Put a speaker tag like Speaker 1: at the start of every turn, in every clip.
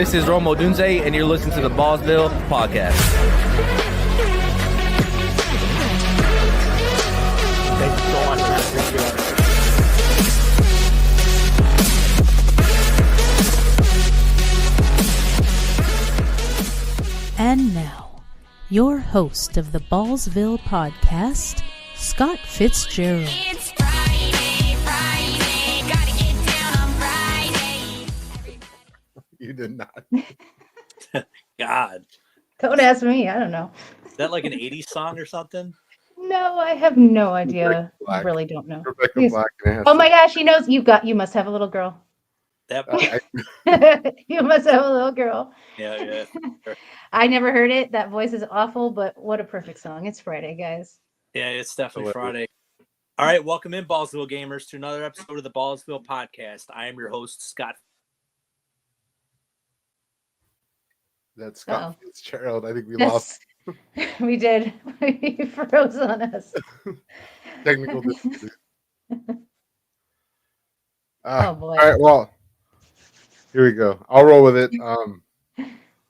Speaker 1: This is Romo Dunze, and you're listening to the Ballsville Podcast.
Speaker 2: Thank you so much, man. Appreciate it.
Speaker 3: And now, your host of the Ballsville Podcast, Scott Fitzgerald.
Speaker 4: It's Friday, gotta get down on Friday.
Speaker 5: You did not.
Speaker 6: God.
Speaker 7: Don't ask me. I don't know.
Speaker 6: Is that like an 80s song or something?
Speaker 7: No, I have no idea.
Speaker 5: Rebecca
Speaker 7: I
Speaker 5: Black.
Speaker 7: really don't know.
Speaker 5: Rebecca
Speaker 7: Please.
Speaker 5: Black. And it has
Speaker 7: Oh my
Speaker 5: to-
Speaker 7: gosh, he knows you must have a little girl.
Speaker 6: That
Speaker 7: You must have a little girl.
Speaker 6: yeah.
Speaker 7: I never heard it. That voice is awful, but what a perfect song. It's Friday, guys.
Speaker 6: Yeah, it's definitely
Speaker 5: Hilarious.
Speaker 6: Friday. All right, welcome in, Ballsville gamers, to another episode of the Ballsville Podcast. I am your host, Scott.
Speaker 5: That's Scott
Speaker 7: Uh-oh.
Speaker 5: Fitzgerald. I think we lost
Speaker 7: Yes, we did. He froze on us.
Speaker 5: technical difficulties.
Speaker 7: Oh boy.
Speaker 5: All right, well, here we go. I'll roll with it.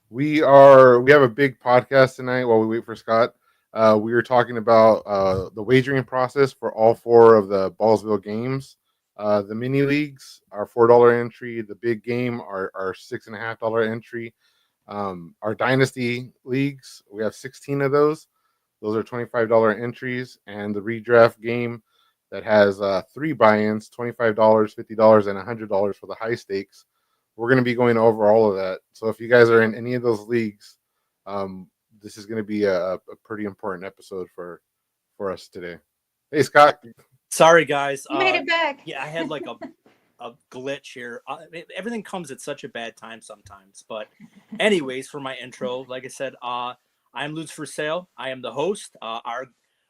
Speaker 5: We have a big podcast tonight while we wait for Scott. We are talking about the wagering process for all four of the Ballsville games. The mini leagues are $4 entry. The big game are $6.50 entry. Our dynasty leagues, we have 16 of those. Those are $25 entries, and the redraft game that has 3 buy-ins, $25, $50, and $100 for the high stakes. We're going to be going over all of that. So if you guys are in any of those leagues, this is going to be a pretty important episode for us today. Hey, Scott.
Speaker 6: Sorry, guys.
Speaker 7: You made it back.
Speaker 6: Yeah, I had like a glitch here. Everything comes at such a bad time sometimes. But anyways, for my intro, like I said, I'm Lutz for Sale. I am the host.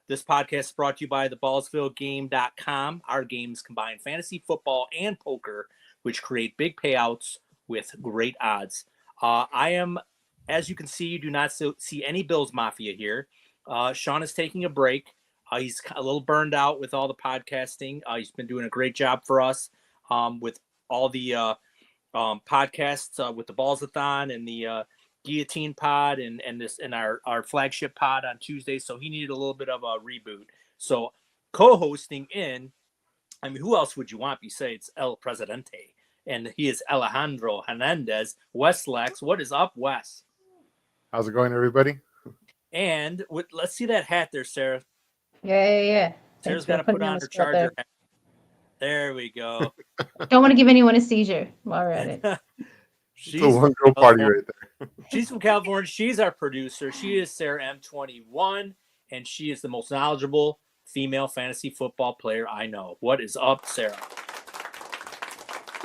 Speaker 6: This podcast is brought to you by theballsvillegame.com. Our games combine fantasy football and poker, which create big payouts with great odds. I am, as you can see, you do not see any Bills Mafia here. Sean is taking a break. He's a little burned out with all the podcasting. He's been doing a great job for us with all the podcasts with the Ballsathon and the Guillotine Pod and our flagship pod on Tuesday. So he needed a little bit of a reboot. So co-hosting in, I mean, who else would you want besides El Presidente? And he is Alejandro Hernandez. Wes Lex, what is up, Wes?
Speaker 5: How's it going, everybody?
Speaker 6: And let's see that hat there, Sarah.
Speaker 7: Yeah.
Speaker 6: Sarah's
Speaker 7: Thanks
Speaker 6: got
Speaker 7: for
Speaker 6: to
Speaker 7: putting
Speaker 6: put
Speaker 7: me
Speaker 6: on
Speaker 7: the
Speaker 6: her
Speaker 7: spot
Speaker 6: charger hat. There we go.
Speaker 7: Don't want to give anyone a seizure while we're at it.
Speaker 5: It's a one-girl party right there.
Speaker 6: She's from California. She's our producer. She is Sarah M21, and she is the most knowledgeable female fantasy football player I know. What is up, Sarah?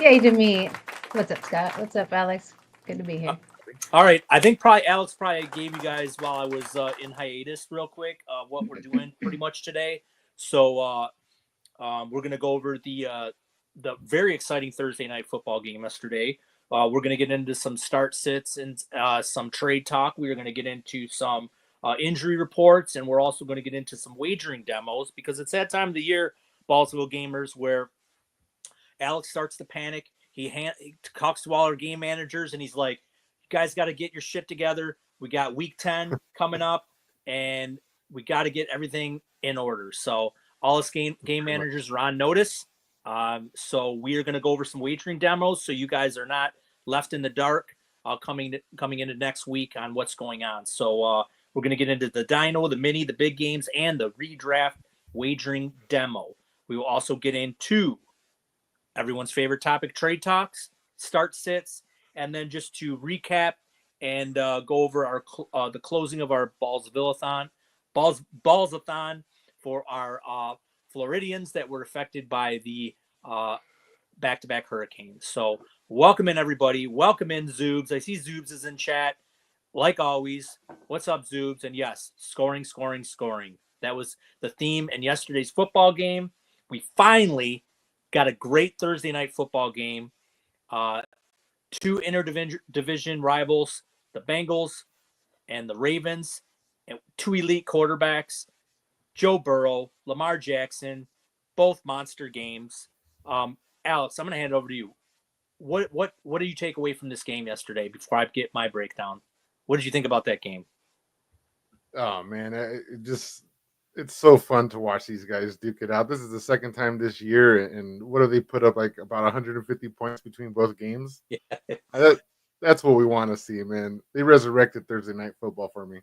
Speaker 7: Yay to me. What's up, Scott? What's up, Alex? Good to be here.
Speaker 6: All right. I think Alex gave you guys while I was in hiatus real quick what we're doing pretty much today. So we're going to go over the very exciting Thursday night football game yesterday. We're going to get into some start sits and some trade talk. We're going to get into some injury reports, and we're also going to get into some wagering demos because it's that time of the year, Ballsville gamers, where Alex starts to panic. He talks to all our game managers, and he's like, you guys got to get your shit together. We got week 10 coming up, and we got to get everything in order. So all us game managers are on notice. So we are going to go over some wagering demos so you guys are not left in the dark coming into next week on what's going on. So we're going to get into the dyno, the mini, the big games, and the redraft wagering demo. We will also get into everyone's favorite topic, trade talks, start sits, and then just to recap and go over the closing of our Ballsvillathon for our Floridians that were affected by the back-to-back hurricanes. So welcome in, everybody. Welcome in, Zoobs. I see Zoobs is in chat, like always. What's up, Zoobs? And yes, scoring. That was the theme in yesterday's football game. We finally got a great Thursday night football game. 2 interdivision rivals, the Bengals and the Ravens, and 2 elite quarterbacks, Joe Burrow, Lamar Jackson, both monster games. Alex, I'm going to hand it over to you. what do you take away from this game yesterday? Before I get my breakdown, what did you think about that game?
Speaker 5: Oh man, it's so fun to watch these guys duke it out. This is the second time this year, and what have they put up, like about 150 points between both games?
Speaker 6: Yeah.
Speaker 5: That's what we want to see, man. They resurrected Thursday night football for me.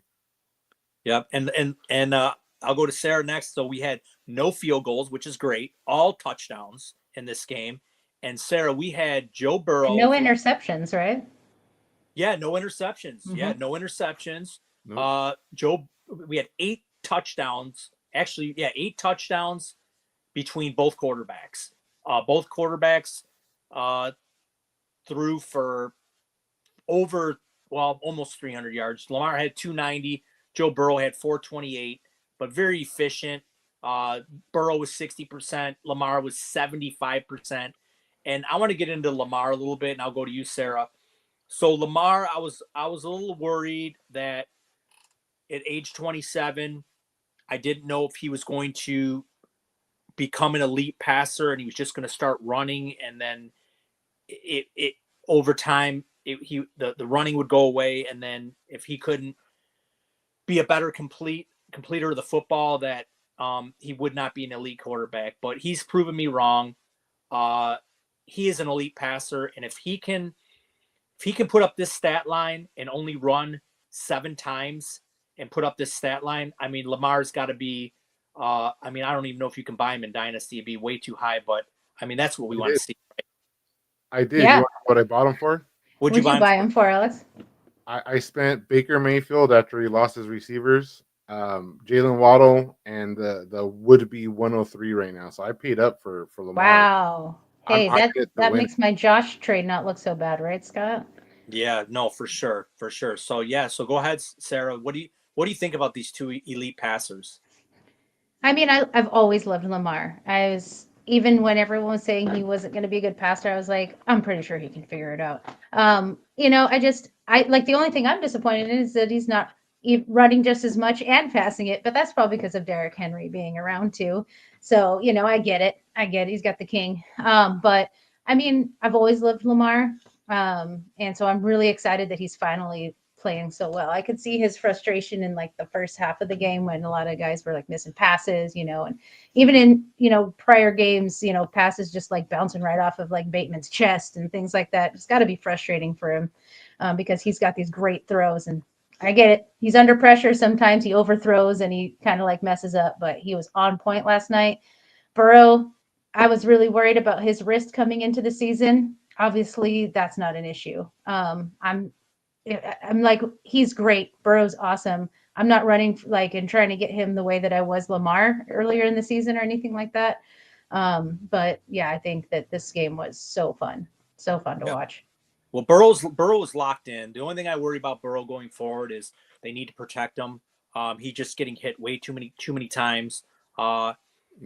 Speaker 6: Yep. And I'll go to Sarah next. So we had no field goals, which is great. All touchdowns in this game. And Sarah, we had Joe Burrow.
Speaker 7: And no interceptions, right?
Speaker 6: Yeah, no interceptions.
Speaker 7: Mhm.
Speaker 6: Yeah, no interceptions.
Speaker 5: Nope.
Speaker 6: We had 8 touchdowns. Actually, yeah, 8 touchdowns between both quarterbacks. Both quarterbacks threw for almost 300 yards. Lamar had 290. Joe Burrow had 428, but very efficient. Burrow was 60%. Lamar was 75%. And I want to get into Lamar a little bit, and I'll go to you, Sarah. So Lamar, I was a little worried that at age 27, I didn't know if he was going to become an elite passer and he was just going to start running, and then it over time the running would go away, and then if he couldn't be a better completer of the football, that he would not be an elite quarterback. But he's proven me wrong. He is an elite passer, and if he can put up this stat line and only run 7 times and put up this stat line, I mean, Lamar's got to be. I don't even know if you can buy him in Dynasty. It'd be way too high, but I mean, that's what we want to see.
Speaker 5: I did.
Speaker 7: Yeah.
Speaker 5: You want to know what I bought him for?
Speaker 6: What'd you buy him
Speaker 7: for, Alex?
Speaker 5: I spent Baker Mayfield after he lost his receivers, Jalen Waddle, and the would be 103 right now. So I paid up for Lamar.
Speaker 7: Wow. Hey,
Speaker 5: I'm
Speaker 7: that makes my Josh trade not look so bad, right, Scott?
Speaker 6: Yeah, no, for sure. So yeah, so go ahead, Sarah. What do you think about these 2 elite passers?
Speaker 7: I mean, I've always loved Lamar. Even when everyone was saying he wasn't going to be a good passer, I was like, I'm pretty sure he can figure it out. The only thing I'm disappointed in is that he's not running just as much and passing it, but that's probably because of Derrick Henry being around too. So, I get it. He's got the king. But I mean, I've always loved Lamar. And so I'm really excited that he's finally playing so well. I could see his frustration in like the first half of the game when a lot of guys were like missing passes, and even in, prior games, passes just like bouncing right off of like Bateman's chest and things like that. It's got to be frustrating for him because he's got these great throws, and I get it. He's under pressure. Sometimes he overthrows and he kind of like messes up, but he was on point last night. Burrow, I was really worried about his wrist coming into the season. Obviously that's not an issue. I'm like, he's great. Burrow's awesome. I'm not running and trying to get him the way that I was Lamar earlier in the season or anything like that. But yeah, I think that this game was so fun to watch.
Speaker 6: Well, Burrow is locked in. The only thing I worry about Burrow going forward is they need to protect him. He's just getting hit way too many times. I've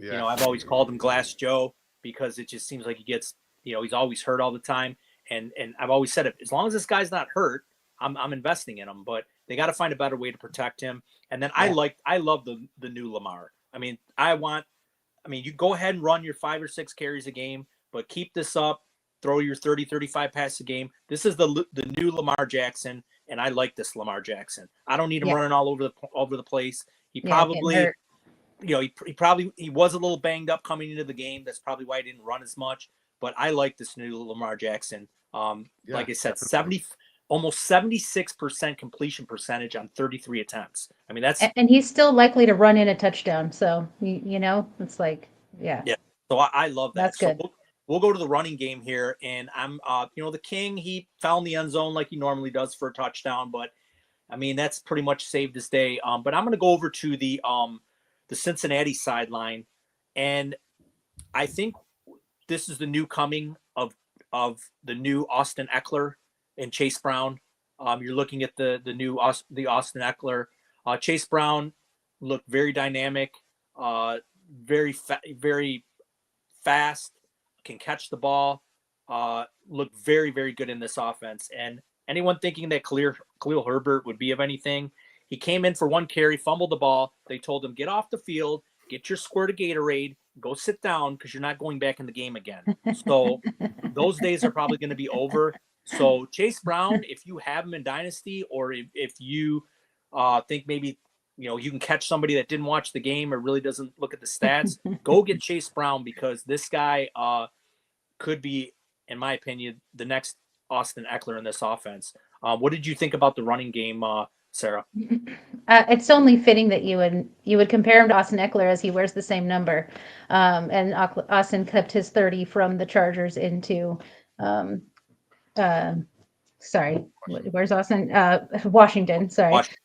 Speaker 6: always called him Glass Joe because it just seems like he gets, he's always hurt all the time. And I've always said, as long as this guy's not hurt, I'm investing in him, but they got to find a better way to protect him. And then I love the new Lamar. You go ahead and run your 5 or 6 carries a game, but keep this up, throw your 30, 35 passes a game. This is the new Lamar Jackson. And I like this Lamar Jackson. I don't need him running all over the place. He probably, he was a little banged up coming into the game. That's probably why he didn't run as much, but I like this new Lamar Jackson. Like I said, almost 76% completion percentage on 33 attempts. I mean,
Speaker 7: and he's still likely to run in a touchdown. So, it's like, yeah.
Speaker 6: So I love that.
Speaker 7: That's good.
Speaker 6: So we'll go to the running game here, and I'm, the King, he found the end zone like he normally does for a touchdown, but I mean, that's pretty much saved his day. But I'm going to go over to the Cincinnati sideline, and I think this is the new coming of the new Austin Eckler and Chase Brown. You're looking at the Austin Eckler. Chase Brown looked very dynamic, very fast, can catch the ball, looked very, very good in this offense. And anyone thinking that Khalil Herbert would be of anything, he came in for 1 carry, fumbled the ball. They told him, get off the field, get your squirt of Gatorade, go sit down because you're not going back in the game again. So those days are probably going to be over. So Chase Brown, if you have him in Dynasty, or if you think maybe you can catch somebody that didn't watch the game or really doesn't look at the stats, go get Chase Brown, because this guy could be, in my opinion, the next Austin Eckler in this offense. What did you think about the running game, Sarah?
Speaker 7: It's only fitting that you would compare him to Austin Eckler, as he wears the same number. And Austin kept his 30 from the Chargers into, sorry, where's Austin? Washington. Sorry.
Speaker 6: Washington.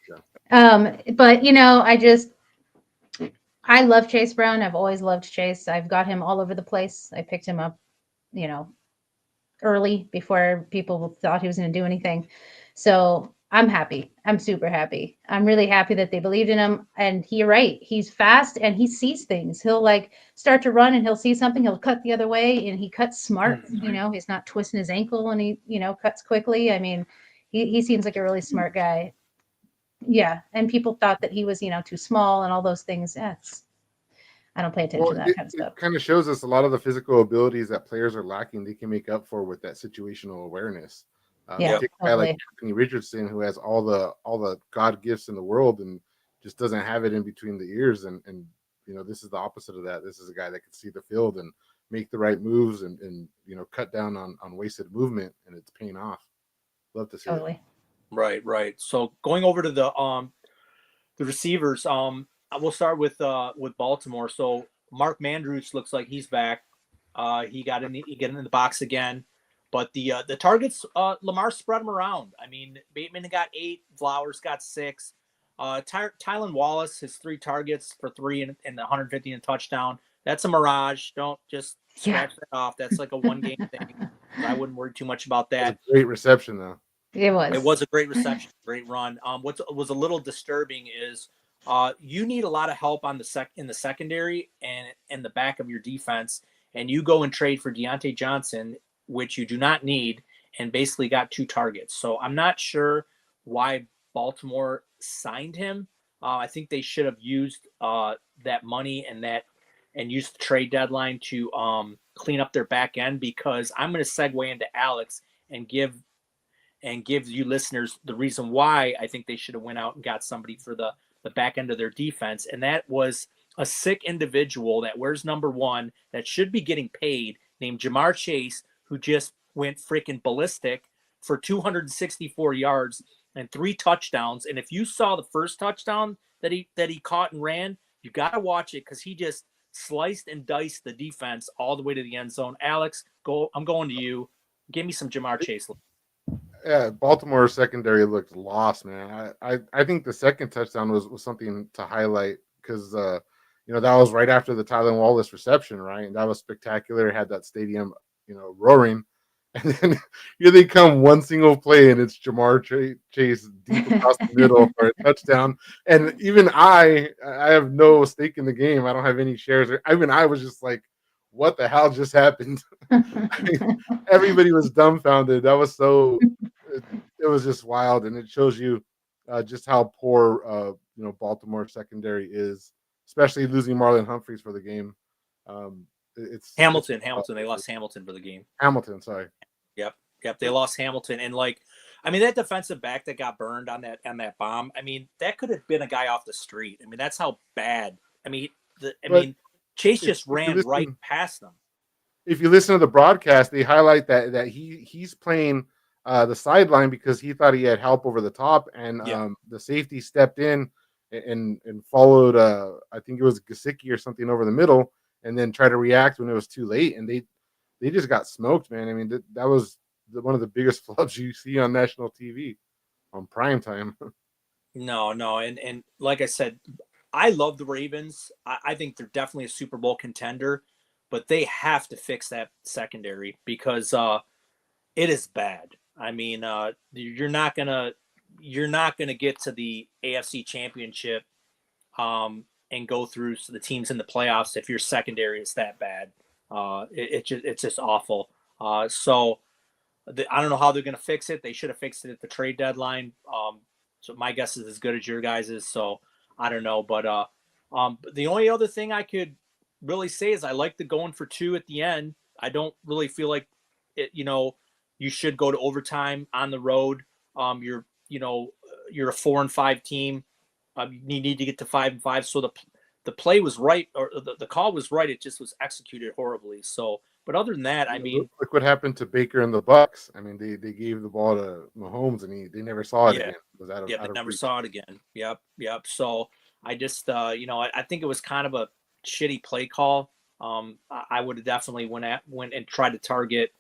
Speaker 7: But I love Chase Brown. I've always loved Chase. I've got him all over the place. I picked him up, early before people thought he was going to do anything. So I'm happy. I'm super happy. I'm really happy that they believed in him. And you're right. He's fast and he sees things. He'll start to run and he'll see something. He'll cut the other way, and he cuts smart. He's not twisting his ankle, and he, cuts quickly. I mean, he seems like a really smart guy. Yeah. And people thought that he was, too small and all those things. I don't pay attention to that kind of stuff.
Speaker 5: It kind of shows us a lot of the physical abilities that players are lacking. They can make up for with that situational awareness.
Speaker 7: Yeah,
Speaker 5: take a guy like Anthony Richardson, who has all the God gifts in the world and just doesn't have it in between the ears. And this is the opposite of that. This is a guy that can see the field and make the right moves and cut down on wasted movement, and it's paying off. Love to see it.
Speaker 6: Right. So going over to the receivers, we'll start with Baltimore. So Mark Mandrews looks like he's back. He got in the box again. But the targets, Lamar spread them around. I mean, Bateman got 8, Flowers got 6. Tylan Wallace, his 3 targets for 3 and 150 and touchdown. That's a mirage. Don't just scratch that off. That's like a one-game thing. I wouldn't worry too much about that.
Speaker 5: Great reception, though.
Speaker 7: It was
Speaker 6: a great reception, great run. What was a little disturbing is you need a lot of help on in the secondary and in the back of your defense, and you go and trade for Deontay Johnson, which you do not need, and basically got 2 targets. So I'm not sure why Baltimore signed him. I think they should have used that money and used the trade deadline to clean up their back end, because I'm going to segue into Alex and give you listeners the reason why I think they should have went out and got somebody for the back end of their defense. And that was a sick individual that wears number 1 that should be getting paid, named Jamar Chase, who just went freaking ballistic for 264 yards and 3 touchdowns. And if you saw the first touchdown that he caught and ran, you got to watch it, because he just sliced and diced the defense all the way to the end zone. Alex, I'm going to you. Give me some Jamar Chase.
Speaker 5: Yeah, Baltimore secondary looked lost, man. I think the second touchdown was something to highlight, because that was right after the Tylan Wallace reception, right? And that was spectacular. It had that stadium roaring. And then here they come, one single play, and it's Jamar Chase deep across the middle for a touchdown. And even I have no stake in the game. I don't have any shares. Even I was just like, what the hell just happened? Everybody was dumbfounded. That was it was just wild. And it shows you just how poor, Baltimore secondary is, especially losing Marlon Humphreys for the game. It's
Speaker 6: Hamilton. They lost Hamilton for the game.
Speaker 5: Hamilton, sorry.
Speaker 6: Yep. They lost Hamilton, and that defensive back that got burned on that bomb. I mean, that could have been a guy off the street. I mean, that's how bad. Chase just ran right past them.
Speaker 5: If you listen to the broadcast, they highlight that he's playing the sideline because he thought he had help over the top, and the safety stepped in and followed. I think it was Gesicki or something over the middle, and then tried to react when it was too late, and they just got smoked, man. I mean, that was one of the biggest flubs you see on national TV on prime time.
Speaker 6: No, and like I said, I love the Ravens. I think they're definitely a Super Bowl contender, but they have to fix that secondary, because it is bad. I mean, you're not gonna get to the AFC Championship and go through the teams in the playoffs if your secondary is that bad. It's just awful. I don't know how they're going to fix it. They should have fixed it at the trade deadline. So my guess is as good as your guys's. So I don't know, but the only other thing I could really say is I like the going for 2 at the end. I don't really feel like it. You should go to overtime on the road. You're you're a 4-5 team. You need to get to 5-5. So the play was right, or the call was right. It just was executed horribly. So, but other than that, I mean,
Speaker 5: look what happened to Baker and the Bucks. I mean, they gave the ball to Mahomes, and they never saw it
Speaker 6: yeah,
Speaker 5: again. It was out
Speaker 6: they
Speaker 5: of
Speaker 6: never
Speaker 5: reach.
Speaker 6: saw it again. Yep. So I just, I think it was kind of a shitty play call. I would have definitely went and tried to target,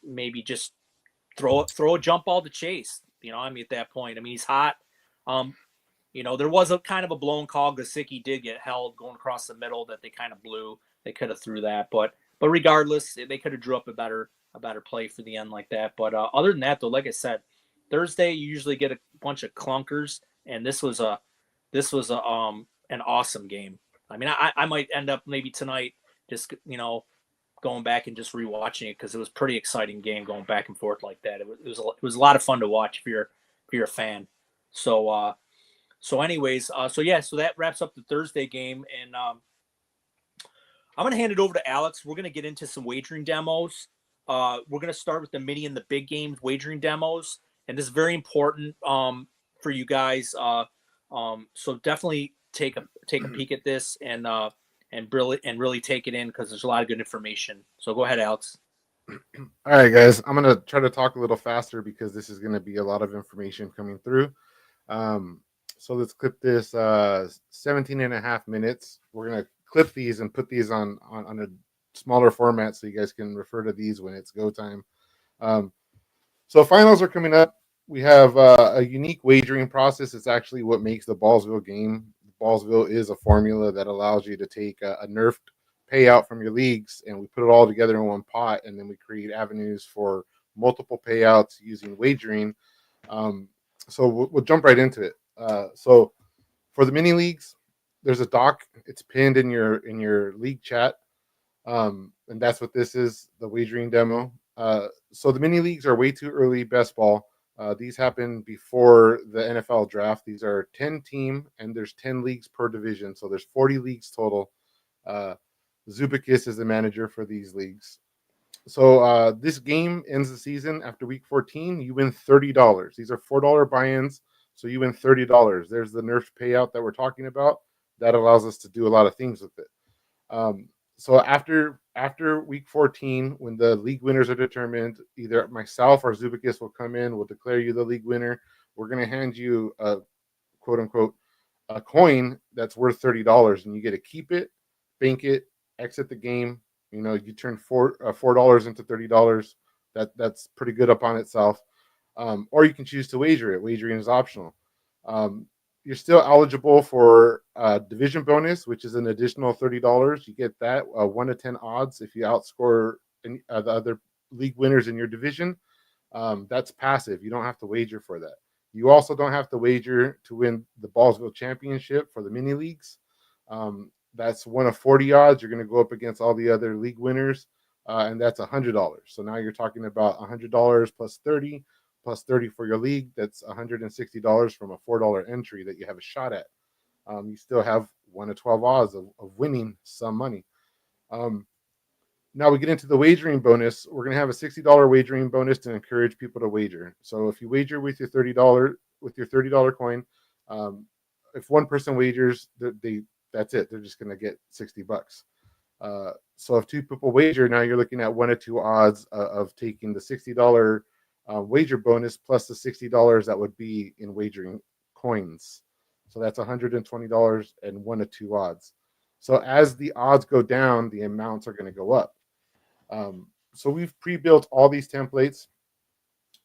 Speaker 6: maybe just throw a jump ball to Chase. I mean, at that point, I mean, he's hot. There was a kind of a blown call. Gesicki did get held going across the middle that they kind of blew. They could have threw that, but regardless, they could have drew up a better play for the end like that. But other than that, though, like I said, Thursday you usually get a bunch of clunkers, and this was an awesome game. I mean, I might end up maybe tonight just going back and just rewatching it because it was a pretty exciting game going back and forth like that. It was a lot of fun to watch if you're a fan. So anyways, so that wraps up the Thursday game, and I'm gonna hand it over to Alex. We're gonna get into some wagering demos. We're gonna start with the mini and the big games wagering demos, and this is very important for you guys. So definitely take a peek at this and really take it in because there's a lot of good information. So go ahead, Alex.
Speaker 5: All right, guys, I'm gonna try to talk a little faster because this is gonna be a lot of information coming through. So let's clip this 17 and a half minutes. We're going to clip these and put these on a smaller format so you guys can refer to these when it's go time. So finals are coming up. We have a unique wagering process. It's actually what makes the Ballsville game. Ballsville is a formula that allows you to take a nerfed payout from your leagues, and we put it all together in one pot, and then we create avenues for multiple payouts using wagering. So we'll jump right into it. So for the mini leagues, there's a doc. It's pinned in your league chat, and that's what this is, the wagering demo. So the mini leagues are way too early. Best ball. These happen before the NFL draft. These are 10 team, and there's 10 leagues per division. So there's 40 leagues total. Zubikis is the manager for these leagues. So this game ends the season after week 14. You win $30. These are $4 buy-ins. So you win $30. There's the nerf payout that we're talking about. That allows us to do a lot of things with it. So after week 14, when the league winners are determined, either myself or Zubikis will come in. We'll declare you the league winner. We're going to hand you a quote unquote a coin that's worth $30, and you get to keep it, bank it, exit the game. You turn $4 into $30. That's pretty good upon itself. Or you can choose to wager it. Wagering is optional. You're still eligible for division bonus, which is an additional $30. You get that 1 to 10 odds if you outscore the other league winners in your division. That's passive. You don't have to wager for that. You also don't have to wager to win the Ballsville Championship for the mini leagues. That's 1 of 40 odds. You're going to go up against all the other league winners, and that's $100. So now you're talking about $100 plus 30 for your league. That's $160 from a $4 entry that you have a shot at. You still have 1 to 12 odds of winning some money. Now we get into the wagering bonus. We're going to have a $60 wagering bonus to encourage people to wager. So if you wager with your $30 coin, if one person wagers, that's it. They're just going to get $60. So if 2 people wager, now you're looking at 1 to 2 odds of taking the $60 wager bonus plus the $60 that would be in wagering coins. So that's $120 and 1 to 2 odds. So as the odds go down, the amounts are going to go up. So we've pre-built all these templates.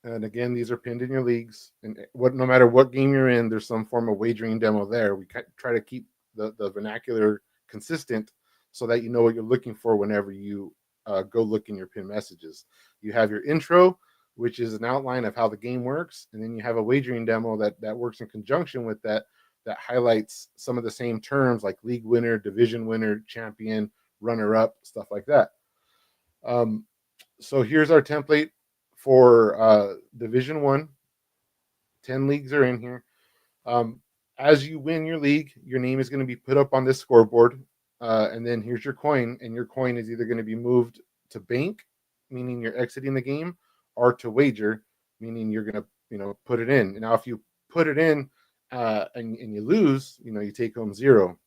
Speaker 5: And again, these are pinned in your leagues. And no matter what game you're in, there's some form of wagering demo there. We try to keep the vernacular consistent so that you know what you're looking for whenever you go look in your pinned messages. You have your intro, which is an outline of how the game works. And then you have a wagering demo that works in conjunction with that highlights some of the same terms like league winner, division winner, champion, runner-up, stuff like that. So here's our template for Division 1. 10 leagues are in here. As you win your league, your name is going to be put up on this scoreboard. and then here's your coin, and your coin is either going to be moved to bank, meaning you're exiting the game, or to wager, meaning you're going to put it in. Now, if you put it in and you lose, you take home zero,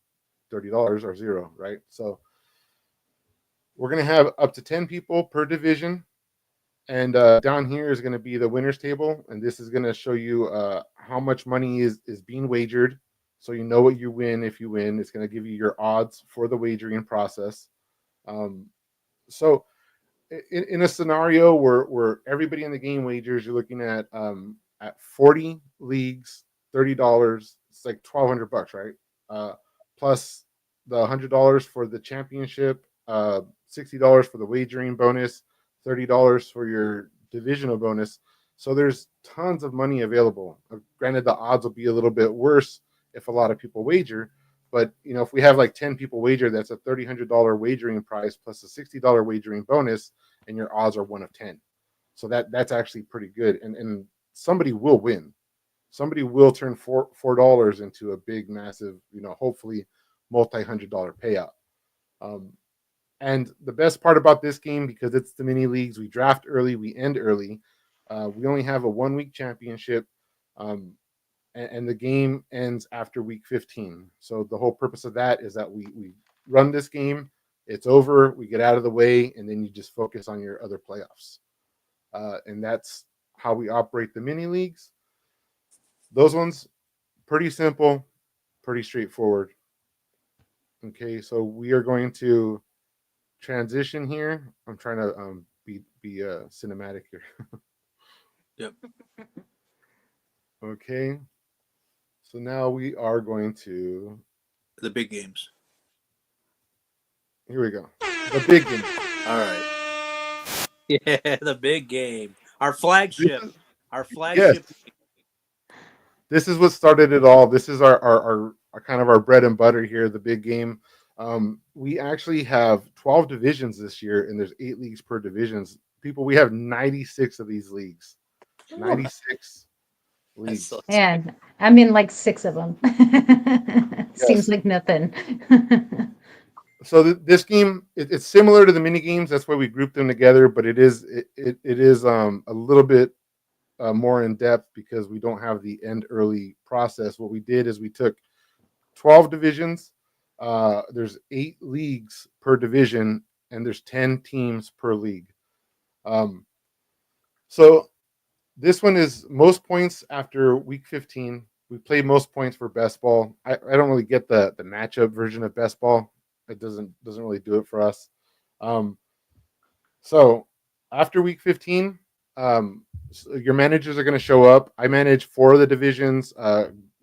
Speaker 5: $30 or zero, right? So we're going to have up to 10 people per division. And down here is going to be the winners table, and this is going to show you how much money is being wagered, so you know what you win if you win. It's going to give you your odds for the wagering process. So in a scenario where everybody in the game wagers, you're looking at 40 leagues, $30. It's like $1,200, right? Plus the $100 for the championship, $60 for the wagering bonus, $30 for your divisional bonus. So there's tons of money available. Granted, the odds will be a little bit worse if a lot of people wager, but if we have like 10 people wager, that's a $3,000 wagering price plus a $60 wagering bonus, and your odds are 1 of 10. So that's actually pretty good, and somebody will win. Somebody will turn $4 into a big, massive, hopefully multi-$100 payout. And the best part about this game, because it's the mini leagues, we draft early, we end early. We only have a 1-week championship, and the game ends after week 15. So the whole purpose of that is that we run this game, it's over, we get out of the way, and then you just focus on your other playoffs. And that's how we operate the mini leagues. Those ones, pretty simple, pretty straightforward. Okay, so we are going to transition here. I'm trying to be cinematic here.
Speaker 6: Yep.
Speaker 5: Okay. So now we are going to
Speaker 6: The big games.
Speaker 5: here we go. The big game.
Speaker 6: All right. Yeah, the big game. Our flagship. Our flagship.
Speaker 5: Yes. This is what started it all. This is our kind of our bread and butter here, the big game. We actually have 12 divisions this year, and there's 8 leagues per divisions. People, we have 96 of these leagues. 96 leagues.
Speaker 6: So-
Speaker 7: And I'm in like 6 of them. Seems like nothing.
Speaker 5: So this game, it's similar to the mini games. That's why we grouped them together, but it is a little bit more in depth because we don't have the end early process. What we did is we took 12 divisions. There's 8 leagues per division, and there's 10 teams per league. So this one is most points after week 15. We play most points for best ball. I don't really get the matchup version of best ball. It doesn't really do it for us. So after week 15, so your managers are going to show up. I manage 4 of the divisions.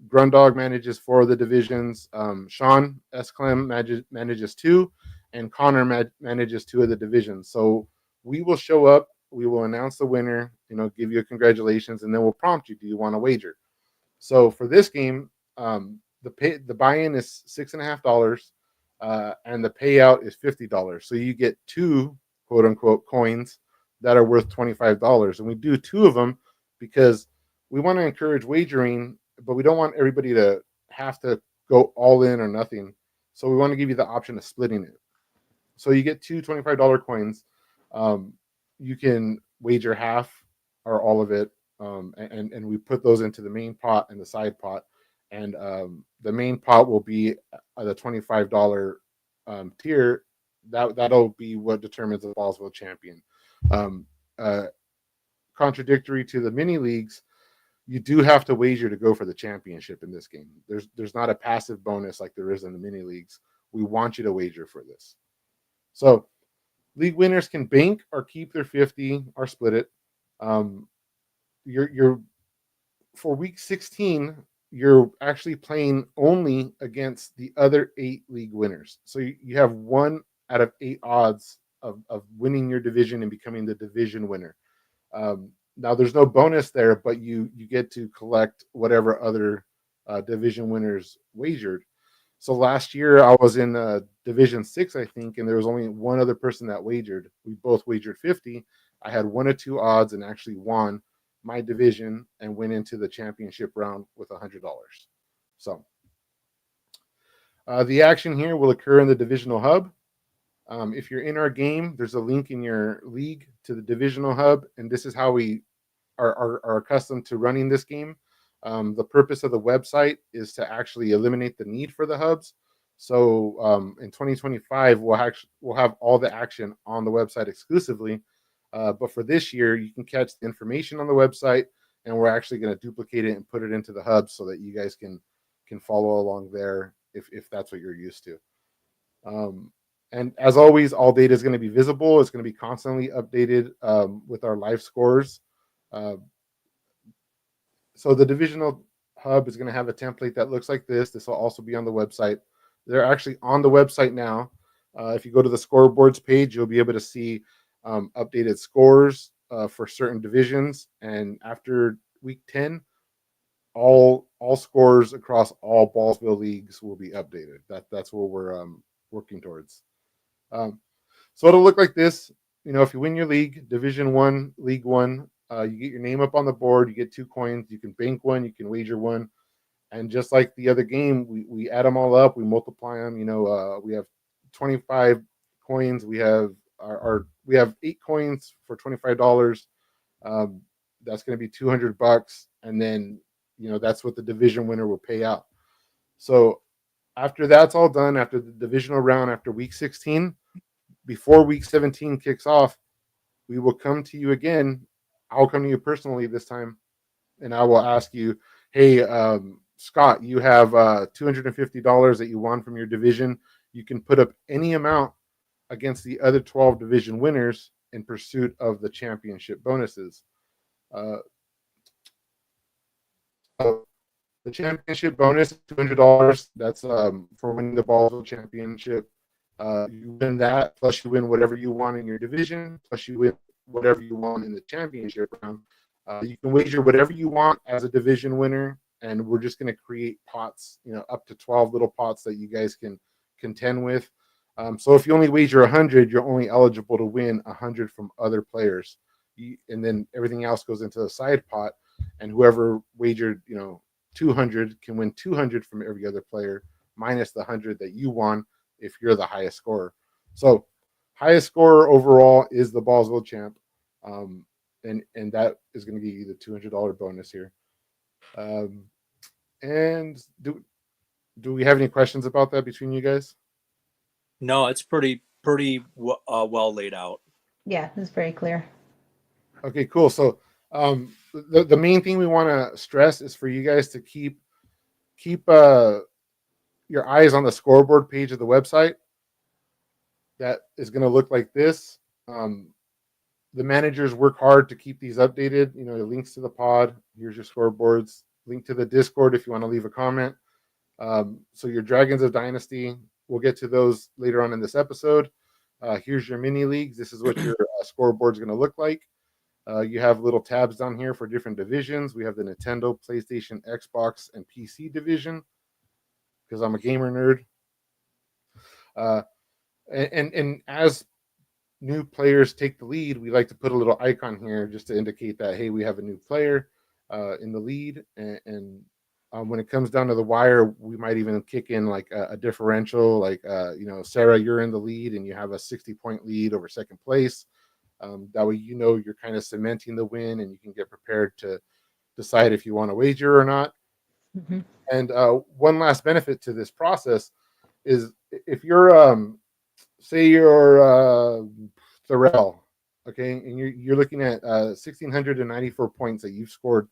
Speaker 5: Grundog manages 4 of the divisions. Sean S. Clem manages 2, and Connor manages 2 of the divisions. So we will show up. We will announce the winner. Give you a congratulations, and then we'll prompt you. Do you want to wager? So for this game, the buy-in is $6.50, and the payout is $50. So you get 2 quote unquote coins that are worth $25, and we do 2 of them because we want to encourage wagering, but we don't want everybody to have to go all in or nothing. So we want to give you the option of splitting it. So you get 2 $25 coins. You can wager half or all of it, and we put those into the main pot and the side pot. And the main pot will be the $25 tier. That'll be what determines the Ballsville champion. Contradictory to the mini leagues, you do have to wager to go for the championship in this game. There's not a passive bonus like there is in the mini leagues. We want you to wager for this. So league winners can bank or keep their 50 or split it. You're for week 16, you're actually playing only against the other 8 league winners. So you have 1 out of 8 odds of winning your division and becoming the division winner. Now there's no bonus there, but you get to collect whatever other division winners wagered. So last year I was in Division 6, I think, and there was only 1 other person that wagered. We both wagered 50. I had 1 or 2 odds and actually won my division and went into the championship round with $100. So The action here will occur in the divisional hub. If you're in our game, there's a link in your league to the divisional hub, and this is how we are accustomed to running this game. The purpose of the website is to actually eliminate the need for the hubs. So in 2025, we'll have all the action on the website exclusively. But for this year, you can catch the information on the website, and we're actually going to duplicate it and put it into the hub so that you guys can follow along there if that's what you're used to. And as always, all data is going to be visible. It's going to be constantly updated with our live scores. So the divisional hub is going to have a template that looks like this. This will also be on the website. They're actually on the website now. If you go to the scoreboards page, you'll be able to see updated scores for certain divisions. And after week 10, all scores across all Ballsville leagues will be updated. That's what we're working towards. So it'll look like this. You know, if you win your league, Division 1, League 1, you get your name up on the board. You get 2 coins. You can bank 1. You can wager 1. And just like the other game, we add them all up. We multiply them. You know, we have 25 coins. We have we have 8 coins for $25. That's going to be $200, and then that's what the division winner will pay out. So after that's all done, after the divisional round, after week 16, before week 17 kicks off, we will come to you again. I'll come to you personally this time, and I will ask you, hey, Scott, you have $250 that you won from your division. You can put up any amount against the other 12 division winners in pursuit of the championship bonuses. The championship bonus, $200. That's for winning the Ballsville championship. You win that, plus you win whatever you want in your division, plus you win whatever you want in the championship round. You can wager whatever you want as a division winner, and we're just going to create pots, up to 12 little pots that you guys can contend with. So if you only wager 100, you're only eligible to win 100 from other players, and then everything else goes into the side pot. And whoever wagered, 200 can win 200 from every other player, minus the 100 that you won if you're the highest scorer. So highest scorer overall is the Ballsville champ, and that is going to give you the $200 bonus here. And do we have any questions about that between you guys?
Speaker 6: No, it's pretty well laid out.
Speaker 7: Yeah, it's very clear.
Speaker 5: Okay, cool. So the main thing we want to stress is for you guys to keep your eyes on the scoreboard page of the website. That is going to look like this. The managers work hard to keep these updated. Links to the pod. Here's your scoreboards. Link to the Discord if you want to leave a comment. So your Dragons of Dynasty, we'll get to those later on in this episode. Here's your mini leagues. This is what your scoreboard is going to look like. You have little tabs down here for different divisions. We have the Nintendo, PlayStation, Xbox, and PC division because I'm a gamer nerd. And as new players take the lead, we like to put a little icon here just to indicate that, hey, we have a new player in the lead. And when it comes down to the wire, we might even kick in like a differential, like, Sarah, you're in the lead and you have a 60-point lead over second place. That way, you're kind of cementing the win, and you can get prepared to decide if you want to wager or not.
Speaker 7: Mm-hmm.
Speaker 5: And one last benefit to this process is if you're, say you're Thorell, okay, and you're looking at 1,694 points that you've scored,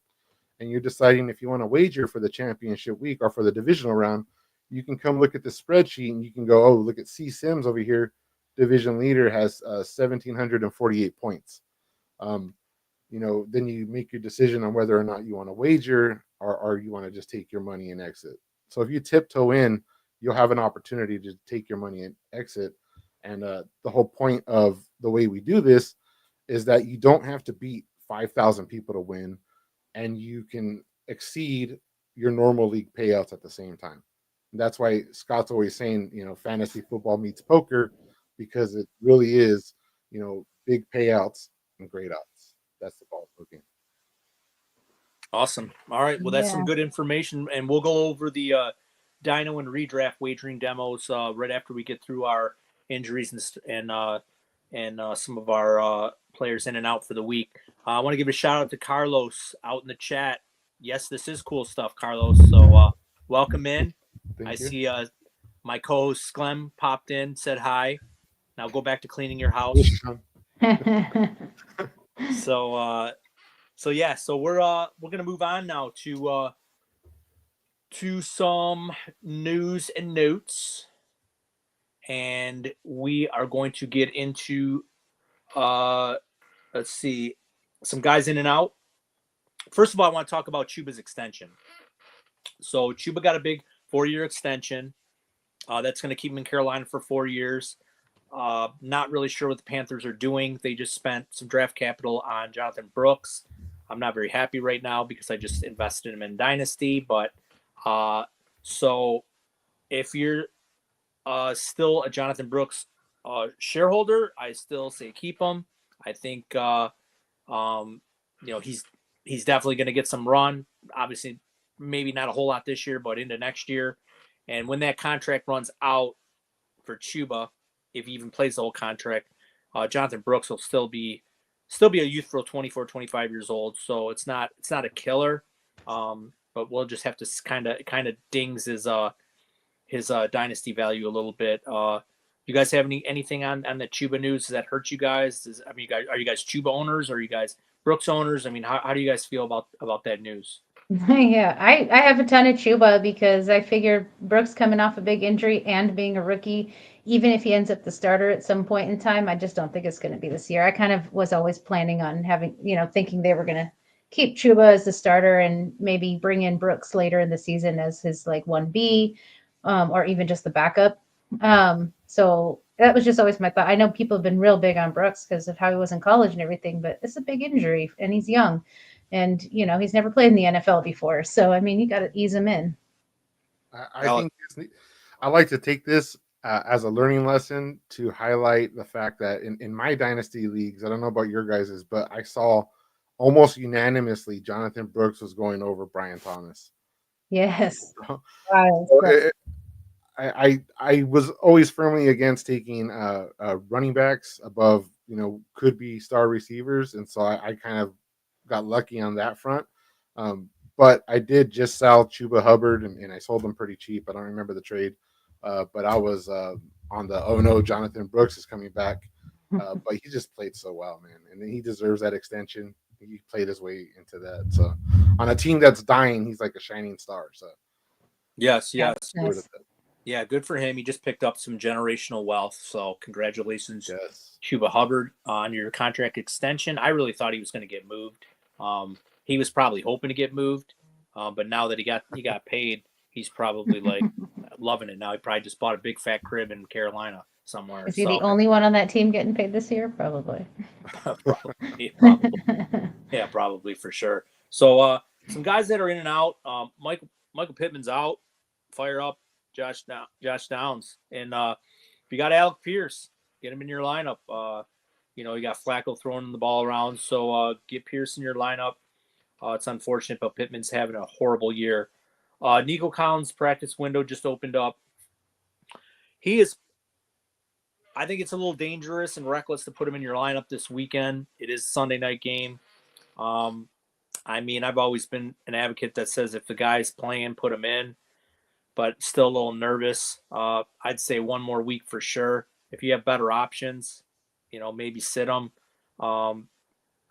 Speaker 5: and you're deciding if you want to wager for the championship week or for the divisional round, you can come look at the spreadsheet and you can go, oh, look at C Sims over here. Division leader has 1,748 points. Then you make your decision on whether or not you want to wager or you want to just take your money and exit. So if you tiptoe in, you'll have an opportunity to take your money and exit. And the whole point of the way we do this is that you don't have to beat 5,000 people to win, and you can exceed your normal league payouts at the same time. And that's why Scott's always saying, fantasy football meets poker, because it really is, big payouts and great odds. That's the ball game.
Speaker 6: Awesome. All right. Well, that's some good information, and we'll go over the Dino and redraft wagering demos right after we get through our injuries and some of our players in and out for the week. I want to give a shout out to Carlos out in the chat. Yes, this is cool stuff, Carlos. So welcome in.
Speaker 5: Thank
Speaker 6: I
Speaker 5: you.
Speaker 6: see my co-host Sklem popped in, said hi. Now go back to cleaning your house. So we're gonna move on now to some news and notes, and we are going to get into let's see, some guys in and out. First of all, I want to talk about Chuba's extension. So Chuba got a big 4-year extension. That's going to keep him in Carolina for 4 years. Not really sure what the Panthers are doing. They just spent some draft capital on Jonathan Brooks. I'm not very happy right now because I just invested him in Dynasty. But so if you're still a Jonathan Brooks shareholder, I still say keep him. I think he's definitely going to get some run. Obviously, maybe not a whole lot this year, but into next year. And when that contract runs out for Chuba, if he even plays the whole contract, Jonathan Brooks will still be a youthful 24, 25 years old. So it's not a killer, but we'll just have to kind of dings his dynasty value a little bit. You guys have anything on the Chuba news? Does that hurt you guys? Are you guys Chuba owners? Or are you guys Brooks owners? I mean, how do you guys feel about that news?
Speaker 7: Yeah, I have a ton of Chuba because I figure Brooks coming off a big injury and being a rookie, even if he ends up the starter at some point in time, I just don't think it's going to be this year. I kind of was always planning on having, thinking they were going to keep Chuba as the starter and maybe bring in Brooks later in the season as his like 1B, or even just the backup. So that was just always my thought. I know people have been real big on Brooks because of how he was in college and everything, but it's a big injury and he's young. And, he's never played in the NFL before. So, I mean, you got to ease him in.
Speaker 5: I think I like to take this as a learning lesson to highlight the fact that in my dynasty leagues, I don't know about your guys's, but I saw almost unanimously Jonathan Brooks was going over Brian Thomas.
Speaker 7: Yes.
Speaker 5: So I was always firmly against taking running backs above, could be star receivers. And so I kind of got lucky on that front. But I did just sell Chuba Hubbard and I sold him pretty cheap. I don't remember the trade. But I was on the, oh no, Jonathan Brooks is coming back. But he just played so well, man. And he deserves that extension. He played his way into that. So on a team that's dying, he's like a shining star. So
Speaker 6: yes.
Speaker 7: Nice.
Speaker 6: Yeah, good for him. He just picked up some generational wealth. So congratulations,
Speaker 5: yes.
Speaker 6: Chuba Hubbard, on your contract extension. I really thought he was going to get moved. He was probably hoping to get moved, but now that he got paid, he's probably like loving it now. He probably just bought a big fat crib in Carolina somewhere.
Speaker 7: Is he the only one on that team getting paid this year? Probably.
Speaker 6: probably. Yeah, probably for sure. So some guys that are in and out. Michael Pittman's out. Fire up Josh Downs, and if you got Alec Pierce, get him in your lineup. You got Flacco throwing the ball around, so get Pierce in your lineup. It's unfortunate, but Pittman's having a horrible year. Nico Collins' practice window just opened up. I think it's a little dangerous and reckless to put him in your lineup this weekend. It is a Sunday night game. I mean, I've always been an advocate that says if the guy's playing, put him in, but still a little nervous. I'd say one more week for sure. If you have better options, maybe sit him.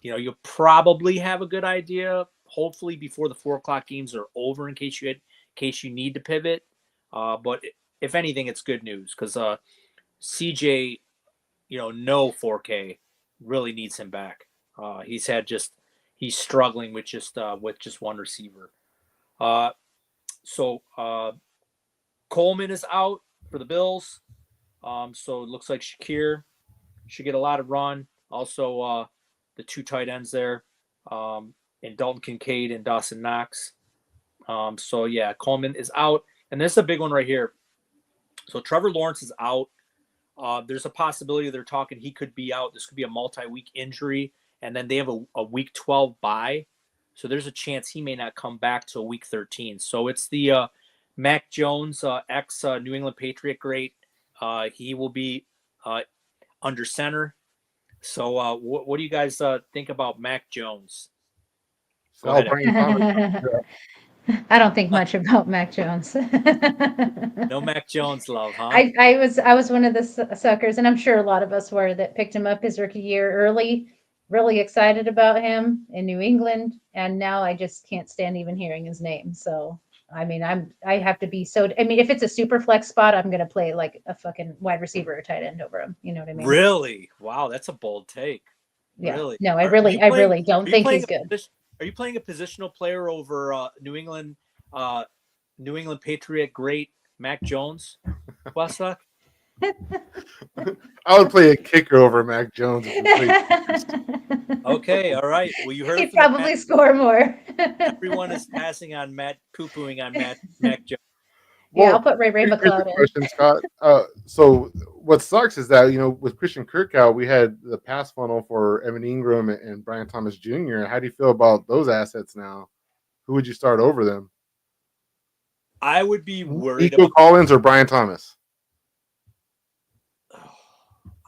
Speaker 6: You'll probably have a good idea, hopefully before the 4:00 games are over in case you need to pivot. But if anything, it's good news because CJ, no 4K really needs him back. He's struggling with just one receiver. So Coleman is out for the Bills. So it looks like Shakir should get a lot of run. Also, the two tight ends there, and Dalton Kincaid and Dawson Knox. So yeah, Coleman is out, and this is a big one right here. So Trevor Lawrence is out. There's a possibility they're talking he could be out. This could be a multi-week injury, and then they have a week 12 bye. So there's a chance he may not come back till week 13. So it's the Mac Jones, ex New England Patriot great. He will be under center. So, what do you guys think about Mac Jones? Go
Speaker 5: Sell
Speaker 6: ahead.
Speaker 5: Brian Thomas.
Speaker 7: I don't think much about Mac Jones.
Speaker 6: No Mac Jones love, huh?
Speaker 7: I was one of the suckers, and I'm sure a lot of us were, that picked him up his rookie year early. Really excited about him in New England, and now I just can't stand even hearing his name. So I mean, I have to be so. I mean, if it's a super flex spot, I'm gonna play like a fucking wide receiver or tight end over him. You know what I mean?
Speaker 6: Really? Wow, that's a bold take.
Speaker 7: Yeah.
Speaker 6: Really?
Speaker 7: No, I
Speaker 6: Are
Speaker 7: really
Speaker 6: you playing-
Speaker 7: don't
Speaker 6: are you
Speaker 7: think
Speaker 6: playing
Speaker 7: he's good.
Speaker 6: Are you playing a positional player over New England Patriot great Mac Jones, Westlock?
Speaker 5: I would play a kicker over Mac Jones. If we played
Speaker 6: Okay, all right. Well, you heard
Speaker 7: He'd
Speaker 6: it from the
Speaker 7: probably score more.
Speaker 6: everyone is passing on poo-pooing on Mac Jones.
Speaker 7: Yeah,
Speaker 5: Well,
Speaker 7: I'll put Ray
Speaker 5: here's the
Speaker 7: McLeod in.
Speaker 5: question, Scott. So what sucks is that, with Christian Kirk out, we had the pass funnel for Evan Ingram and Brian Thomas Jr. How do you feel about those assets now? Who would you start over them?
Speaker 6: I would be worried
Speaker 5: Nico
Speaker 6: about.
Speaker 5: Collins or Brian Thomas?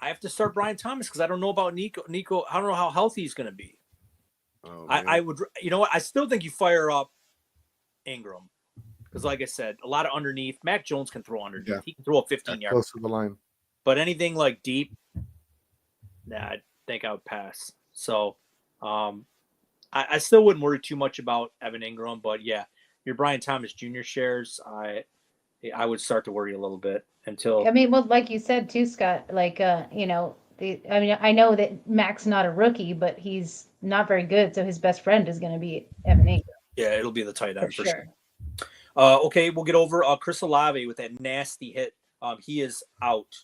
Speaker 6: I have to start Brian Thomas because I don't know about Nico. I don't know how healthy he's going to be.
Speaker 5: Oh,
Speaker 6: I would, you know what? I still think you fire up Ingram because, like I said, a lot of underneath. Mac Jones can throw underneath.
Speaker 5: Yeah.
Speaker 6: He can throw a 15 yard.
Speaker 5: close to the line.
Speaker 6: But anything like deep, I think I would pass. So, I still wouldn't worry too much about Evan Ingram. But yeah, your Brian Thomas Jr. shares, I would start to worry a little bit until.
Speaker 7: I mean, well, like you said too, Scott. Like, I mean, I know that Mac's not a rookie, but he's not very good. So his best friend is going to be Evan Ingram.
Speaker 6: Yeah, it'll be the tight end
Speaker 7: For
Speaker 6: for sure. Okay, we'll get over Chris Olave with that nasty hit. He is out.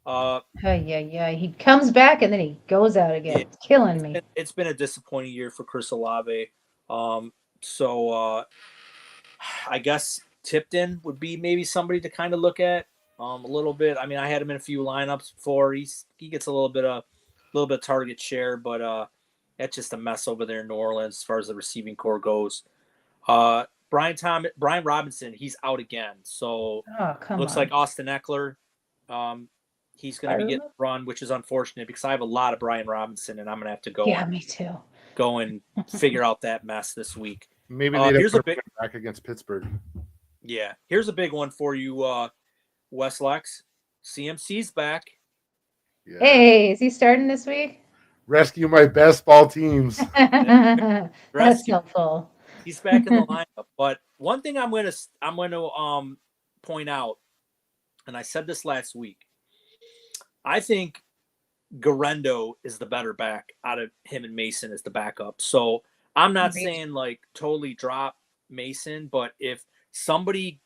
Speaker 7: Yeah. He comes back and then he goes out again.
Speaker 6: Yeah.
Speaker 7: It's killing me.
Speaker 6: It's been a disappointing year for Chris Olave. So I guess Tipton would be maybe somebody to kind of look at a little bit. I mean, I had him in a few lineups before. He gets a little bit of target share, but that's just a mess over there in New Orleans as far as the receiving core goes. Brian Robinson, he's out again. So looks like Austin Eckler. He's going to be getting run, which is unfortunate because I have a lot of Brian Robinson, and I'm going to have to go.
Speaker 7: Yeah, me too.
Speaker 6: Go and figure out that mess this week.
Speaker 5: Maybe they'd have put him back against Pittsburgh.
Speaker 6: Yeah, here's a big one for you, Westlex. CMC's back.
Speaker 5: Yeah.
Speaker 7: Hey, is he starting this week?
Speaker 5: Rescue my best ball teams.
Speaker 7: That's helpful.
Speaker 6: He's back in the lineup. But one thing I'm going to point out, and I said this last week, I think Garendo is the better back out of him and Mason as the backup. So I'm not saying like totally drop Mason, but if somebody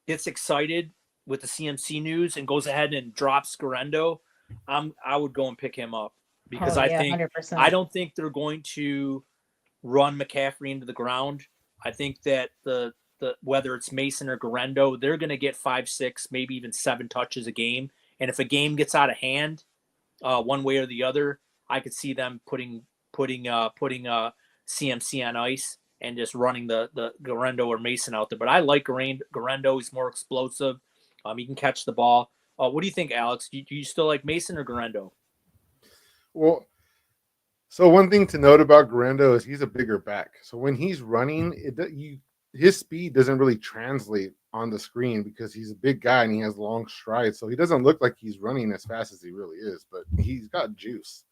Speaker 6: gets excited with the CMC news and goes ahead and drops Garendo, I would go and pick him up because I think
Speaker 7: 100%.
Speaker 6: I don't think they're going to run McCaffrey into the ground. I think that the whether it's Mason or Garendo, they're going to get 5, 6, maybe even 7 touches a game. And if a game gets out of hand, one way or the other, I could see them putting CMC on ice and just running the Garendo or Mason out there. But I like Garendo. He's more explosive. He can catch the ball. What do you think, Alex? Do you still like Mason or Garendo?
Speaker 5: Well, so one thing to note about Garendo is he's a bigger back. So when he's running, his speed doesn't really translate on the screen because he's a big guy and he has long strides. So he doesn't look like he's running as fast as he really is, but he's got juice.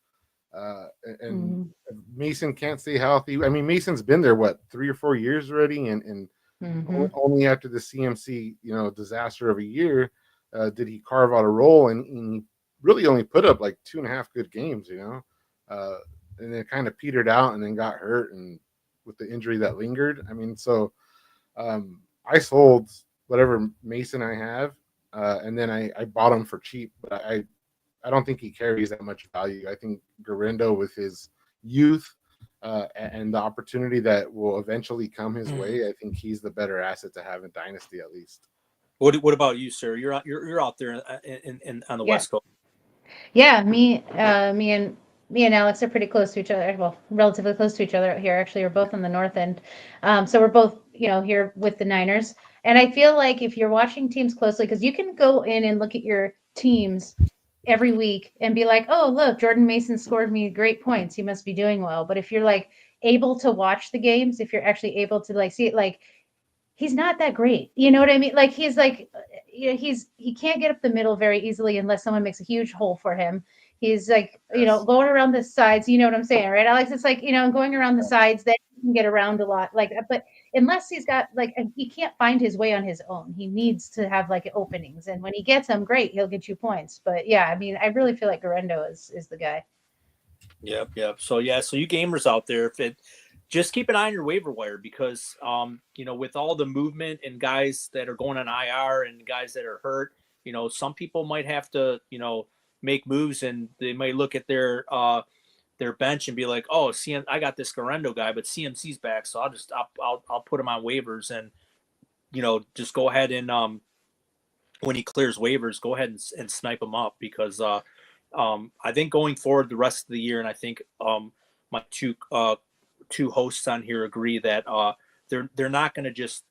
Speaker 5: Mason can't stay healthy. I mean, Mason's been there, 3 or 4 years already? And only after the CMC, disaster of a year, did he carve out a role, and he really only put up like 2.5 good games, and then kind of petered out and then got hurt and with the injury that lingered. I mean, so I sold whatever Mason I have, and then I bought him for cheap, but I don't think he carries that much value. I think Garendo, with his youth and the opportunity that will eventually come his way, I think he's the better asset to have in Dynasty at least.
Speaker 6: What about you, sir? You're out there on the West Coast.
Speaker 7: Yeah, me and Alex are pretty close to each other. Well, relatively close to each other out here. Actually, we're both on the north end, so we're both here with the Niners. And I feel like if you're watching teams closely, because you can go in and look at your teams every week and be like, oh, look, Jordan Mason scored me great points. He must be doing well. But if you're like able to watch the games, if you're actually able to like see it, like he's not that great. You know what I mean? Like he's like, he can't get up the middle very easily unless someone makes a huge hole for him. He's like,
Speaker 5: Yes.
Speaker 7: going around the sides. You know what I'm saying, right, Alex? It's like, going around the sides, then he can get around a lot. Like, but unless he's got like, he can't find his way on his own. He needs to have like openings, and when he gets them, great, he'll get you points. But yeah, I mean, I really feel like Garendo is the guy.
Speaker 6: Yep. So you gamers out there, if it just keep an eye on your waiver wire because with all the movement and guys that are going on IR and guys that are hurt, some people might have to, make moves and they might look at their bench and be like, oh, I got this Garendo guy, but CMC's back, so I'll put him on waivers and just go ahead and when he clears waivers, go ahead and snipe him up because I think going forward the rest of the year, and I think my two hosts on here agree that they're not going to just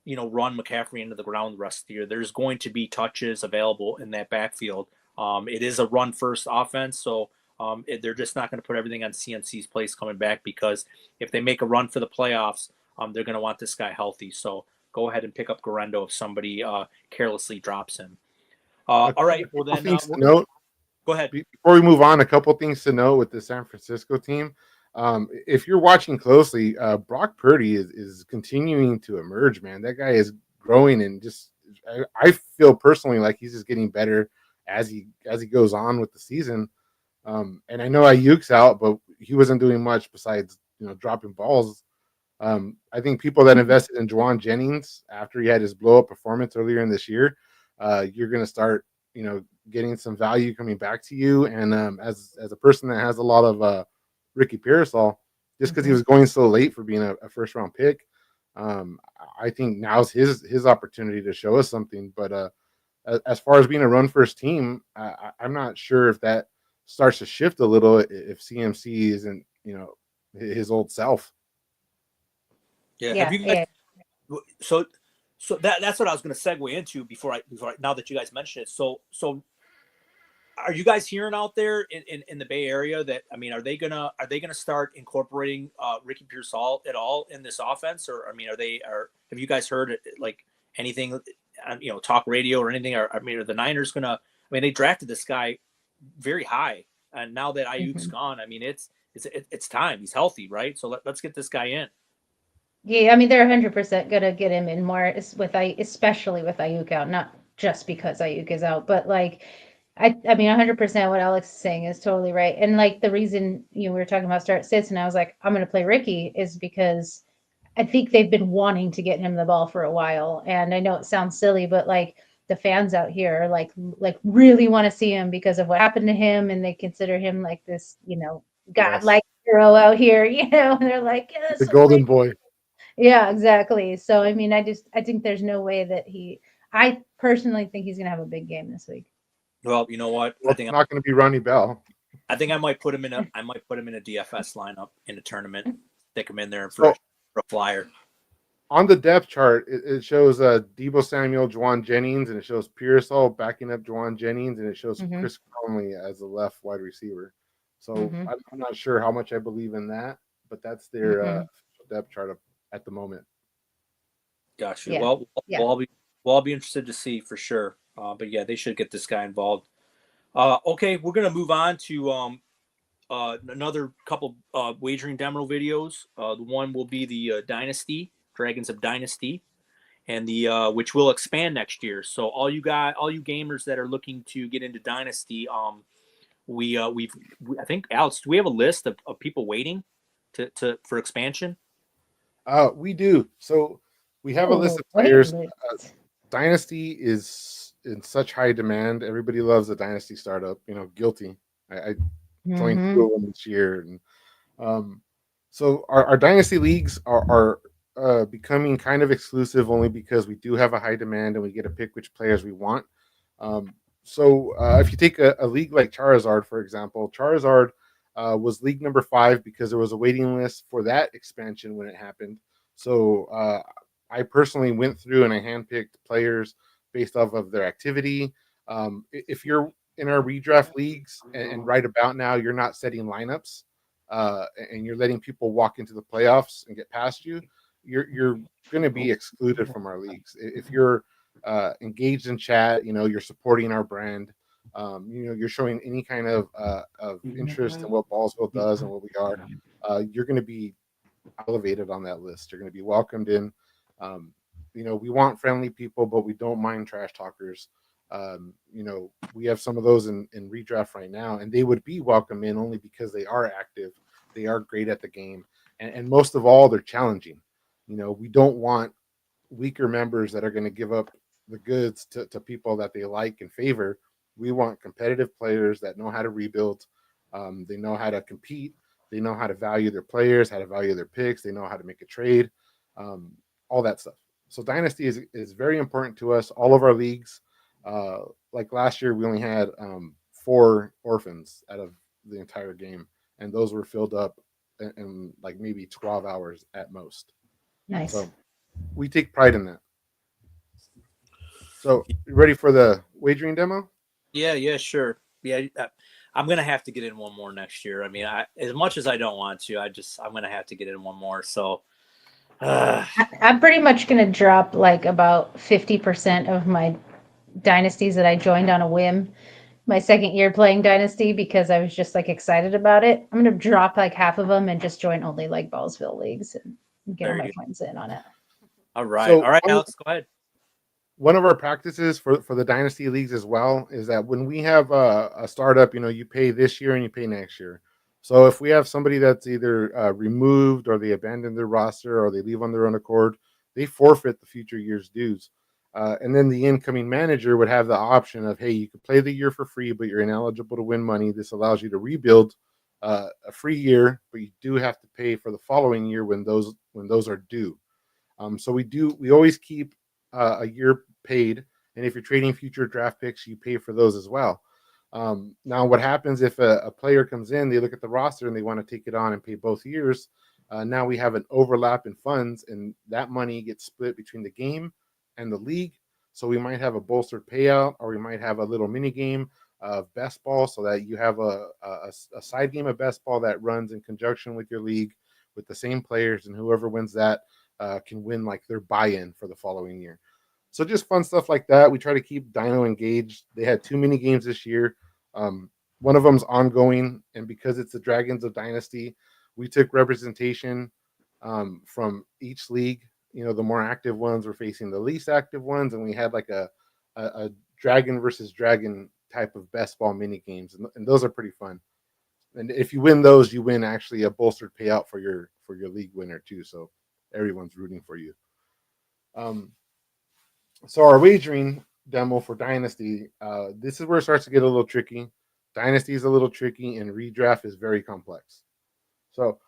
Speaker 6: run McCaffrey into the ground the rest of the year. There's going to be touches available in that backfield. It is a run first offense, so they're just not going to put everything on CMC's place coming back because if they make a run for the playoffs, they're going to want this guy healthy. So go ahead and pick up Garendo if somebody carelessly drops him. All right, well then
Speaker 5: Things to note.
Speaker 6: Go ahead.
Speaker 5: Before we move on, a couple things to note with the San Francisco team. If you're watching closely, Brock Purdy is continuing to emerge, man. That guy is growing and just I feel personally like he's just getting better as he goes on with the season. And I know Ayuk's out, but he wasn't doing much besides dropping balls. I think people that invested in Juwan Jennings after he had his blow up performance earlier in this year, you're going to start getting some value coming back to you. And as a person that has a lot of Ricky Pearsall, just because he was going so late for being a first round pick, I think now's his opportunity to show us something. But as far as being a run first team, I'm not sure if that starts to shift a little if CMC isn't his old self.
Speaker 6: Yeah.
Speaker 7: Yeah,
Speaker 6: Have you guys, so that's what I was going to segue into before I now that you guys mentioned it. So are you guys hearing out there in the Bay Area that are they gonna start incorporating Ricky Pearsall at all in this offense, or have you guys heard like anything on talk radio or anything? Or are the Niners gonna? They drafted this guy very high, and now that Ayuk's gone, it's time. He's healthy, right? So let's get this guy in.
Speaker 7: Yeah, they're 100% gonna get him in more, especially with Ayuk out, not just because Ayuk is out, but like, I 100% what Alex is saying is totally right. And like the reason we were talking about start sits, and I was like, I'm gonna play Ricky is because I think they've been wanting to get him the ball for a while, and I know it sounds silly, but like the fans out here like really want to see him because of what happened to him, and they consider him like this, godlike hero out here, and they're like, yeah,
Speaker 5: The golden boy.
Speaker 7: Yeah, exactly. So, I think there's no way that I personally think he's going to have a big game this week.
Speaker 6: Well, you know what?
Speaker 5: Well, it's not going to be Ronnie Bell.
Speaker 6: I think I might put him in a DFS lineup in a tournament, stick him in there for a flyer.
Speaker 5: On the depth chart, it shows Deebo Samuel, Juwan Jennings, and it shows Pearsall backing up Juwan Jennings, and it shows Chris Conley as a left wide receiver. So I'm not sure how much I believe in that, but that's their depth chart at the moment.
Speaker 6: Gotcha.
Speaker 7: Yeah.
Speaker 6: Well, I'll be interested to see for sure. But yeah, they should get this guy involved. Okay, we're gonna move on to another couple wagering demo videos. The one will be the Dynasty Dragons of Dynasty, and the which will expand next year. So all you gamers that are looking to get into Dynasty, I think, Alex, do we have a list of people waiting for expansion?
Speaker 5: We do. So we have a list of players. Dynasty is in such high demand. Everybody loves a Dynasty startup. Guilty. I joined 2 of them this year, and so our Dynasty leagues are becoming kind of exclusive only because we do have a high demand and we get to pick which players we want. So if you take a league like Charizard, for example, Charizard was league number 5 because there was a waiting list for that expansion when it happened. So I personally went through and I handpicked players based off of their activity. If you're in our redraft leagues and right about now you're not setting lineups and you're letting people walk into the playoffs and get past you, you're going to be excluded from our leagues. If you're engaged in chat, you're supporting our brand. You're showing any kind of interest in what Ballsville does and what we are. You're going to be elevated on that list. You're going to be welcomed in. Um, we want friendly people, but we don't mind trash talkers. We have some of those in redraft right now, and they would be welcome in only because they are active, they are great at the game, and most of all, they're challenging. We don't want weaker members that are going to give up the goods to people that they like and favor. We want competitive players that know how to rebuild. They know how to compete. They know how to value their players, how to value their picks. They know how to make a trade, all that stuff. So Dynasty is very important to us. All of our leagues, like last year, we only had 4 orphans out of the entire game, and those were filled up in like maybe 12 hours at most.
Speaker 7: Nice.
Speaker 5: So we take pride in that. So, you ready for the wagering demo?
Speaker 6: Yeah, sure. Yeah, I'm gonna have to get in one more next year. I mean, as much as I don't want to, I'm gonna have to get in one more. So,
Speaker 7: I'm pretty much going to drop like about 50% of my dynasties that I joined on a whim my second year playing Dynasty because I was just like excited about it. I'm going to drop like half of them and just join only like Ballsville leagues and get all
Speaker 6: Very
Speaker 7: my
Speaker 6: good.
Speaker 7: points in on it.
Speaker 6: all right,
Speaker 5: So,
Speaker 6: Alex, go ahead.
Speaker 5: One of our practices for the dynasty leagues as well is that when we have a startup, you pay this year and you pay next year. So if we have somebody that's either removed or they abandon their roster or they leave on their own accord, they forfeit the future year's dues. And then the incoming manager would have the option of, hey, you could play the year for free, but you're ineligible to win money. This allows you to rebuild a free year, but you do have to pay for the following year when those are due. So we always keep a year paid, and if you're trading future draft picks, you pay for those as well. Now, what happens if a player comes in, they look at the roster and they want to take it on and pay both years? Now we have an overlap in funds, and that money gets split between the game and the league. So we might have a bolstered payout, or we might have a little mini game of best ball, so that you have a side game of best ball that runs in conjunction with your league with the same players, and whoever wins that can win like their buy-in for the following year. So just fun stuff like that. We try to keep Dino engaged. They had 2 mini games this year. One of them's ongoing, and because it's the Dragons of Dynasty, we took representation from each league. The more active ones were facing the least active ones, and we had like a dragon versus dragon type of best ball mini games, and those are pretty fun. And if you win those, you win actually a bolstered payout for your league winner too. So everyone's rooting for you. So our wagering demo for Dynasty, this is where it starts to get a little tricky. Dynasty is a little tricky, and redraft is very complex. So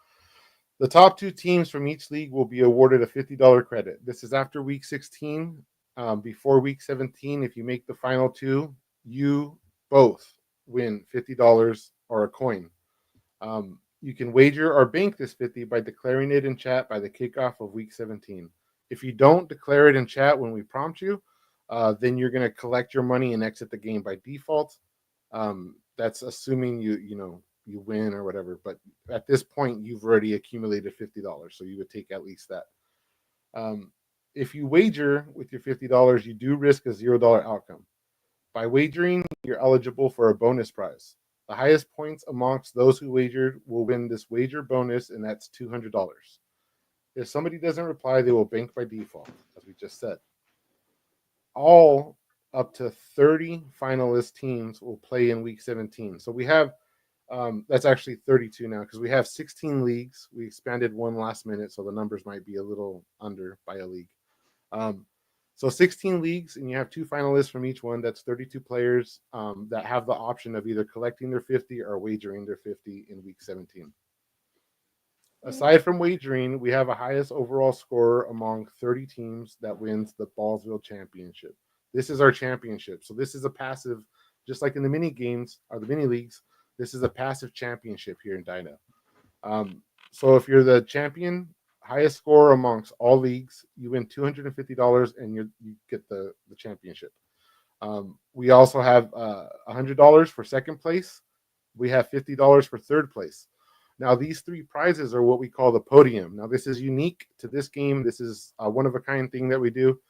Speaker 5: the top 2 teams from each league will be awarded a $50 credit. This is after week 16. Before week 17, if you make the final 2, you both win $50 or a coin. You can wager or bank this 50 by declaring it in chat by the kickoff of week 17. If you don't declare it in chat when we prompt you, then you're going to collect your money and exit the game by default. That's assuming you win or whatever. But at this point, you've already accumulated $50, so you would take at least that. If you wager with your $50, you do risk a $0 outcome. By wagering, you're eligible for a bonus prize. The highest points amongst those who wagered will win this wager bonus, and that's $200. If somebody doesn't reply, they will bank by default, as we just said. All up to 30 finalist teams will play in week 17. So we have, that's actually 32 now, because we have 16 leagues. We expanded one last minute, so the numbers might be a little under by a league. So 16 leagues, and you have 2 finalists from each one. That's 32 players that have the option of either collecting their 50 or wagering their 50 in week 17. Aside from wagering, we have a highest overall score among 30 teams that wins the Ballsville Championship. This is our championship. So this is a passive, just like in the mini games or the mini leagues, this is a passive championship here in Dino. So if you're the champion, highest score amongst all leagues, you win $250 and you get the championship. We also have $100 for second place. We have $50 for third place. Now, these three prizes are what we call the podium. Now, this is unique to this game. This is a one-of-a-kind thing that we do.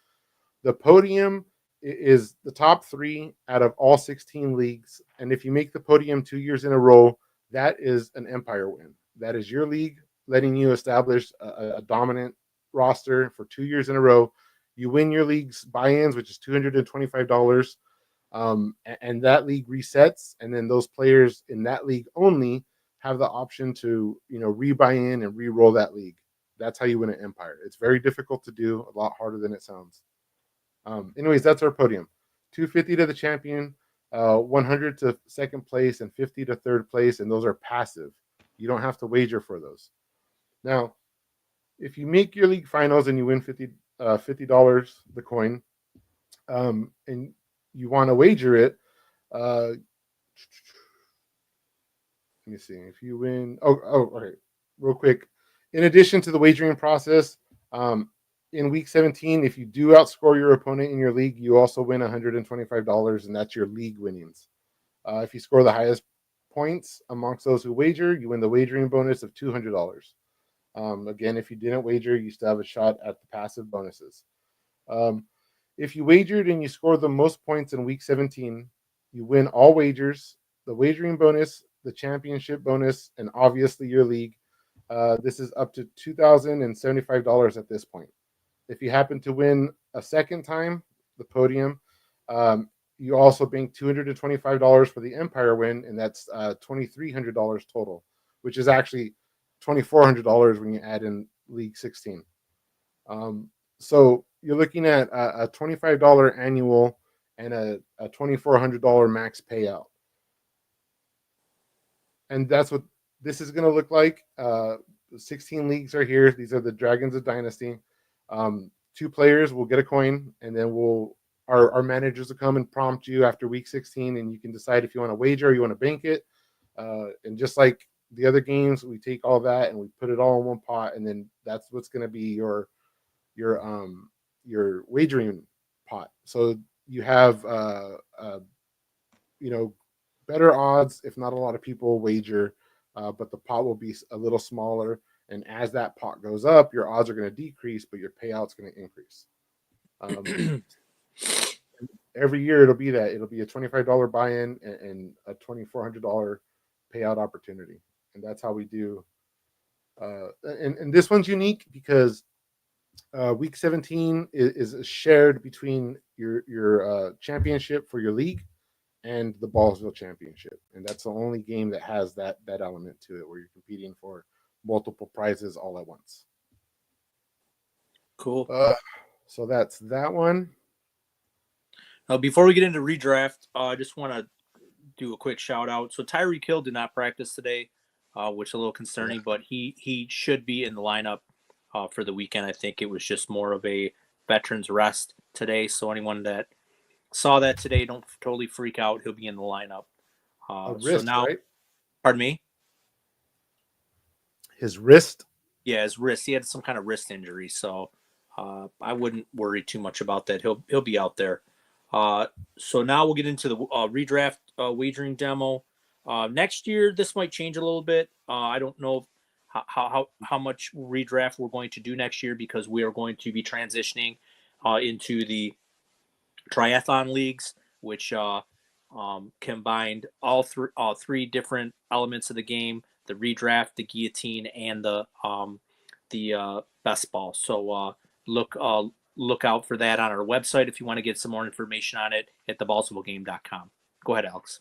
Speaker 5: The podium is the top three out of all 16 leagues. And if you make the podium 2 years in a row, that is an Empire win. That is your league letting you establish a dominant roster for 2 years in a row. You win your league's buy-ins, which is $225. And that league resets. And then those players in that league only have the option to, re-buy in and re-roll that league. That's how you win an Empire. It's very difficult to do, a lot harder than it sounds. Anyways, that's our podium. 250 to the champion, 100 to second place, and 50 to third place, and those are passive. You don't have to wager for those. Now, if you make your league finals and you win $50 the coin, and you want to wager it, let me see. If you win, okay, real quick. In addition to the wagering process, in week 17, if you do outscore your opponent in your league, you also win $125, and that's your league winnings. If you score the highest points amongst those who wager, you win the wagering bonus of $200. Again, if you didn't wager, you still have a shot at the passive bonuses. If you wagered and you scored the most points in week 17, you win all wagers, the wagering bonus, the championship bonus, and obviously your league. This is up to $2,075 at this point. If you happen to win a second time, the podium, you also bank $225 for the Empire win, and that's $2,300 total, which is actually $2,400 when you add in League 16. So you're looking at a $25 annual and a $2,400 max payout. And that's what this is going to look like. 16 leagues are here. These are the Dragons of Dynasty. 2 players will get a coin, and then our managers will come and prompt you after week 16, and you can decide if you want to wager or you want to bank it. And just like the other games, we take all that and we put it all in one pot, and then that's what's going to be your wagering pot. So you have better odds if not a lot of people wager, but the pot will be a little smaller. And as that pot goes up, your odds are going to decrease, but your payout's going to increase. Every year it'll be that. It'll be a $25 buy-in and a $2,400 payout opportunity. And that's how we do. And this one's unique because week 17 is shared between your championship for your league and the Ballsville Championship. And that's the only game that has that element to it, where you're competing for multiple prizes all at once.
Speaker 6: Cool.
Speaker 5: So that's that one.
Speaker 6: Before we get into redraft, I just want to do a quick shout out. So Tyreek Hill did not practice today, which is a little concerning, but he should be in the lineup for the weekend. I think it was just more of a veterans rest today. So anyone that saw that today, don't totally freak out. He'll be in the lineup.
Speaker 5: Wrist, right?
Speaker 6: Pardon me?
Speaker 5: His wrist?
Speaker 6: Yeah, his wrist. He had some kind of wrist injury, so I wouldn't worry too much about that. He'll be out there. So now we'll get into the redraft wagering demo. Next year, this might change a little bit. I don't know how much redraft we're going to do next year, because we are going to be transitioning into the triathlon leagues, which combined all three different elements of the game: the redraft, the guillotine, and the best ball. So look out for that on our website if you want to get some more information on it at theballsvillegame.com. Go ahead, Alex.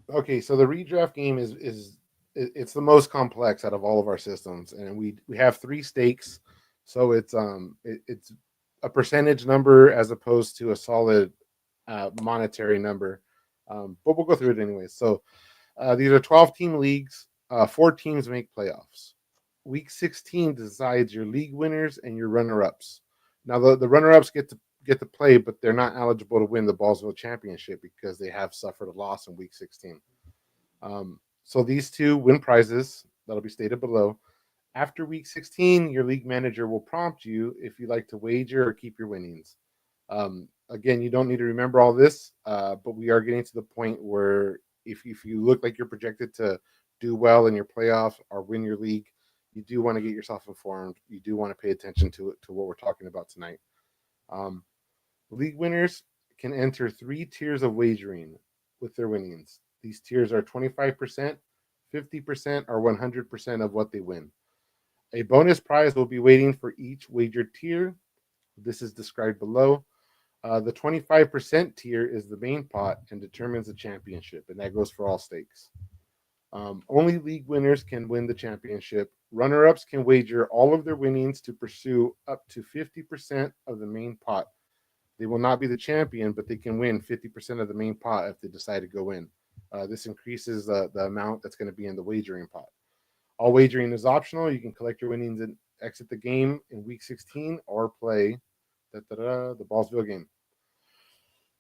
Speaker 5: Okay, so the redraft game is it's the most complex out of all of our systems, and we have 3 stakes, so it's a percentage number as opposed to a solid monetary number, but we'll go through it anyways. So these are 12-team leagues. 4 teams make playoffs. Week 16 decides your league winners and your runner-ups. Now the runner-ups get to play, but they're not eligible to win the Ballsville Championship because they have suffered a loss in week 16. So these 2 win prizes that'll be stated below, After week 16, your league manager will prompt you if you'd like to wager or keep your winnings. Again, you don't need to remember all this, but we are getting to the point where if you look like you're projected to do well in your playoff or win your league, you do want to get yourself informed. You do want to pay attention to what we're talking about tonight. Um, League winners can enter 3 tiers of wagering with their winnings. These tiers are 25%, 50%, or 100% of what they win. A bonus prize will be waiting for each wagered tier. This is described below. The 25% tier is the main pot and determines the championship, and that goes for all stakes. Only league winners can win the championship. Runner-ups can wager all of their winnings to pursue up to 50% of the main pot. They will not be the champion, but they can win 50% of the main pot if they decide to go in. This increases the amount that's going to be in the wagering pot. All wagering is optional. You can collect your winnings and exit the game in week 16 or play the Ballsville game.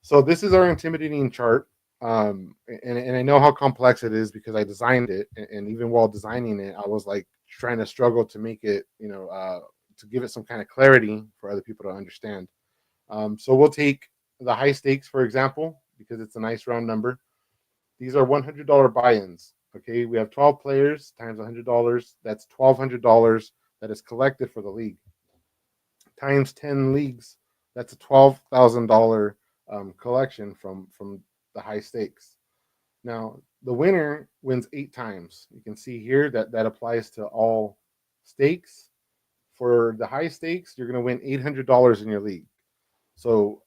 Speaker 5: So this is our intimidating chart. And I know how complex it is because I designed it. And even while designing it, I was like trying to struggle to make it, to give it some kind of clarity for other people to understand. So we'll take the high stakes, for example, because it's a nice round number. These are $100 buy-ins. Okay, we have 12 players times $100. That's $1,200 that is collected for the league. Times 10 leagues, that's a $12,000 collection from the high stakes. Now, the winner wins 8 times. You can see here that applies to all stakes. For the high stakes, you're going to win $800 in your league. So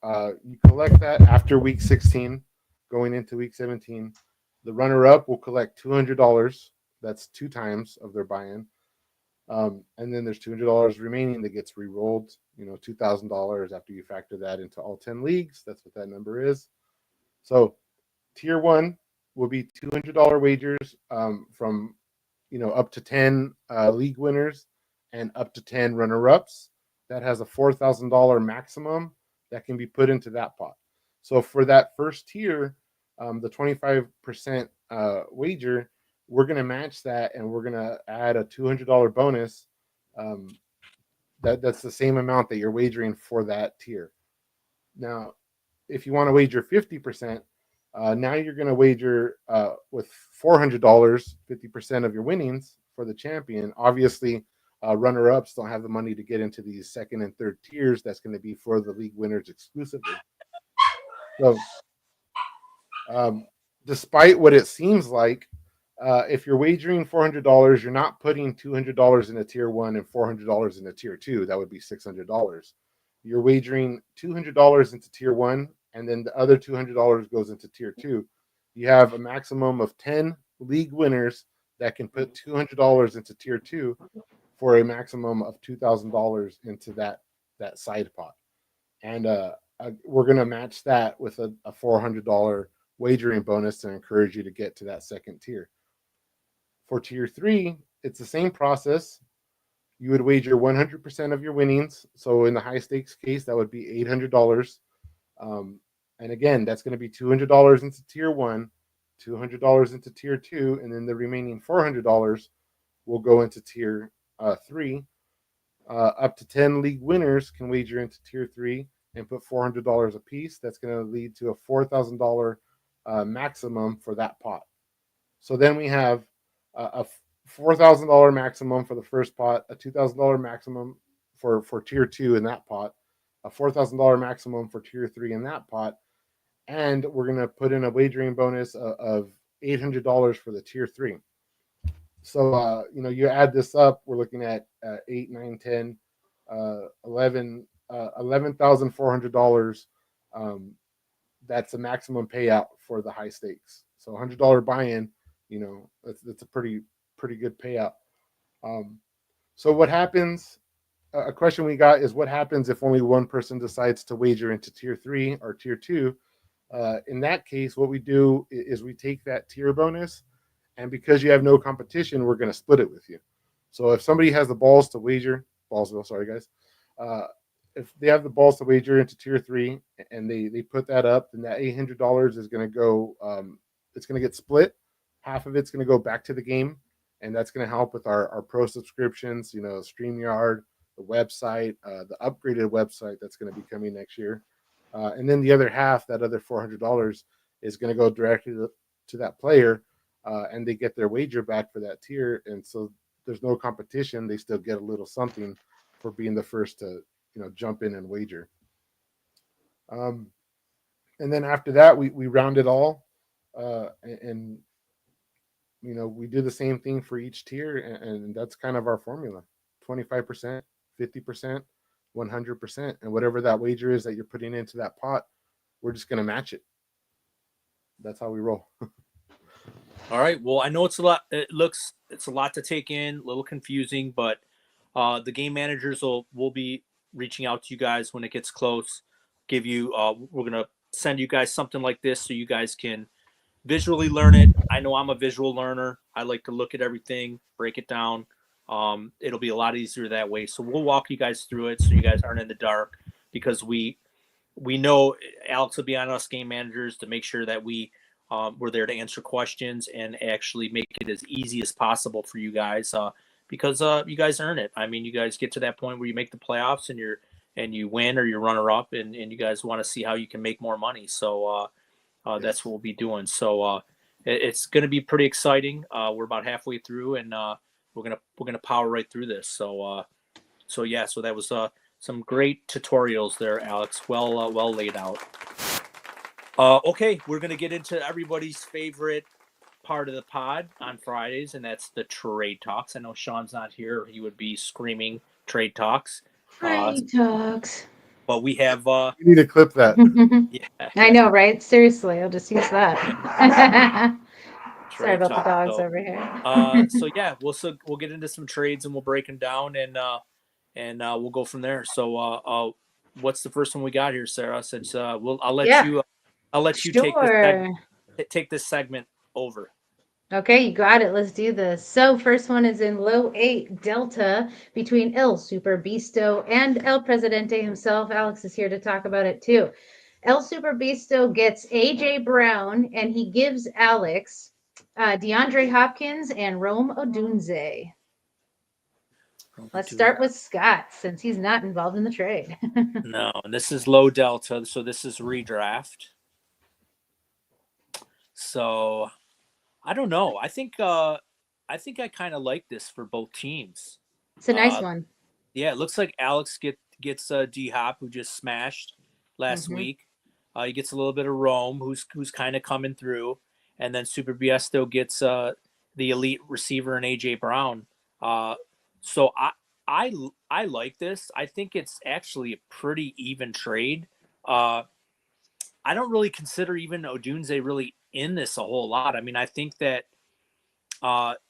Speaker 5: you collect that after week 16, going into week 17. The runner-up will collect $200. That's 2 times of their buy-in. And then there's $200 remaining that gets re-rolled, $2,000 after you factor that into all 10 leagues. That's what that number is. So tier 1 will be $200 wagers from, up to 10 league winners and up to 10 runner-ups. That has a $4,000 maximum that can be put into that pot. So for that first tier, the 25% wager, we're going to match that and we're going to add a $200 bonus. That's the same amount that you're wagering for that tier. Now, if you want to wager 50%, now you're going to wager with $400, 50% of your winnings for the champion. Obviously, runner-ups don't have the money to get into these second and third tiers. That's going to be for the league winners exclusively. So, despite what it seems like, if you're wagering $400, you're not putting $200 in a tier 1 and $400 in a tier 2. That would be $600. You're wagering $200 into tier 1, and then the other $200 goes into tier 2. You have a maximum of 10 league winners that can put $200 into tier 2 for a maximum of $2,000 into that side pot. And we're going to match that with a $400 wagering bonus to encourage you to get to that second tier. For tier 3, it's the same process. You would wager 100% of your winnings. So in the high stakes case, that would be $800. And again, that's going to be $200 into tier 1, $200 into tier 2, and then the remaining $400 will go into tier 3. Up to 10 league winners can wager into tier 3 and put $400 a piece. That's going to lead to a $4,000 maximum for that pot. So then we have a $4,000 maximum for the first pot, a $2,000 maximum for tier 2 in that pot, a $4,000 maximum for tier 3 in that pot, and we're going to put in a wagering bonus of $800 for the tier 3. So you add this up, we're looking at 8, 9, 10, 11, $11,400. That's a maximum payout for the high stakes. So $100 buy-in, that's a pretty good payout. So what happens? A question we got is what happens if only one person decides to wager into tier 3 or tier 2? In that case, what we do is we take that tier bonus, and because you have no competition, we're going to split it with you. So if somebody has the balls to wager, Ballsville, sorry guys, if they have the balls to wager into tier 3 and they put that up, then that $800 is going to go, it's going to get split. Half of it's going to go back to the game, and that's going to help with our pro subscriptions. StreamYard, the website, the upgraded website that's going to be coming next year, and then the other half, that other $400, is going to go directly to that player, and they get their wager back for that tier, and so there's no competition. They still get a little something for being the first to jump in and wager. And then after that, we round it all, and we do the same thing for each tier, and that's kind of our formula: 25%, 50%, 100%, and whatever that wager is that you're putting into that pot, we're just going to match it. That's how we roll.
Speaker 6: All right. Well, I know it's a lot. It's a lot to take in, a little confusing, but the game managers will be reaching out to you guys when it gets close. Give you. We're gonna send you guys something like this so you guys can visually learn it. I know I'm a visual learner. I like to look at everything, break it down. It'll be a lot easier that way. So we'll walk you guys through it so you guys aren't in the dark, because we know Alex will be on us game managers to make sure that we're there to answer questions and actually make it as easy as possible for you guys, because you guys earn it. I mean, you guys get to that point where you make the playoffs and you win or you're runner up, and you guys want to see how you can make more money. So that's what we'll be doing. So it's going to be pretty exciting. We're about halfway through, and we're gonna power right through this. So that was some great tutorials there, Alex. Well laid out. Okay, we're gonna get into everybody's favorite part of the pod on Fridays, and that's the trade talks. I know Sean's not here, or he would be screaming trade talks.
Speaker 7: Trade talks.
Speaker 6: But we have
Speaker 5: You need to clip that.
Speaker 6: yeah.
Speaker 7: I know, right? Seriously, I'll just use that. Sorry
Speaker 6: trade
Speaker 7: about the
Speaker 6: talk.
Speaker 7: dogs
Speaker 6: So,
Speaker 7: over here.
Speaker 6: so yeah, we'll get into some trades and we'll break them down, and we'll go from there. So what's the first one we got here, Sarah? Since I'll let you take this segment over.
Speaker 7: Okay, you got it. Let's do this. So first one is in low 8 Delta between El Super Bisto and El Presidente himself. Alex is here to talk about it too. El Super Bisto gets AJ Brown, and he gives Alex DeAndre Hopkins and Rome Odunze. Let's start with Scott, since he's not involved in the trade.
Speaker 6: No, and this is low Delta, so this is redraft. So I don't know. I think I kind of like this for both teams.
Speaker 7: It's a nice one.
Speaker 6: Yeah, it looks like Alex gets D Hop, who just smashed last week. He gets a little bit of Rome, who's kind of coming through, and then Super Biesto gets the elite receiver and AJ Brown. So I like this. I think it's actually a pretty even trade. I don't really consider even Odunze really in this a whole lot. I mean, I think that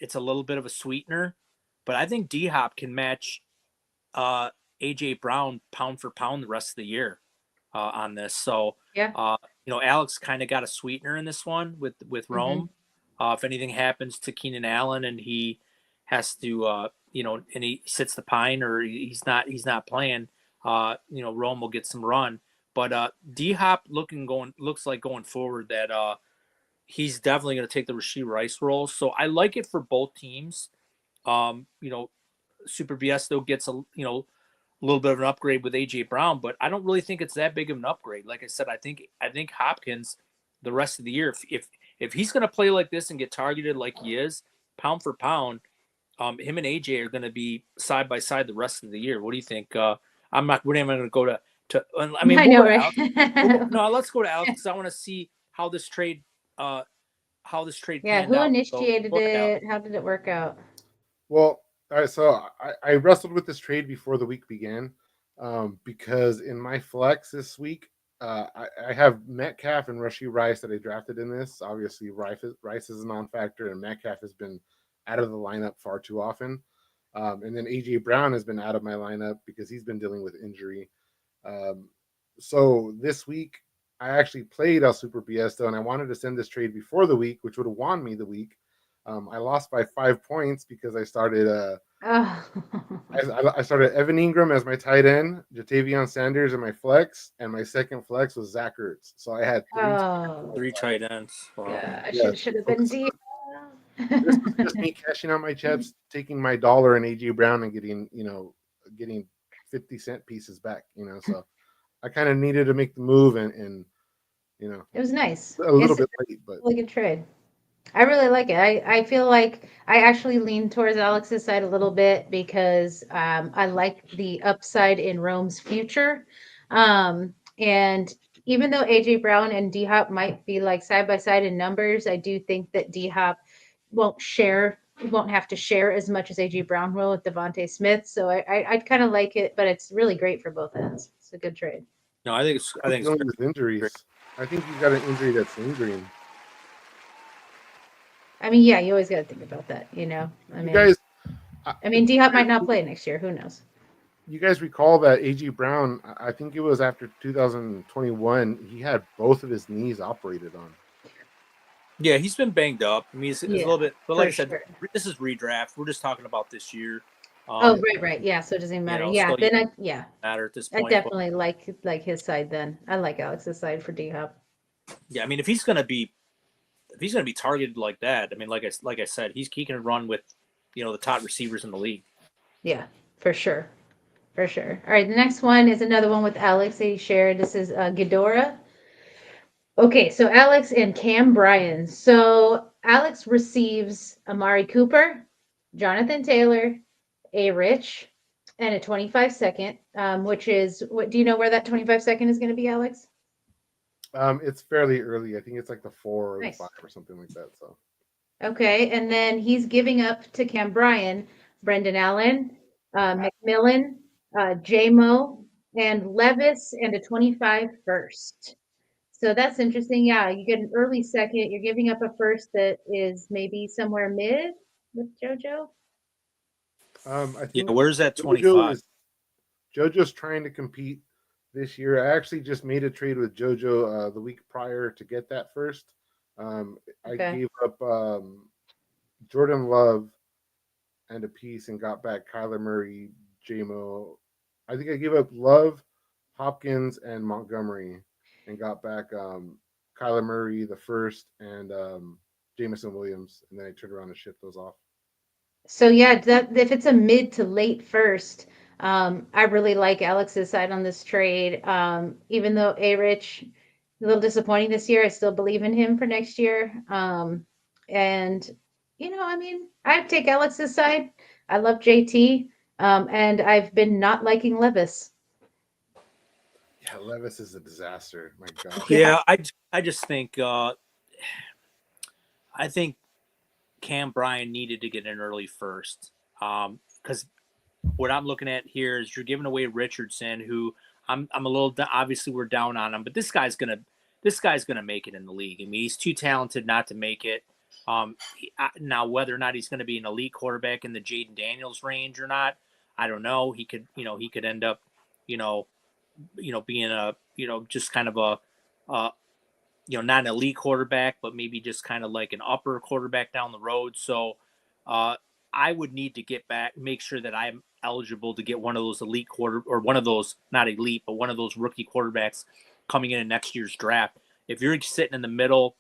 Speaker 6: it's a little bit of a sweetener, but I think D Hop can match AJ Brown pound for pound the rest of the year on this. So
Speaker 7: Yeah.
Speaker 6: Alex kind of got a sweetener in this one with Rome. If anything happens to Keenan Allen and he has to and he sits the pine, or he's not playing, Rome will get some run. But D Hop looks like going forward that he's definitely going to take the Rashee Rice role. So I like it for both teams. Super Biesto gets a little bit of an upgrade with AJ Brown, but I don't really think it's that big of an upgrade. Like I said, I think Hopkins the rest of the year, if he's going to play like this and get targeted like he is, pound for pound, him and AJ are going to be side by side the rest of the year. What do you think? We're not going to go to. I mean,
Speaker 7: I know, right?
Speaker 6: No, let's go to Alex because I want to see how this trade.
Speaker 7: Yeah,
Speaker 6: panned
Speaker 7: who
Speaker 6: out.
Speaker 7: initiated
Speaker 6: So,
Speaker 7: it? How did it work out?
Speaker 5: Well, all right, so I wrestled with this trade before the week began, because in my flex this week, I have Metcalf and Rashee Rice that I drafted in this. Obviously, Rice is a non-factor, and Metcalf has been out of the lineup far too often. And then AJ Brown has been out of my lineup because he's been dealing with injury. So this week, I actually played El Super Biesto, and I wanted to send this trade before the week, which would have won me the week. I lost by 5 points because I started I started Evan Ingram as my tight end, Jatavion Sanders in my flex, and my second flex was Zach Ertz. So I had three
Speaker 6: three tight ends. Wow.
Speaker 7: Yeah, I should have been D.
Speaker 5: This was just me cashing out my chips, taking my dollar in AJ Brown and getting 50-cent pieces back. So I kind of needed to make the move, and
Speaker 7: It was nice.
Speaker 5: a little
Speaker 7: It's
Speaker 5: bit late, but
Speaker 7: a really good trade. I really like it. I feel like I actually lean towards Alex's side a little bit because I like the upside in Rome's future. And even though AJ Brown and D Hop might be like side by side in numbers, I do think that D Hop won't have to share as much as AJ Brown will with Devontae Smith. So I'd kind of like it, but it's really great for both ends. It's a good trade.
Speaker 6: No, I think it's
Speaker 5: dealing with injuries. I think he's got an injury that's lingering.
Speaker 7: I mean, yeah, you always got to think about that, I
Speaker 5: You
Speaker 7: mean,
Speaker 5: guys,
Speaker 7: D Hop might not play next year. Who knows?
Speaker 5: you guys recall that AJ Brown? I think it was after 2021. He had both of his knees operated on.
Speaker 6: Yeah, he's been banged up. I mean, it's a little bit, but like I said,
Speaker 7: sure.
Speaker 6: this is redraft. We're just talking about this year.
Speaker 7: Oh, right. Yeah, so it doesn't even matter.
Speaker 6: so
Speaker 7: Then
Speaker 6: matter at this
Speaker 7: I
Speaker 6: point.
Speaker 7: definitely like his side. Then I like Alex's side for D Hop.
Speaker 6: Yeah, I mean, if he's gonna be targeted like that, I mean, like I said, he can run with, the top receivers in the league.
Speaker 7: Yeah, for sure. All right, the next one is another one with Alex that he shared. This is Ghidorah. Okay, so Alex and Cam Bryan. So Alex receives Amari Cooper, Jonathan Taylor, A Rich, and a 25-second, which is what do you know where that 25-second is going to be, Alex?
Speaker 5: It's fairly early. I think it's like the 4 or
Speaker 7: Nice.
Speaker 5: the 5 or something like that. So
Speaker 7: Okay, and then he's giving up to Cam Bryan, Brendan Allen, McMillan, J-Mo, and Levis, and a 25 first. So that's interesting. Yeah, you get an early second. You're giving up a first that is maybe somewhere mid with JoJo.
Speaker 5: I think
Speaker 6: Where's that 25?
Speaker 5: JoJo's trying to compete this year. I actually just made a trade with JoJo the week prior to get that first. I
Speaker 7: Okay.
Speaker 5: gave up Jordan Love and a piece and got back Kyler Murray, J-Mo. I think I gave up Love, Hopkins, and Montgomery and got back Kyler Murray the first and Jameson Williams. And then I turned around and shipped those off.
Speaker 7: So yeah, if it's a mid to late first, I really like Alex's side on this trade. Even though A Rich a little disappointing this year, I still believe in him for next year. And I mean, I'd take Alex's side. I love JT, and I've been not liking Levis.
Speaker 5: Yeah, Levis is a disaster. My God.
Speaker 6: Yeah, I just think I think Cam Bryan needed to get an early first, because what I'm looking at here is you're giving away Richardson, who I'm a little obviously we're down on him, but this guy's gonna make it in the league. I mean, he's too talented not to make it. Now whether or not he's going to be an elite quarterback in the Jaden Daniels range or not, I don't know. He could end up, being a, just kind of a, not an elite quarterback, but maybe just kind of like an upper quarterback down the road. So I would need to make sure that I'm eligible to get one of those elite or one of those, not elite, but one of those rookie quarterbacks coming in next year's draft. If you're sitting in the middle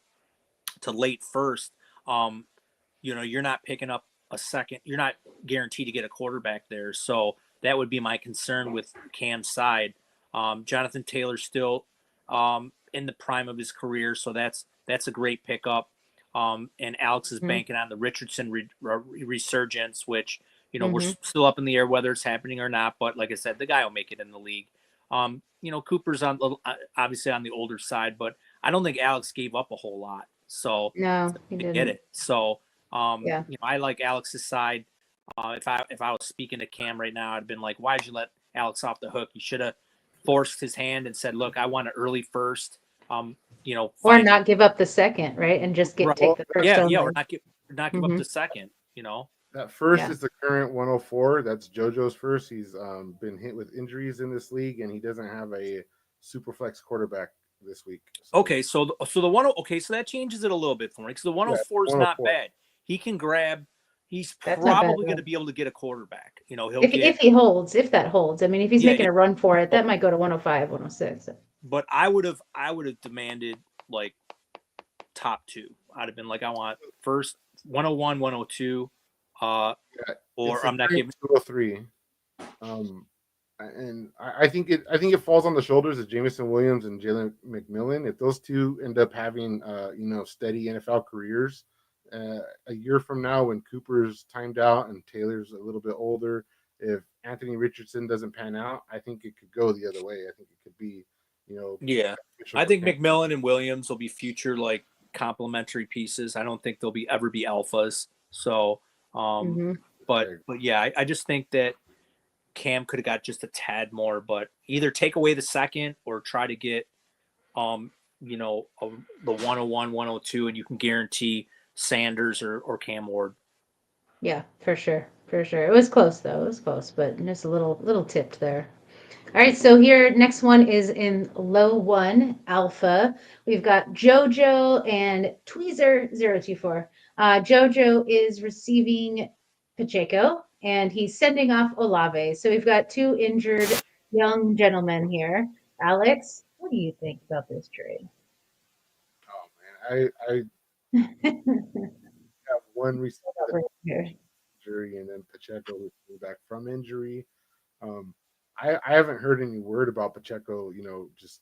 Speaker 6: to late first, you're not picking up a second. You're not guaranteed to get a quarterback there. So that would be my concern with Cam's side. Jonathan Taylor's still in the prime of his career, so that's a great pickup. And Alex is banking on the Richardson resurgence, which we're still up in the air whether it's happening or not. But like I said, the guy will make it in the league. Cooper's obviously on the older side, but I don't think Alex gave up a whole lot. So
Speaker 7: No, he didn't
Speaker 6: get it. So
Speaker 7: Yeah.
Speaker 6: I like Alex's side. If I was speaking to Cam right now, I'd been like, why'd you let Alex off the hook? You should have forced his hand and said, look, I want an early first.
Speaker 7: Or not give up the second, right? And just take the first.
Speaker 6: Yeah, or not give up the second.
Speaker 5: That first is the current 104. That's JoJo's first. He's been hit with injuries in this league, and he doesn't have a super flex quarterback this week. So.
Speaker 6: Okay, so that changes it a little bit for me because the 104 is not bad. He can grab. He's probably going to be able to get a quarterback.
Speaker 7: If that holds. I mean, if he's making a run for it, that might go to 105, 106.
Speaker 6: But I would have demanded like top two. I'd have been like, I want first 101, 102. Or
Speaker 5: It's
Speaker 6: I'm not giving.
Speaker 5: 203. And I think it falls on the shoulders of Jamison Williams and Jalen McMillan. If those two end up having steady NFL careers, a year from now when Cooper's timed out and Taylor's a little bit older, if Anthony Richardson doesn't pan out, I think it could go the other way. I think it could be,
Speaker 6: Yeah, I think McMillan and Williams will be future like complementary pieces. I don't think they'll ever be alphas. So, but yeah, I just think that Cam could have got just a tad more, but either take away the second or try to get, the 101, 102, and you can guarantee Sanders or Cam Ward.
Speaker 7: Yeah, for sure. For sure. It was close though. It was close, but just a little tipped there. All right, so here next one is in low 1 alpha. We've got JoJo and Tweezer024. JoJo is receiving Pacheco and he's sending off Olave. So we've got 2 injured young gentlemen here. Alex, what do you think about this trade?
Speaker 5: Oh man, I have one receiver injury and then Pacheco who's coming back from injury. I haven't heard any word about Pacheco.
Speaker 7: He's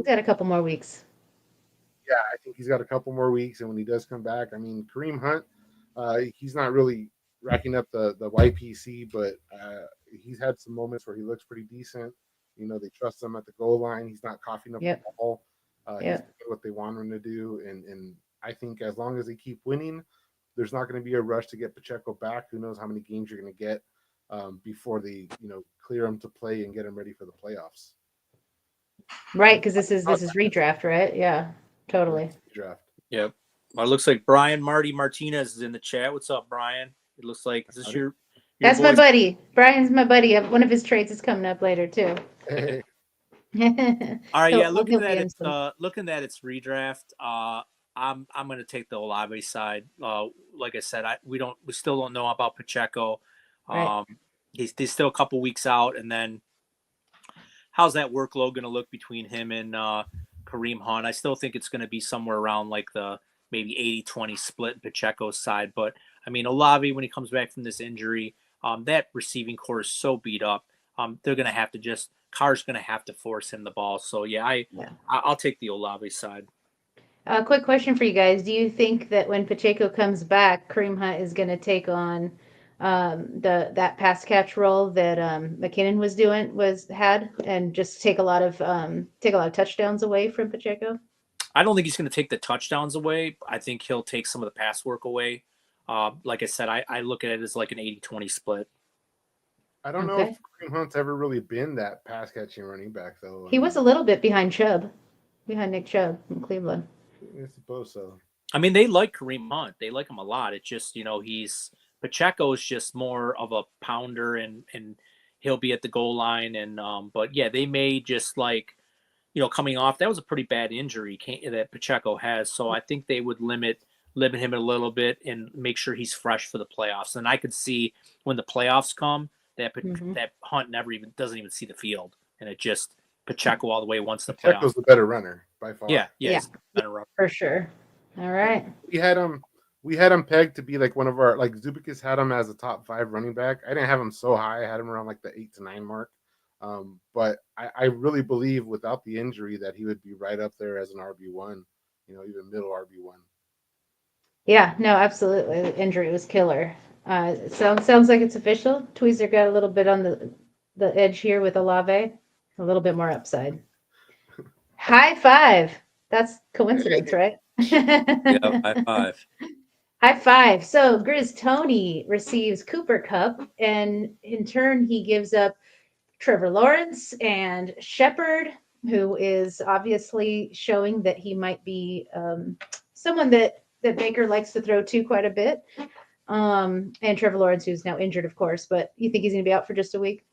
Speaker 7: got a couple more weeks.
Speaker 5: Yeah, I think he's got a couple more weeks, and when he does come back, I mean, Kareem Hunt, he's not really racking up the YPC, but he's had some moments where he looks pretty decent. They trust him at the goal line. He's not coughing up the ball. He's doing what they want him to do, and I think as long as they keep winning, there's not going to be a rush to get Pacheco back. Who knows how many games you're going to get before they, clear him to play and get him ready for the playoffs.
Speaker 7: Right, because this is redraft, right? Yeah, totally.
Speaker 5: Draft.
Speaker 6: Yep. Well, it looks like Brian Martinez is in the chat. What's up, Brian? It looks like is this your
Speaker 7: That's my buddy. Brian's my buddy. One of his trades is coming up later too.
Speaker 5: Hey.
Speaker 6: All right, yeah. Looking at its redraft, I'm going to take the Olave side. Like I said, we still don't know about Pacheco.
Speaker 7: Right.
Speaker 6: He's still a couple weeks out, and then how's that workload going to look between him and Kareem Hunt? I still think it's going to be somewhere around like the maybe 80-20 split Pacheco's side. But I mean, Olave, when he comes back from this injury, that receiving core is so beat up. They're going to have to Carr's going to have to force him the ball. So yeah, I'll take the Olave side.
Speaker 7: Quick question for you guys. Do you think that when Pacheco comes back, Kareem Hunt is going to take on that pass catch role that McKinnon had and just take a lot of touchdowns away from Pacheco?
Speaker 6: I don't think he's going to take the touchdowns away. I think he'll take some of the pass work away. Like I said, I look at it as like an 80-20 split.
Speaker 5: I don't know if Kareem Hunt's ever really been that pass catching running back though.
Speaker 7: He was a little bit behind Nick Chubb in Cleveland.
Speaker 5: I suppose so.
Speaker 6: I mean, they like Kareem Hunt. They like him a lot. It's just, Pacheco is just more of a pounder and he'll be at the goal line. And, but yeah, they may just coming off, that was a pretty bad injury that Pacheco has. So I think they would limit him a little bit and make sure he's fresh for the playoffs. And I could see when the playoffs come that that Hunt doesn't even see the field. And it just Pacheco all the way once the playoffs.
Speaker 5: Pacheco's the better runner by far.
Speaker 6: Yeah. He's the better runner.
Speaker 7: For sure. All right.
Speaker 5: We had him pegged to be like one of our, like Zubikis had him as a top 5 running back. I didn't have him so high. I had him around like the 8 to 9 mark. But I really believe without the injury that he would be right up there as an RB1, even middle RB1.
Speaker 7: Yeah, no, absolutely. The injury was killer. Sounds like it's official. Tweezer got a little bit on the edge here with Olave, a little bit more upside. High five. That's coincidence, right?
Speaker 6: Yeah, high five.
Speaker 7: High five. So Grizz Tony receives Cooper Cup, and in turn, he gives up Trevor Lawrence and Shepard, who is obviously showing that he might be someone that Baker likes to throw to quite a bit. And Trevor Lawrence, who's now injured, of course, but you think he's going to be out for just a week?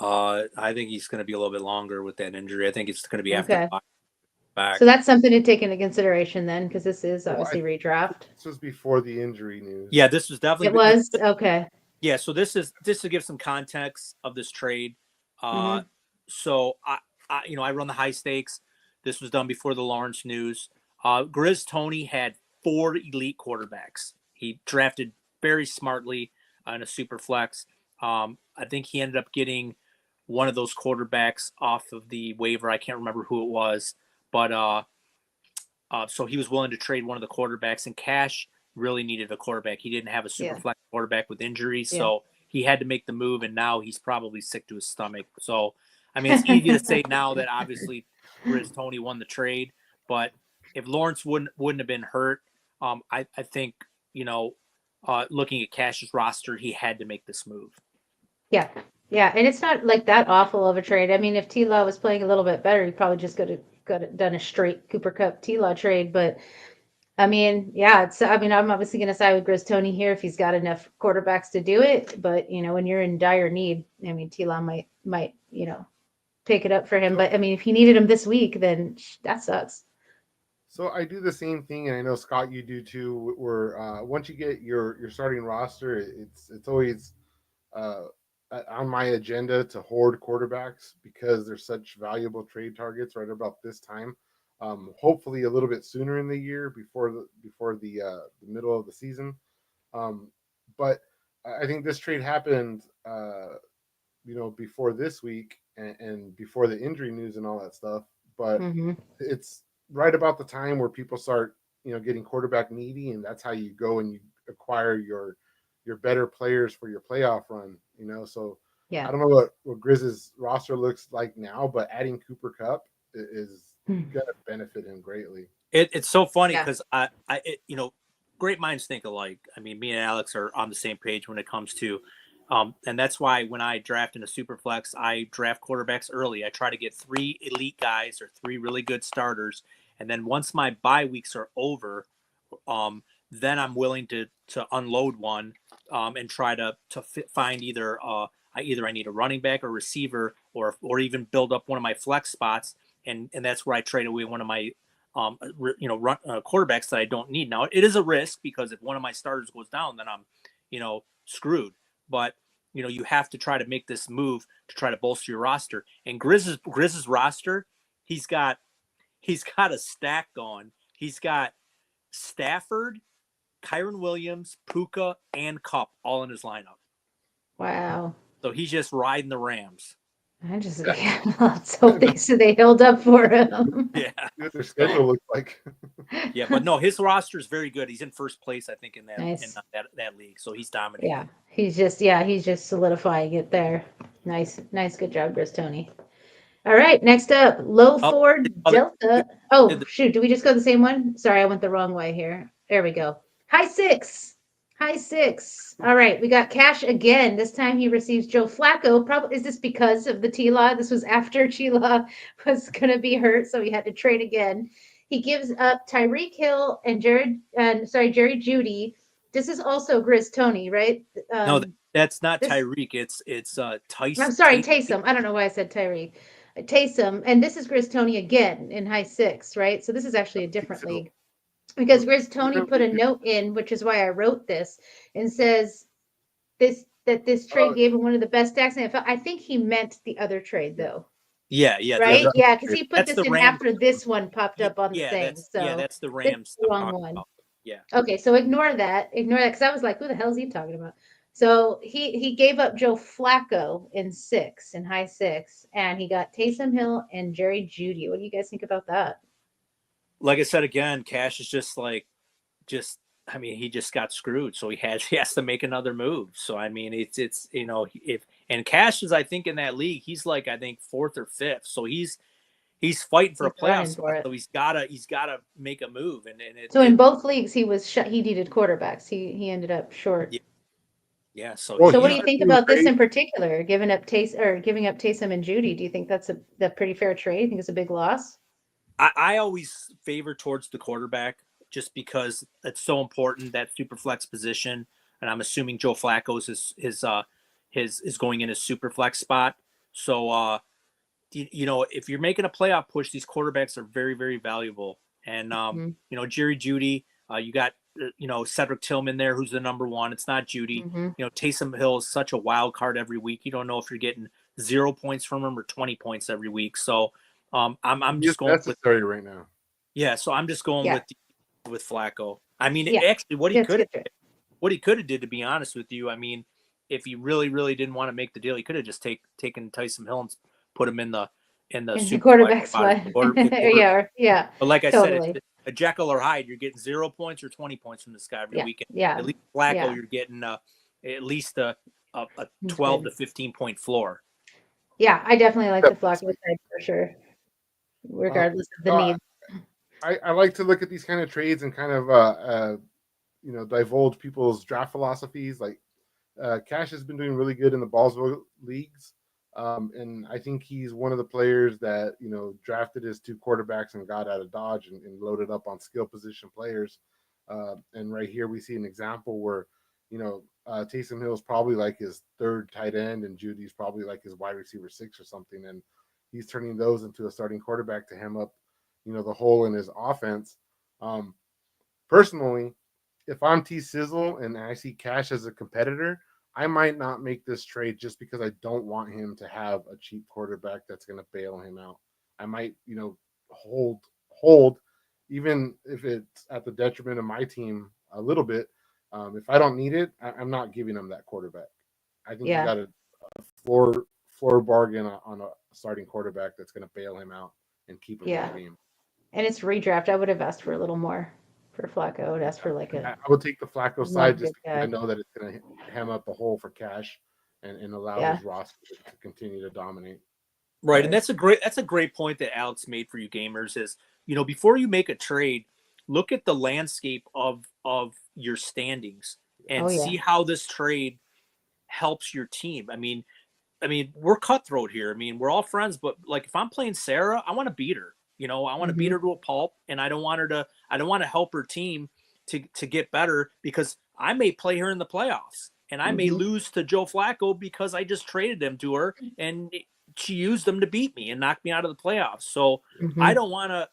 Speaker 6: I think he's going to be a little bit longer with that injury. I think it's going to be after back.
Speaker 7: So that's something to take into consideration then, because this is obviously redraft.
Speaker 5: This was before the injury news.
Speaker 6: Yeah, this was definitely.
Speaker 7: It was okay.
Speaker 6: Yeah, so this is just to give some context of this trade. So I run the high stakes. This was done before the Lawrence news. Grizz Tony had 4 elite quarterbacks. He drafted very smartly in a super flex. I think he ended up getting one of those quarterbacks off of the waiver. I can't remember who it was, but so he was willing to trade one of the quarterbacks, and Cash really needed a quarterback. He didn't have a super flex quarterback with injuries, so he had to make the move, and now he's probably sick to his stomach. So, I mean, it's easy to say now that obviously Grizz Tony won the trade, but if Lawrence wouldn't have been hurt, I think, looking at Cash's roster, he had to make this move.
Speaker 7: Yeah. Yeah. And it's not like that awful of a trade. I mean, if T-Law was playing a little bit better, he probably just could have done a straight Cooper Kupp T-Law trade. But I mean, yeah, I'm obviously going to side with Grizz Tony here if he's got enough quarterbacks to do it. But, when you're in dire need, I mean, T-Law might, pick it up for him. But I mean, if he needed him this week, then that sucks.
Speaker 5: So I do the same thing, and I know Scott, you do too. Where once you get your starting roster, it's always on my agenda to hoard quarterbacks because they're such valuable trade targets right about this time. Hopefully a little bit sooner in the year before the middle of the season. But I think this trade happened, before this week and before the injury news and all that stuff. But it's right about the time where people start, getting quarterback needy, and that's how you go and you acquire your better players for your playoff run. So I don't know what Grizz's roster looks like now, but adding Cooper Kupp is going to benefit him greatly.
Speaker 6: It's so funny because great minds think alike. I mean, me and Alex are on the same page when it comes to, and that's why when I draft in a super flex, I draft quarterbacks early. I try to get 3 elite guys or 3 really good starters. And then once my bye weeks are over, then I'm willing to unload one and try to find either I need a running back or receiver or even build up one of my flex spots. And that's where I trade away one of my quarterbacks that I don't need. Now it is a risk because if one of my starters goes down, then I'm screwed. But you have to try to make this move to try to bolster your roster. And Grizz's roster, he's got a stack going. He's got Stafford, Kyron Williams, Puka, and Kupp all in his lineup.
Speaker 7: Wow.
Speaker 6: So he's just riding the Rams.
Speaker 7: Let's hope they held up for him.
Speaker 6: Yeah.
Speaker 5: What their schedule looks like.
Speaker 6: Yeah, but no, his roster is very good. He's in first place, I think, in that
Speaker 7: Nice.
Speaker 6: in that league. So he's dominating.
Speaker 7: Yeah, he's just solidifying it there. Nice, good job, Grizz Tony. All right, next up, Low Ford Delta. Oh, shoot, do we just go the same one? Sorry, I went the wrong way here. There we go. High six. All right, we got Cash again. This time he receives Joe Flacco. Probably is this because of the T-Law? This was after T-Law was going to be hurt, so he had to trade again. He gives up Tyreek Hill and Jerry Jeudy. This is also Grizz Tony, right?
Speaker 6: No, that's not Tyreek. It's Tyson.
Speaker 7: I'm sorry, Taysom. I don't know why I said Tyreek. Taysom, and this is Grizz Tony again in high six, right? So this is actually a different league. Because Grizz Tony put a note in, which is why I wrote this, and says this trade gave him one of the best stacks in the NFL. I think he meant the other trade though.
Speaker 6: Yeah.
Speaker 7: Right? Yeah, because he put this in
Speaker 6: Rams.
Speaker 7: after this one popped up on the thing.
Speaker 6: That's the Rams.
Speaker 7: The wrong one.
Speaker 6: Yeah.
Speaker 7: Okay, so ignore that, because I was like, who the hell is he talking about? So he gave up Joe Flacco in high six, and he got Taysom Hill and Jerry Jeudy. What do you guys think about that?
Speaker 6: Like I said again, Cash is he just got screwed, so he has to make another move. So I mean, it's and Cash is, I think, in that league, he's like, I think 4th or 5th, so he's fighting for a playoff spot, so he's gotta make a move. So
Speaker 7: in both leagues, he needed quarterbacks. He ended up short.
Speaker 6: Yeah. So
Speaker 7: what do you think about this in particular? Giving up Taysom and Jeudy, do you think that's a pretty fair trade? You think it's a big loss?
Speaker 6: I always favor towards the quarterback just because it's so important, that super flex position. And I'm assuming Joe Flacco's is going in his super flex spot. So, if you're making a playoff push, these quarterbacks are very, very valuable. And, Jerry Jeudy, you got, Cedric Tillman there, who's the number one. It's not Jeudy. Taysom Hill is such a wild card every week. You don't know if you're getting 0 points from him or 20 points every week. So, I'm just going with
Speaker 5: right now.
Speaker 6: Yeah, so I'm just going with with Flacco. I mean,
Speaker 7: Yeah.
Speaker 6: actually, what he
Speaker 7: Let's
Speaker 6: could
Speaker 7: get to it.
Speaker 6: have did, to be honest with you, I mean, if he really, really didn't want to make the deal, he could have just taken Tyson Hill and put him in the
Speaker 7: In the
Speaker 6: super
Speaker 7: quarterback
Speaker 6: spot.
Speaker 7: spot. Yeah,
Speaker 6: But like I
Speaker 7: totally.
Speaker 6: said, it's a Jekyll or Hyde. You're getting 0 points or 20 points from this guy every
Speaker 7: Yeah,
Speaker 6: weekend.
Speaker 7: yeah,
Speaker 6: At least Flacco,
Speaker 7: yeah.
Speaker 6: you're getting at least a
Speaker 7: He's
Speaker 6: 12
Speaker 7: good.
Speaker 6: to 15 point floor.
Speaker 7: Yeah, I definitely like the Flacco
Speaker 5: Definitely.
Speaker 7: side for sure, regardless of the
Speaker 5: no,
Speaker 7: need.
Speaker 5: I like to look at these kind of trades and kind of divulge people's draft philosophies. Like Cash has been doing really good in the Ballsville leagues, and I think he's one of the players that drafted his 2 quarterbacks and got out of Dodge and loaded up on skill position players. And right here we see an example where Taysom Hill is probably like his 3rd tight end, and Judy's probably like his wide receiver 6 or something, and he's turning those into a starting quarterback to hem up the hole in his offense. Personally, if I'm T Sizzle and I see Cash as a competitor, I might not make this trade just because I don't want him to have a cheap quarterback that's going to bail him out. I might, hold, even if it's at the detriment of my team a little bit. If I don't need it, I'm not giving him that quarterback. I think you got a floor bargain on a starting quarterback that's going to bail him out and keep him in the game.
Speaker 7: And it's redraft. I would have asked for a little more for Flacco. I would ask for like
Speaker 5: I would take the Flacco side just because I
Speaker 7: guy.
Speaker 5: know that it's going to hem up a hole for Cash and allow his roster to continue to dominate.
Speaker 6: Right, and that's a great point that Alex made for you gamers is, before you make a trade, look at the landscape of your standings and see how this trade helps your team. I mean, we're cutthroat here. I mean, we're all friends, but like if I'm playing Sarah, I want to beat her. I want to beat her to a pulp, and I don't want to help her team to get better because I may play her in the playoffs and I may lose to Joe Flacco because I just traded him to her and she used them to beat me and knock me out of the playoffs. So I don't want to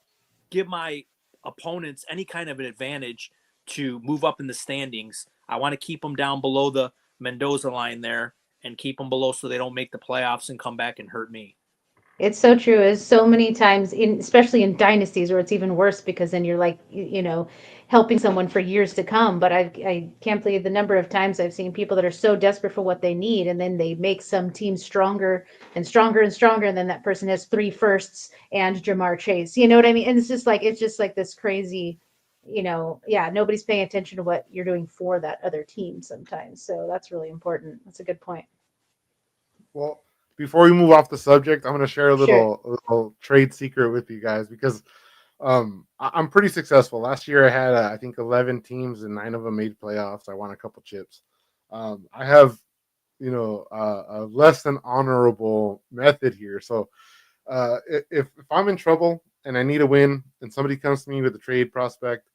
Speaker 6: give my opponents any kind of an advantage to move up in the standings. I want to keep them down below the Mendoza line there and keep them below so they don't make the playoffs and come back and hurt me.
Speaker 7: It's so true. It's so many times, especially in dynasties, where it's even worse because then you're like, helping someone for years to come. But I can't believe the number of times I've seen people that are so desperate for what they need, and then they make some team stronger and stronger and stronger, and then that person has 3 firsts and Jamar Chase. You know what I mean? And it's just like this crazy, nobody's paying attention to what you're doing for that other team sometimes. So that's really important. That's a good point.
Speaker 5: Well, before we move off the subject, I'm going to share a little trade secret with you guys because I'm pretty successful. Last year I had I think 11 teams and 9 of them made playoffs. I won a couple chips. I have a less than honorable method here. So if I'm in trouble and I need a win and somebody comes to me with a trade prospect,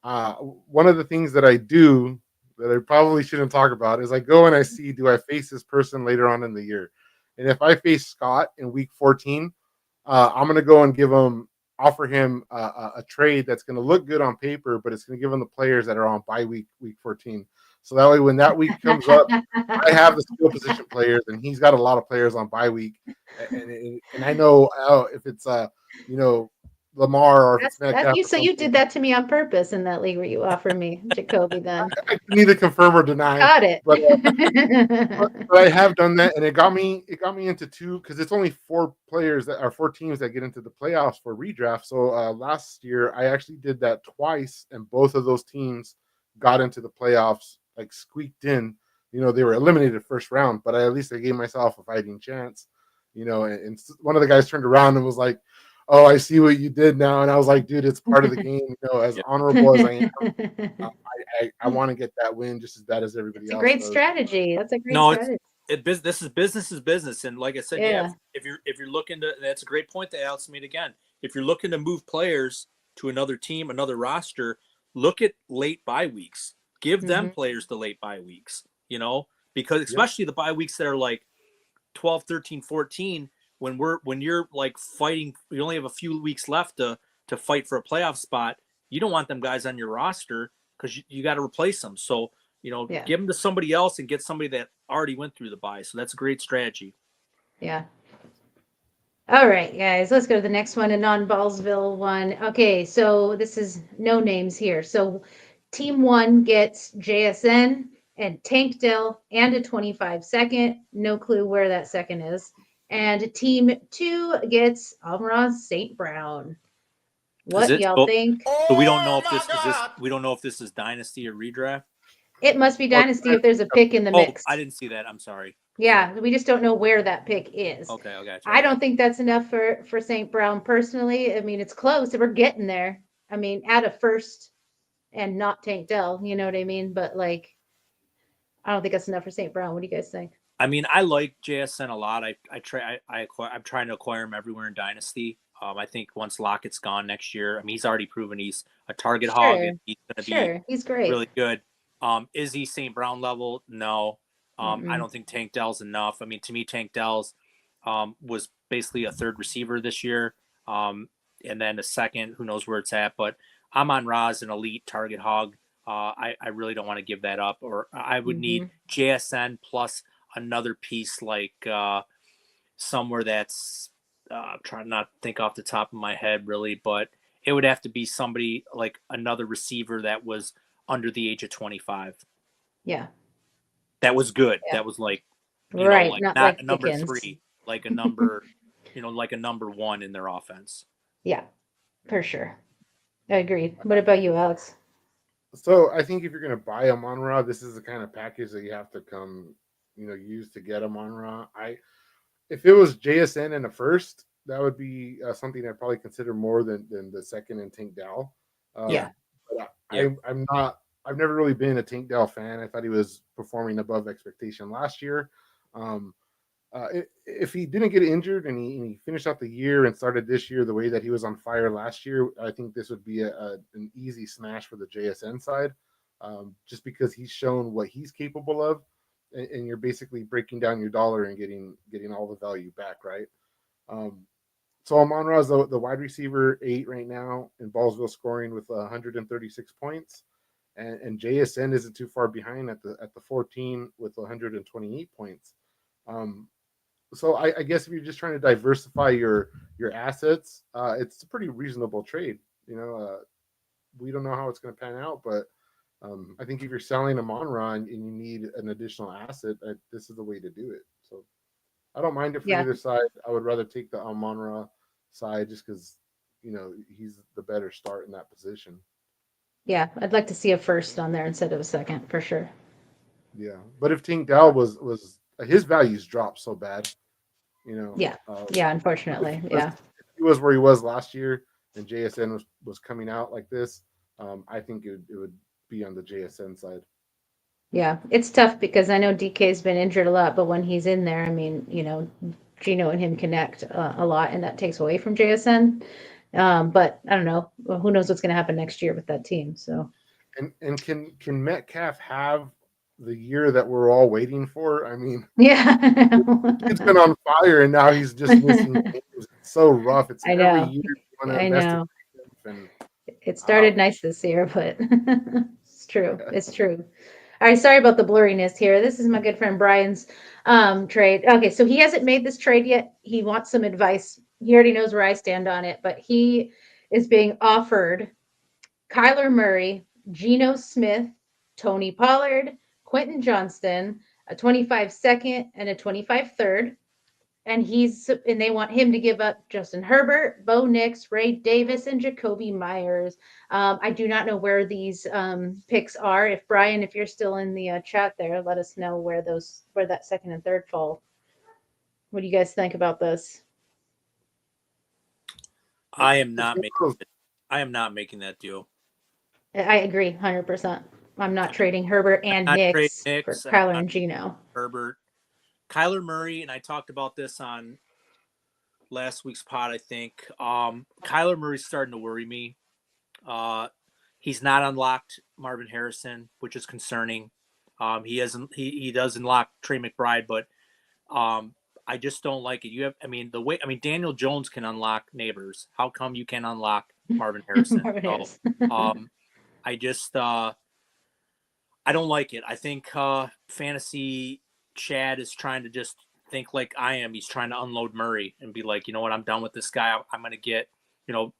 Speaker 5: one of the things that I do that I probably shouldn't talk about is I go and I see, do I face this person later on in the year? And if I face Scott in week 14, I'm going to go and offer him a trade that's going to look good on paper, but it's going to give him the players that are on bye week 14. So that way, when that week comes up, I have the skill position players, and he's got a lot of players on bye week. And I know if it's Lamar or if it's Metcalf.
Speaker 7: So you did that to me on purpose in that league where you offered me Jacoby then.
Speaker 5: I can neither confirm or deny.
Speaker 7: Got it.
Speaker 5: But I have done that, and it got me into 2 because it's only 4 teams that get into the playoffs for redraft. So last year I actually did that twice, and both of those teams got into the playoffs, like squeaked in. They were eliminated first round, but at least I gave myself a fighting chance. And one of the guys turned around and was like, "Oh, I see what you did now." And I was like, "Dude, it's part of the game. As honorable as I am, I want to get that win just as bad as everybody else."
Speaker 7: It's a great strategy. That's a great strategy.
Speaker 6: This is business, and like I said, if you're looking to, that's a great point that Alex made again. If you're looking to move players to another team, another roster, look at late bye weeks. Give them players the late bye weeks. Because especially the bye weeks that are like 12, 13, 14. When you're like fighting, you only have a few weeks left to fight for a playoff spot. You don't want them guys on your roster because you got to replace them. So, give them to somebody else and get somebody that already went through the bye. So that's a great strategy.
Speaker 7: Yeah. All right, guys, let's go to the next one, a non-Ballsville one. Okay, so this is no names here. So team one gets JSN and Tank Dell and a 25 second. No clue where that second is. And team two gets Almaraz St. Brown. What
Speaker 6: it
Speaker 7: y'all
Speaker 6: so,
Speaker 7: think?
Speaker 6: so we don't know if we don't know if this is dynasty or redraft.
Speaker 7: It must be
Speaker 5: Well,
Speaker 7: Dynasty if there's a pick in the
Speaker 6: Oh,
Speaker 7: mix.
Speaker 6: I didn't see that. I'm sorry.
Speaker 7: Yeah, we just don't know where that pick is.
Speaker 6: Okay, I got you.
Speaker 7: I don't think that's enough for St. Brown personally. I mean, it's close. We're getting there. I mean, at a first and not Tank Dell, you know what I mean? But like, I don't think that's enough for St. Brown. What do you guys think?
Speaker 6: I mean, I like JSN a lot. I'm trying to acquire him everywhere in Dynasty. I think once Lockett's gone next year, I mean, he's already proven he's a target hog and he's going to
Speaker 7: Sure, he's great.
Speaker 6: really good. Is he St. Brown level? No. I don't think Tank Dell's enough. I mean, to me, Tank Dell's was basically a third receiver this year, and then a second. Who knows where it's at? But I'm on Roz, an elite target hog. I really don't want to give that up, or I would need JSN plus another piece like somewhere that's trying not to think off the top of my head really, but it would have to be somebody like another receiver that was under the age of 25.
Speaker 7: Yeah.
Speaker 6: That was good.
Speaker 7: Yeah.
Speaker 6: That was like,
Speaker 7: Right,
Speaker 6: like
Speaker 7: not
Speaker 6: not
Speaker 7: like
Speaker 6: a number
Speaker 7: Dickens.
Speaker 6: 3, like a number, like a number 1 in their offense.
Speaker 7: Yeah, for sure. I agree. What about you, Alex?
Speaker 5: So I think if you're going to buy a Monra, this is the kind of package that you have to come, use to get a Monra. If it was JSN and a first, that would be something I'd probably consider more than the second and Tank Dow.
Speaker 7: Yeah.
Speaker 5: But I'm not. I've never really been a Tank Dow fan. I thought he was performing above expectation last year. If he didn't get injured and he finished out the year and started this year the way that he was on fire last year, I think this would be an easy smash for the JSN side, just because he's shown what he's capable of, and you're basically breaking down your dollar and getting all the value back, right? So Amon-Ra is the wide receiver 8 right now in Ballsville scoring with 136 points, and JSN isn't too far behind at the 14 with 128 points. So I guess if you're just trying to diversify your assets, it's a pretty reasonable trade. We don't know how it's going to pan out, but I think if you're selling a Monra and you need an additional asset, this is the way to do it. So I don't mind it for either side. I would rather take the Monra side just because he's the better start in that position.
Speaker 7: Yeah, I'd like to see a first on there instead of a second for sure.
Speaker 5: Yeah, but if Tank Dell was his values dropped so bad,
Speaker 7: Yeah, unfortunately,
Speaker 5: if he was where he was last year and JSN was coming out like this, I think it would be on the JSN side.
Speaker 7: Yeah, it's tough because I know DK's been injured a lot, but when he's in there, I mean, Gino and him connect a lot, and that takes away from JSN. But I don't know. Who knows what's going to happen next year with that team? So,
Speaker 5: and can Metcalf have the year that we're all waiting for? I mean,
Speaker 7: yeah,
Speaker 5: he's been on fire, and now he's just missing games. It's so rough. It's
Speaker 7: I know.
Speaker 5: every year.
Speaker 7: I know.
Speaker 5: And,
Speaker 7: it started nice this year, but it's true. It's true. All right, sorry about the blurriness here. This is my good friend Brian's trade. Okay, so he hasn't made this trade yet. He wants some advice. He already knows where I stand on it, but he is being offered Kyler Murray, Geno Smith, Tony Pollard, Quentin Johnston, a 25 second and a 25 third. And they want him to give up Justin Herbert, Bo Nix, Ray Davis, and Jacoby Myers. I do not know where these picks are. If Brian, if you're still in the chat there, let us know where that second and third fall. What do you guys think about this?
Speaker 6: I am not making that deal.
Speaker 7: I agree 100%. I'm not trading Herbert and Nix for Kyler and Geno.
Speaker 6: Herbert. Kyler Murray, and I talked about this on last week's pod, I think. Kyler Murray's starting to worry me. He's not unlocked Marvin Harrison, which is concerning. He does unlock Trey McBride, but I just don't like it. Daniel Jones can unlock Neighbors. How come you can't unlock Marvin Harrison? I don't like it. I think fantasy Chad is trying to just think like I am, he's trying to unload Murray and be like, you know what, I'm done with this guy. I'm going to get,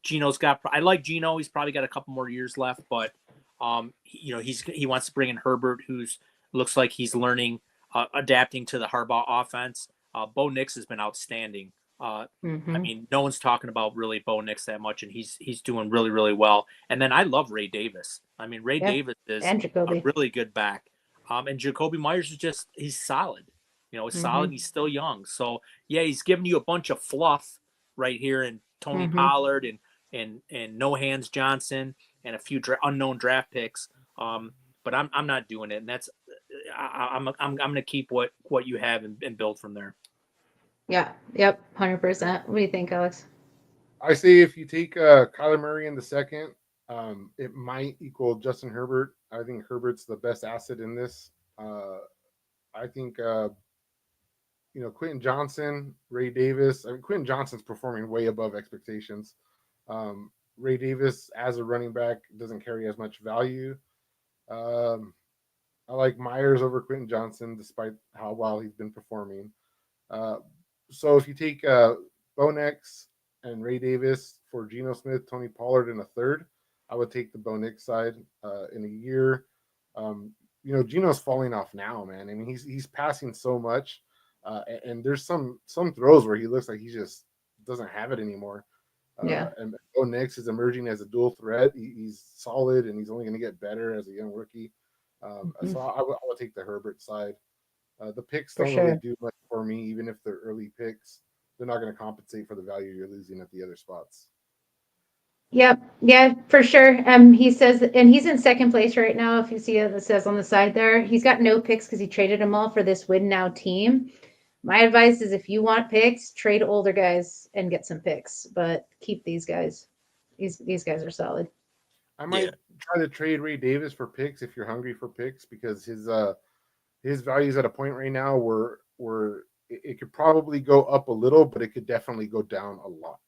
Speaker 6: Gino's got. I like Gino. He's probably got a couple more years left, but he wants to bring in Herbert, who's looks like he's learning, adapting to the Harbaugh offense. Bo Nix has been outstanding. I mean, no one's talking about really Bo Nix that much, and he's doing really, really well. And then I love Ray Davis. I mean, Ray Davis is a really good back. And Jacoby Myers is he's solid. He's solid. He's still young. So, yeah, he's giving you a bunch of fluff right here in Tony Pollard and No Hands Johnson and a few unknown draft picks. But I'm not doing it. And that's I'm going to keep what you have and build from there.
Speaker 7: Yeah. Yep. 100%. What do you think, Alex?
Speaker 5: I say if you take Kyler Murray in the second, it might equal Justin Herbert. I think Herbert's the best asset in this. I think Quentin Johnson, Ray Davis. I mean, Quentin Johnson's performing way above expectations. Ray Davis as a running back doesn't carry as much value. I like Myers over Quentin Johnson, despite how well he's been performing. So if you take Bo Nix and Ray Davis for Geno Smith, Tony Pollard in a third, I would take the Bo Nix side in a year. Geno's falling off now, man. I mean, he's passing so much, and there's some throws where he looks like he just doesn't have it anymore. And Bo Nix is emerging as a dual threat. He's solid, and he's only going to get better as a young rookie. So I would take the Herbert side. The picks don't really do much for me, even if they're early picks. They're not going to compensate for the value you're losing at the other spots.
Speaker 7: Yep. Yeah, for sure. He says, and he's in second place right now. If you see it says on the side there, he's got no picks because he traded them all for this win now team. My advice is if you want picks, trade older guys and get some picks, but keep these guys. These guys are solid.
Speaker 5: I might try to trade Ray Davis for picks if you're hungry for picks, because his value is at a point right now where it could probably go up a little, but it could definitely go down a lot.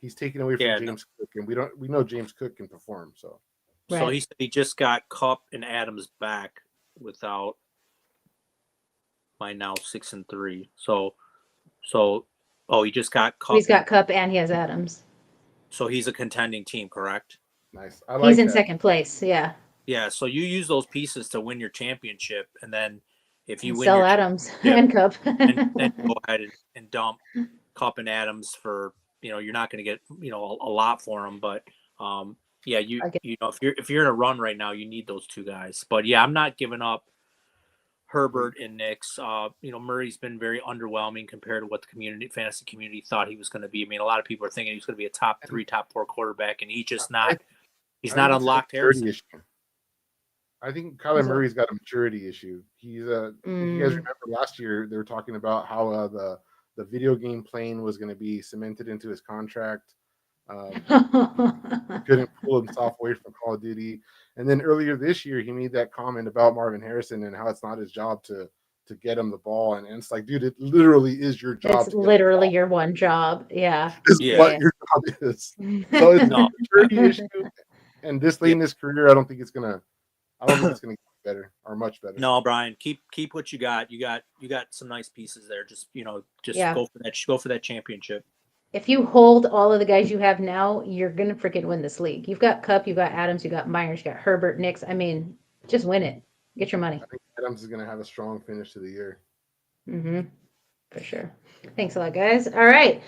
Speaker 5: He's taken away from James Cook, and we know James Cook can perform. So
Speaker 6: he said he just got Kupp and Adams back without by now 6-3. So he just got Kupp.
Speaker 7: He's got Kupp and he has Adams.
Speaker 6: So he's a contending team, correct?
Speaker 5: Nice. I like
Speaker 7: he's in
Speaker 5: that.
Speaker 7: second place. Yeah.
Speaker 6: Yeah. So you use those pieces to win your championship, and then if you
Speaker 7: sell Adams and Kupp,
Speaker 6: and then go ahead and dump Kupp and Adams for. You're not going to get a lot for them, but if you're in a run right now, you need those two guys. But yeah, I'm not giving up Herbert and Nix. Murray's been very underwhelming compared to what the fantasy community thought he was going to be. I mean, a lot of people are thinking he's going to be a top 3, top 4 quarterback, and he's just not. He's not unlocked Harrison.
Speaker 5: I think Kyler Murray's got a maturity issue. He's you guys remember last year they were talking about how the video game playing was going to be cemented into his contract. Couldn't pull himself away from Call of Duty. And then earlier this year, he made that comment about Marvin Harrison and how it's not his job to get him the ball. And it's like, dude, it literally is your job.
Speaker 7: It's literally your one job. Yeah.
Speaker 5: What your job is. So it's a maturity issue. And this late in his career, I don't think it's going to get better or much better.
Speaker 6: No, Brian, keep what you got. You got some nice pieces there. Just go for that championship.
Speaker 7: If you hold all of the guys you have now, you're gonna freaking win this league. You've got Kupp, you got Adams, you got Myers, you got Herbert, Nix. I mean, just win it. Get your money.
Speaker 5: I think Adams is gonna have a strong finish to the year.
Speaker 7: For sure. Thanks a lot, guys. All right.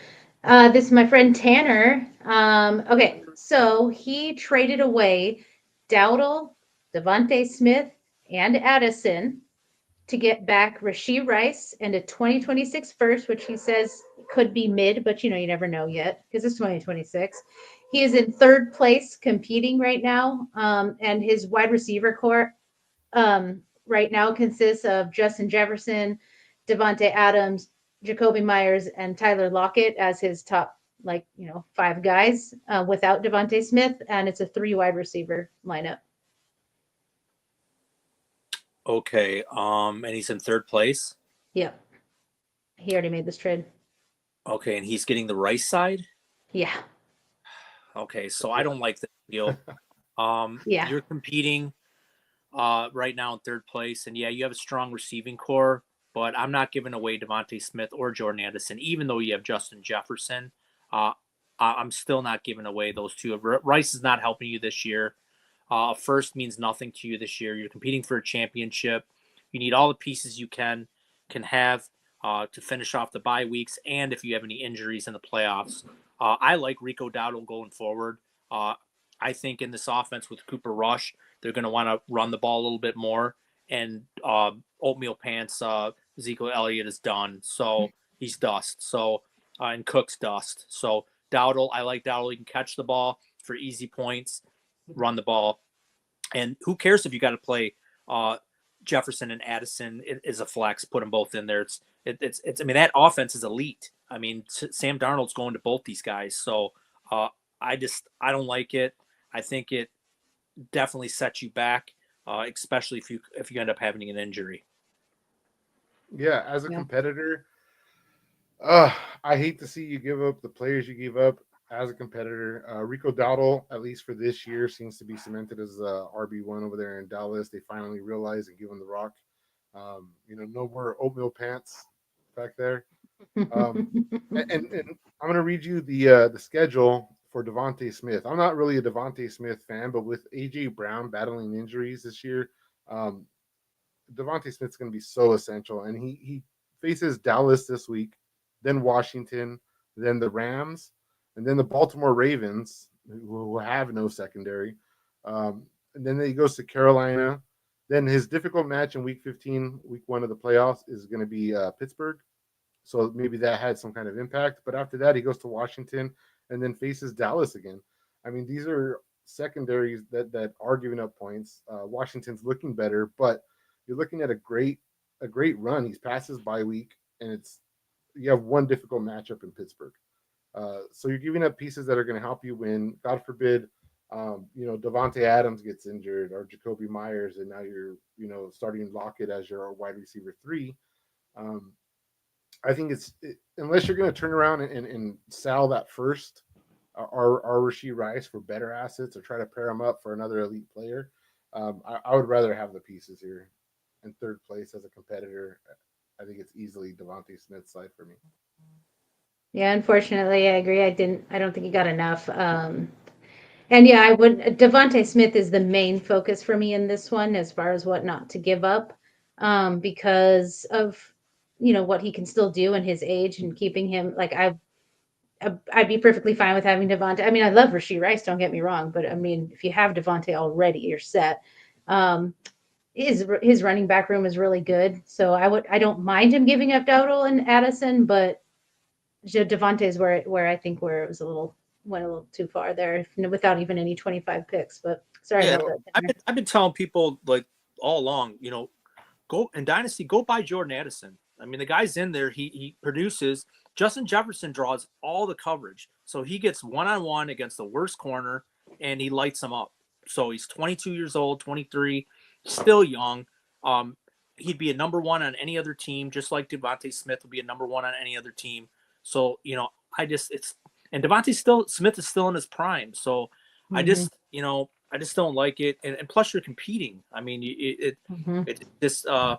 Speaker 7: This is my friend Tanner. Okay, so he traded away Dowdle, Devontae Smith, and Addison to get back Rashee Rice and a 2026 first, which he says could be mid, but you never know yet because it's 2026. He is in third place competing right now, and his wide receiver core right now consists of Justin Jefferson, Devontae Adams, Jacoby Myers, and Tyler Lockett as his top 5 guys without Devontae Smith, and it's a 3 wide receiver lineup.
Speaker 6: Okay. And he's in third place.
Speaker 7: Yep. He already made this trade.
Speaker 6: Okay, and he's getting the Rice side.
Speaker 7: Yeah.
Speaker 6: Okay, so I don't like the deal.
Speaker 7: Yeah.
Speaker 6: You're competing right now in third place, and you have a strong receiving core. but I'm not giving away Devontae Smith or Jordan Addison, even though you have Justin Jefferson. I'm still not giving away those two. Rice is not helping you this year. First means nothing to you this year. You're competing for a championship. You need all the pieces you can have to finish off the bye weeks, and if you have any injuries in the playoffs. I like Rico Dowdle going forward. I think in this offense with Cooper Rush, they're going to want to run the ball a little bit more. And Oatmeal Pants, Ezekiel Elliott is done. So he's dust. So and Cook's dust. So Dowdle, I like Dowdle. He can catch the ball for easy points, run the ball. And who cares if you got to play Jefferson and Addison is a flex, put them both in there. It's I mean, that offense is elite. I mean, Sam Darnold's going to both these guys. So I don't like it. I think it definitely sets you back, especially if you end up having an injury.
Speaker 5: Yeah, as a competitor, I hate to see you give up the players you gave up as a competitor. Rico Dowdle, at least for this year, seems to be cemented as RB1 over there in Dallas. They finally realized and give him the rock. No more oatmeal pants back there. And I'm going to read you the schedule for Devontae Smith. I'm not really a Devontae Smith fan, but with AJ Brown battling injuries this year, Devontae Smith's going to be so essential. And he faces Dallas this week, then Washington, then the Rams, and then the Baltimore Ravens, who have no secondary. And then he goes to Carolina. Then his difficult match in week 15, week 1 of the playoffs, is going to be Pittsburgh. So maybe that had some kind of impact. But after that, he goes to Washington and then faces Dallas again. I mean, these are secondaries that are giving up points. Washington's looking better, but you're looking at a great run. He's past his bye week, and you have one difficult matchup in Pittsburgh. So you're giving up pieces that are going to help you win. God forbid, Devontae Adams gets injured or Jacoby Myers, and now you're starting Lockett as your wide receiver 3. I think unless you're going to turn around and sell that first or Rashee Rice for better assets or try to pair them up for another elite player, I would rather have the pieces here. In third place as a competitor, I think it's easily Devontae Smith's side for me.
Speaker 7: Yeah, unfortunately, I agree. I don't think he got enough. And yeah, Devontae Smith is the main focus for me in this one as far as what not to give up, because of what he can still do in his age and keeping him like I'd be perfectly fine with having Devontae. I mean, I love Rashee Rice, don't get me wrong, but I mean, if you have Devontae already, you're set. His running back room is really good, so I don't mind him giving up Dowdle and Addison, but Devontae is where I think where it was went a little too far there without even any 25 picks. But sorry about that.
Speaker 6: I've been telling people like all along, go in Dynasty, go buy Jordan Addison. I mean, the guy's in there. He produces. Justin Jefferson draws all the coverage, so he gets one-on-one against the worst corner, and he lights them up. So he's 22 years old, 23, still young. He'd be a number 1 on any other team, just like Devontae Smith would be a number 1 on any other team. So and Devontae Smith is still in his prime. So I just don't like it. And plus you're competing. I mean, I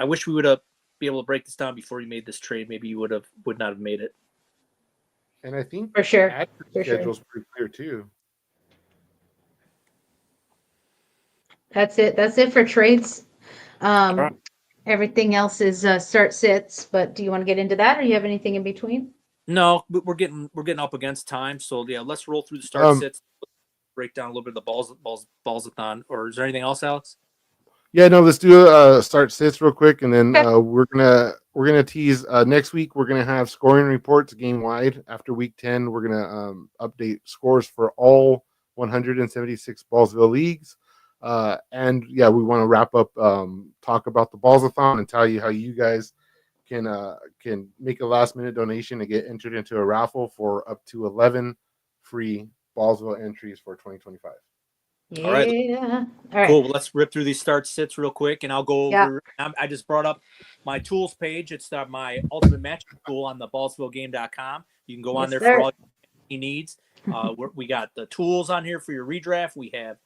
Speaker 6: wish we would have be able to break this down before you made this trade. Maybe you would not have made it.
Speaker 5: And I think
Speaker 7: for sure
Speaker 5: the schedule's pretty clear too.
Speaker 7: That's it for trades.
Speaker 6: Right.
Speaker 7: Everything else is start sits, but do you want to get into that or you have anything in between?
Speaker 6: No, but we're getting up against time. So yeah, let's roll through the start sits, break down a little bit of the ballsathon. Or is there anything else, Alex?
Speaker 5: Yeah, no, let's do start sits real quick, and then we're gonna tease next week. We're gonna have scoring reports game wide after week 10. We're gonna update scores for all 176 Ballsville leagues. And yeah, we want to wrap up, talk about the Ballsathon and tell you how you guys can make a last minute donation to get entered into a raffle for up to 11 free Ballsville entries for 2025.
Speaker 7: Yeah.
Speaker 6: All right. Cool. Well, let's rip through these start sits real quick, and I'll go over. I just brought up my tools page. It's my ultimate matching tool on the ballsvillegame.com. You can go on there for all your needs. We got the tools on here for your redraft. We have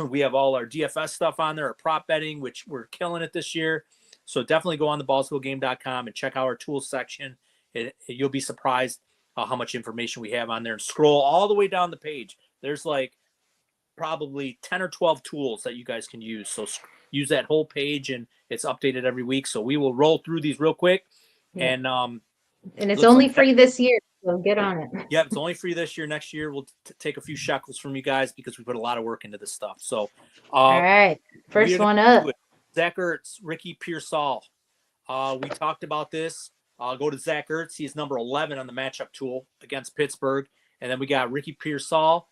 Speaker 6: we have all our DFS stuff on there, our prop betting, which we're killing it this year. So definitely go on the ballsvillegame.com and check out our tools section. You'll be surprised how much information we have on there. And scroll all the way down the page. There's like probably 10 or 12 tools that you guys can use. So use that whole page, and it's updated every week. So we will roll through these real quick.
Speaker 7: Yeah.
Speaker 6: And
Speaker 7: it's only free this year, so get on it.
Speaker 6: yeah, it's only free this year. Next year, we'll take a few shekels from you guys because we put a lot of work into this stuff. So,
Speaker 7: All right, first one up.
Speaker 6: Zach Ertz, Ricky Pearsall. We talked about this. Go to Zach Ertz. He's number 11 on the matchup tool against Pittsburgh. And then we got Ricky Pearsall.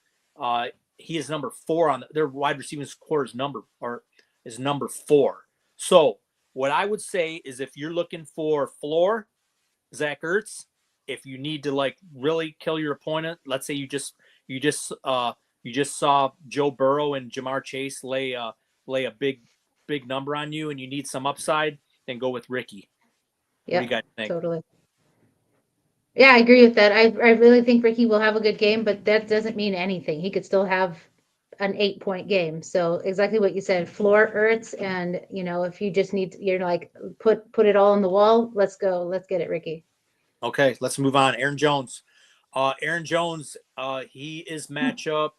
Speaker 6: He is number 4 on their wide receiving core is number 4. So what I would say is if you're looking for floor, Zach Ertz. If you need to like really kill your opponent, let's say you just saw Joe Burrow and Jamar Chase lay a big number on you, and you need some upside, then go with Ricky.
Speaker 7: Yeah,
Speaker 6: what do you guys think?
Speaker 7: Totally. Yeah, I agree with that. I really think Ricky will have a good game, but that doesn't mean anything. He could still have an 8-point game. So exactly what you said, floor Ertz, and if you just need, you're like put it all on the wall. Let's go. Let's get it, Ricky.
Speaker 6: Okay, let's move on. Aaron Jones. He is matchup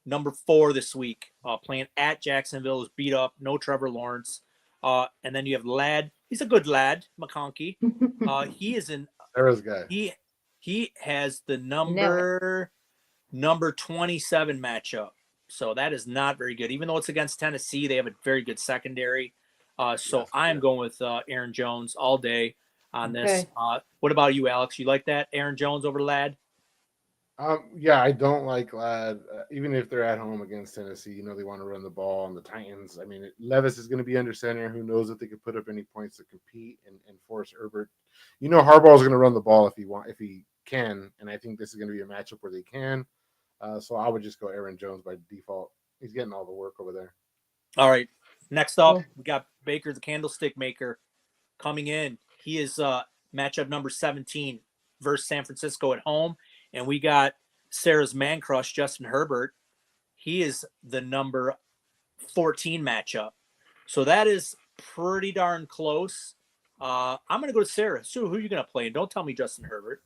Speaker 6: number 4 this week. Playing at Jacksonville, is beat up. No Trevor Lawrence. And then you have Ladd. He's a good lad, McConkey. He is in.
Speaker 5: Sarah's guy.
Speaker 6: He has the number 27 matchup. So that is not very good. Even though it's against Tennessee, they have a very good secondary. So I'm going with Aaron Jones all day on this.
Speaker 7: Okay.
Speaker 6: What about you, Alex? You like that Aaron Jones over Ladd?
Speaker 5: Yeah, I don't like Ladd. Even if they're at home against Tennessee, they want to run the ball. And the Titans, I mean, Levis is going to be under center. Who knows if they could put up any points to compete and force Herbert. Harbaugh is going to run the ball if he can, and I think this is going to be a matchup where they can. So I would just go Aaron Jones by default. He's getting all the work over there.
Speaker 6: All right. Next up, we got Baker, the candlestick maker, coming in. He is matchup number 17 versus San Francisco at home. And we got Sarah's man crush, Justin Herbert. He is the number 14 matchup. So that is pretty darn close. I'm going to go to Sarah. Sue, who are you going to play? And don't tell me Justin Herbert.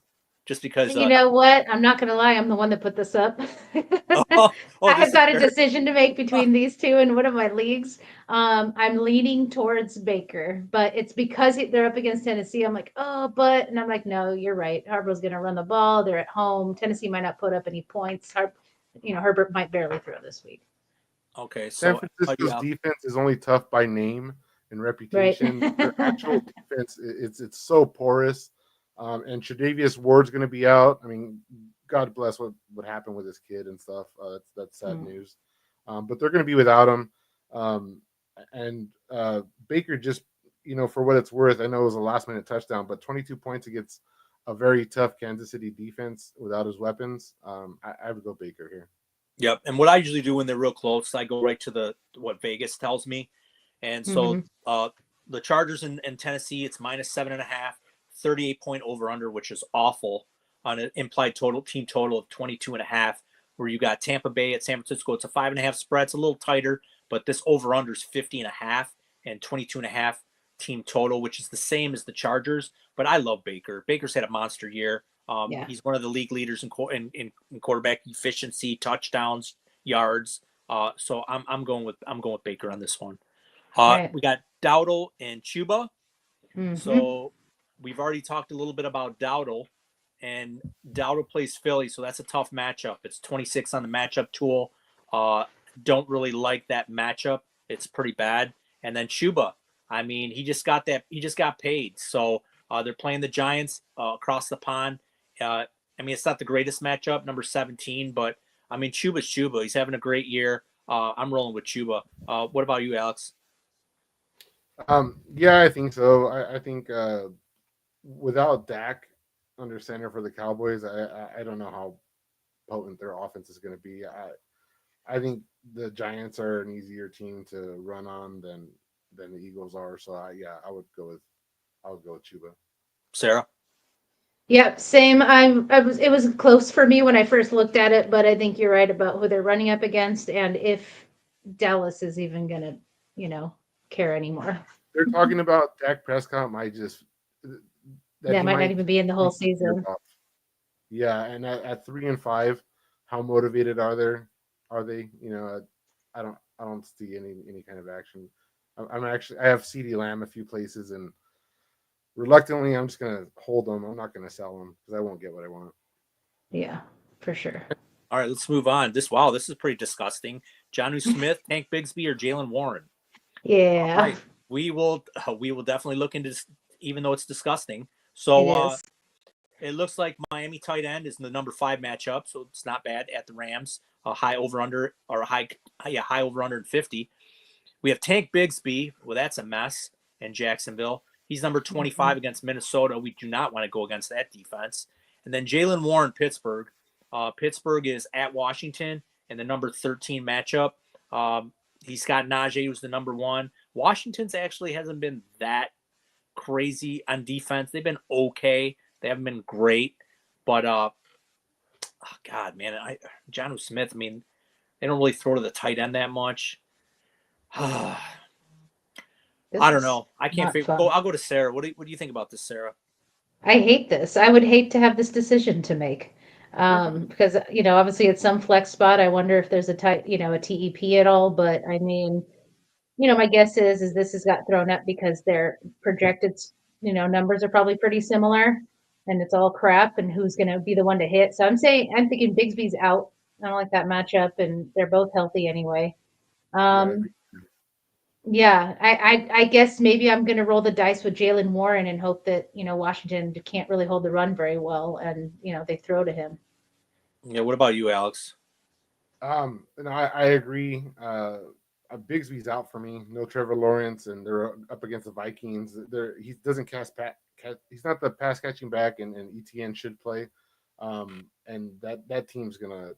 Speaker 6: Just because
Speaker 7: You know what? I'm not going to lie. I'm the one that put this up. I've got a decision to make between these two in one of my leagues. I'm leaning towards Baker, but it's because they're up against Tennessee. I'm like, and I'm like, no, you're right. Harbaugh's going to run the ball. They're at home. Tennessee might not put up any points. Herbert might barely throw this week.
Speaker 6: Okay, so
Speaker 5: San Francisco's defense is only tough by name and reputation.
Speaker 7: Right.
Speaker 5: Their actual defense, it's so porous. And Tre'Davious Ward's going to be out. I mean, God bless what happened with this kid and stuff. That's sad news. But they're going to be without him. And Baker just, for what it's worth, I know it was a last-minute touchdown, but 22 points against a very tough Kansas City defense without his weapons. I would go Baker here.
Speaker 6: Yep. And what I usually do when they're real close, I go right to what Vegas tells me. And so the Chargers and Tennessee, it's -7.5. 38-point over-under, which is awful on an implied team total of 22.5, where you got Tampa Bay at San Francisco. It's a 5.5 spread. It's a little tighter, but this over-under is 50.5 and 22.5 team total, which is the same as the Chargers. But I love Baker. Baker's had a monster year. He's one of the league leaders in quarterback efficiency, touchdowns, yards. So I'm going with Baker on this one.
Speaker 7: Right.
Speaker 6: We got Dowdle and Chuba.
Speaker 7: Mm-hmm.
Speaker 6: So we've already talked a little bit about Dowdle, and Dowdle plays Philly, so that's a tough matchup. It's 26 on the matchup tool. Don't really like that matchup. It's pretty bad. And then Chuba, I mean, he just got paid. So they're playing the Giants across the pond. I mean, it's not the greatest matchup, number 17, but I mean, Chuba's Chuba. He's having a great year. I'm rolling with Chuba. What about you, Alex?
Speaker 5: Yeah, I think so. I think without Dak under center for the Cowboys, I don't know how potent their offense is going to be. I think the Giants are an easier team to run on than the Eagles are. So I would go with Chuba.
Speaker 6: Sarah?
Speaker 7: Yep, same. It was close for me when I first looked at it, but I think you're right about who they're running up against. And if Dallas is even gonna, care anymore.
Speaker 5: They're talking about Dak Prescott might just that
Speaker 7: That
Speaker 5: he
Speaker 7: might not
Speaker 5: might
Speaker 7: even be in the whole
Speaker 5: take the year
Speaker 7: season.
Speaker 5: off. Yeah, and at 3-5, how motivated are they? Are they? I don't see any kind of action. I have CD Lamb a few places, and reluctantly, I'm just gonna hold them. I'm not gonna sell them because I won't get what I want.
Speaker 7: Yeah, for sure.
Speaker 6: All right, let's move on. This is pretty disgusting. Jonnu Smith, Tank Bigsby, or Jalen Warren. All
Speaker 7: Yeah,
Speaker 6: right, we will definitely look into this, even though it's disgusting.
Speaker 7: it
Speaker 6: So
Speaker 7: is.
Speaker 6: it looks like Miami tight end is in the number 5 matchup, so it's not bad at the Rams. A high over under or high over under 50. We have Tank Bigsby. Well, that's a mess in Jacksonville. He's number 25 against Minnesota. We do not want to go against that defense. And then Jalen Warren, Pittsburgh. Pittsburgh is at Washington in the number 13 matchup. He's got Najee, who's the number 1. Washington's actually hasn't been that crazy on defense. They've been okay. They haven't been great. But, God, man, Jonnu Smith, I mean, they don't really throw to the tight end that much.
Speaker 7: This
Speaker 6: I don't
Speaker 7: is
Speaker 6: know. I can't
Speaker 7: not
Speaker 6: figure.
Speaker 7: fun.
Speaker 6: I'll go to Sarah. What do you think about this, Sarah?
Speaker 7: I hate this. I would hate to have this decision to make. Because, obviously it's some flex spot. I wonder if there's a TEP at all, but I mean, my guess is this has got thrown up because their projected, numbers are probably pretty similar and it's all crap and who's going to be the one to hit. So I'm thinking Bigsby's out. I don't like that matchup and they're both healthy anyway.
Speaker 5: Yeah, I
Speaker 7: Um,
Speaker 5: agree.
Speaker 7: yeah, I guess maybe I'm going to roll the dice with Jalen Warren and hope that, Washington can't really hold the run very well and, they throw to him.
Speaker 6: Yeah. What about you, Alex?
Speaker 5: And I agree. Bigsby's out for me. No Trevor Lawrence, and they're up against the Vikings. He doesn't he's not the pass catching back, and ETN should play. And that team's gonna,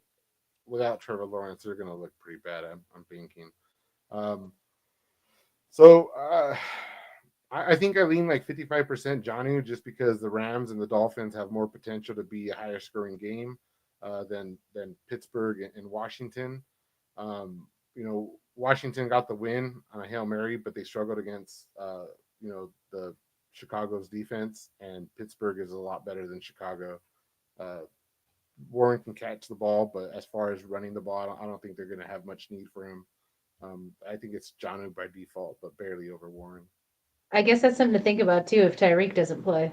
Speaker 5: without Trevor Lawrence, they're gonna look pretty bad. I'm thinking. So I think I lean like 55% Jonnu just because the Rams and the Dolphins have more potential to be a higher scoring game than Pittsburgh and Washington. Washington got the win on a Hail Mary, but they struggled against the Chicago's defense, and Pittsburgh is a lot better than Chicago. Warren can catch the ball, but as far as running the ball, I don't think they're going to have much need for him. I think it's Jonnu by default, but barely over Warren.
Speaker 7: I guess that's something to think about too if Tyreek doesn't play.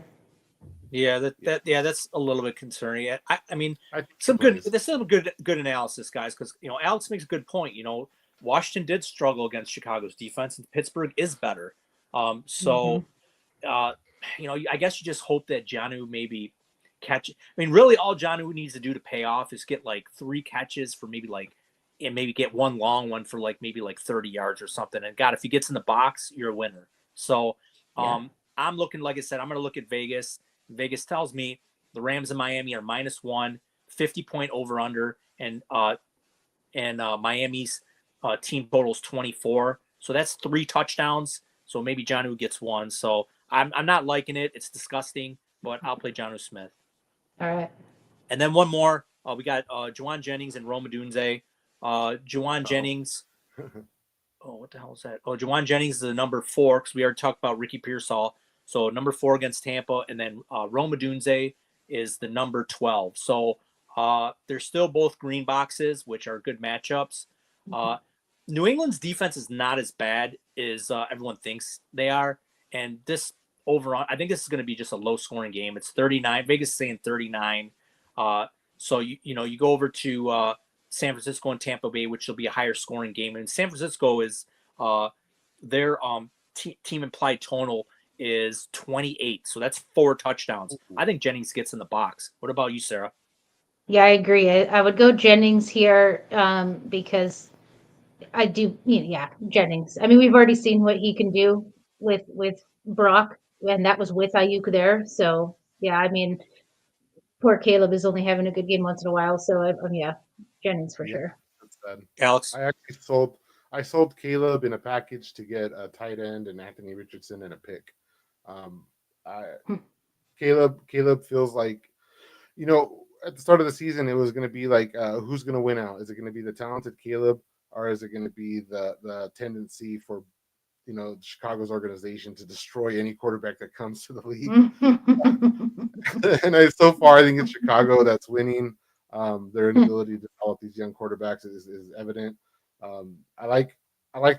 Speaker 6: Yeah, that's a little bit concerning. I mean,
Speaker 5: I think
Speaker 6: some
Speaker 5: he
Speaker 6: good.
Speaker 5: plays.
Speaker 6: There's some good analysis, guys, because Alex makes a good point. Washington did struggle against Chicago's defense, and Pittsburgh is better. So, I guess you just hope that Jonnu maybe catch. I mean, really, all Jonnu needs to do to pay off is get like 3 catches for and maybe get one long one for maybe 30 yards or something. And God, if he gets in the box, you're a winner. So, I'm looking, like I said, I'm going to look at Vegas. Vegas tells me the Rams and Miami are -1, 50-point over under, and Miami's team totals 24. So that's 3 touchdowns. So maybe Jonnu gets 1. So I'm not liking it. It's disgusting, but I'll play Jonnu Smith.
Speaker 7: All right.
Speaker 6: And then one more. We got Juwan Jennings and Rome Odunze. Juwan Jennings. Oh, what the hell is that? Oh, Juwan Jennings is the number 4 because we already talked about Ricky Pearsall. So number 4 against Tampa, and then Rome Odunze is the number 12. So they're still both green boxes, which are good matchups. New England's defense is not as bad as everyone thinks they are, and this overall, I think this is going to be just a low scoring game. It's 39. Vegas is saying 39. So you go over to San Francisco and Tampa Bay, which will be a higher scoring game. And San Francisco is their team implied total is 28. So that's 4 touchdowns. I think Jennings gets in the box. What about you, Sarah?
Speaker 7: Yeah, I agree. I would go Jennings here because I do. Jennings. I mean, we've already seen what he can do with Brock, and that was with Ayuk there. So yeah, I mean, poor Caleb is only having a good game once in a while. So yeah, Jennings for sure.
Speaker 5: That's sad.
Speaker 6: Alex?
Speaker 5: I actually sold Caleb in a package to get a tight end and Anthony Richardson and a pick. Caleb feels like, at the start of the season, it was going to be like, who's going to win out? Is it going to be the talented Caleb or is it going to be the tendency for Chicago's organization to destroy any quarterback that comes to the league? And so far, I think it's Chicago that's winning. Their inability to develop these young quarterbacks is evident. I like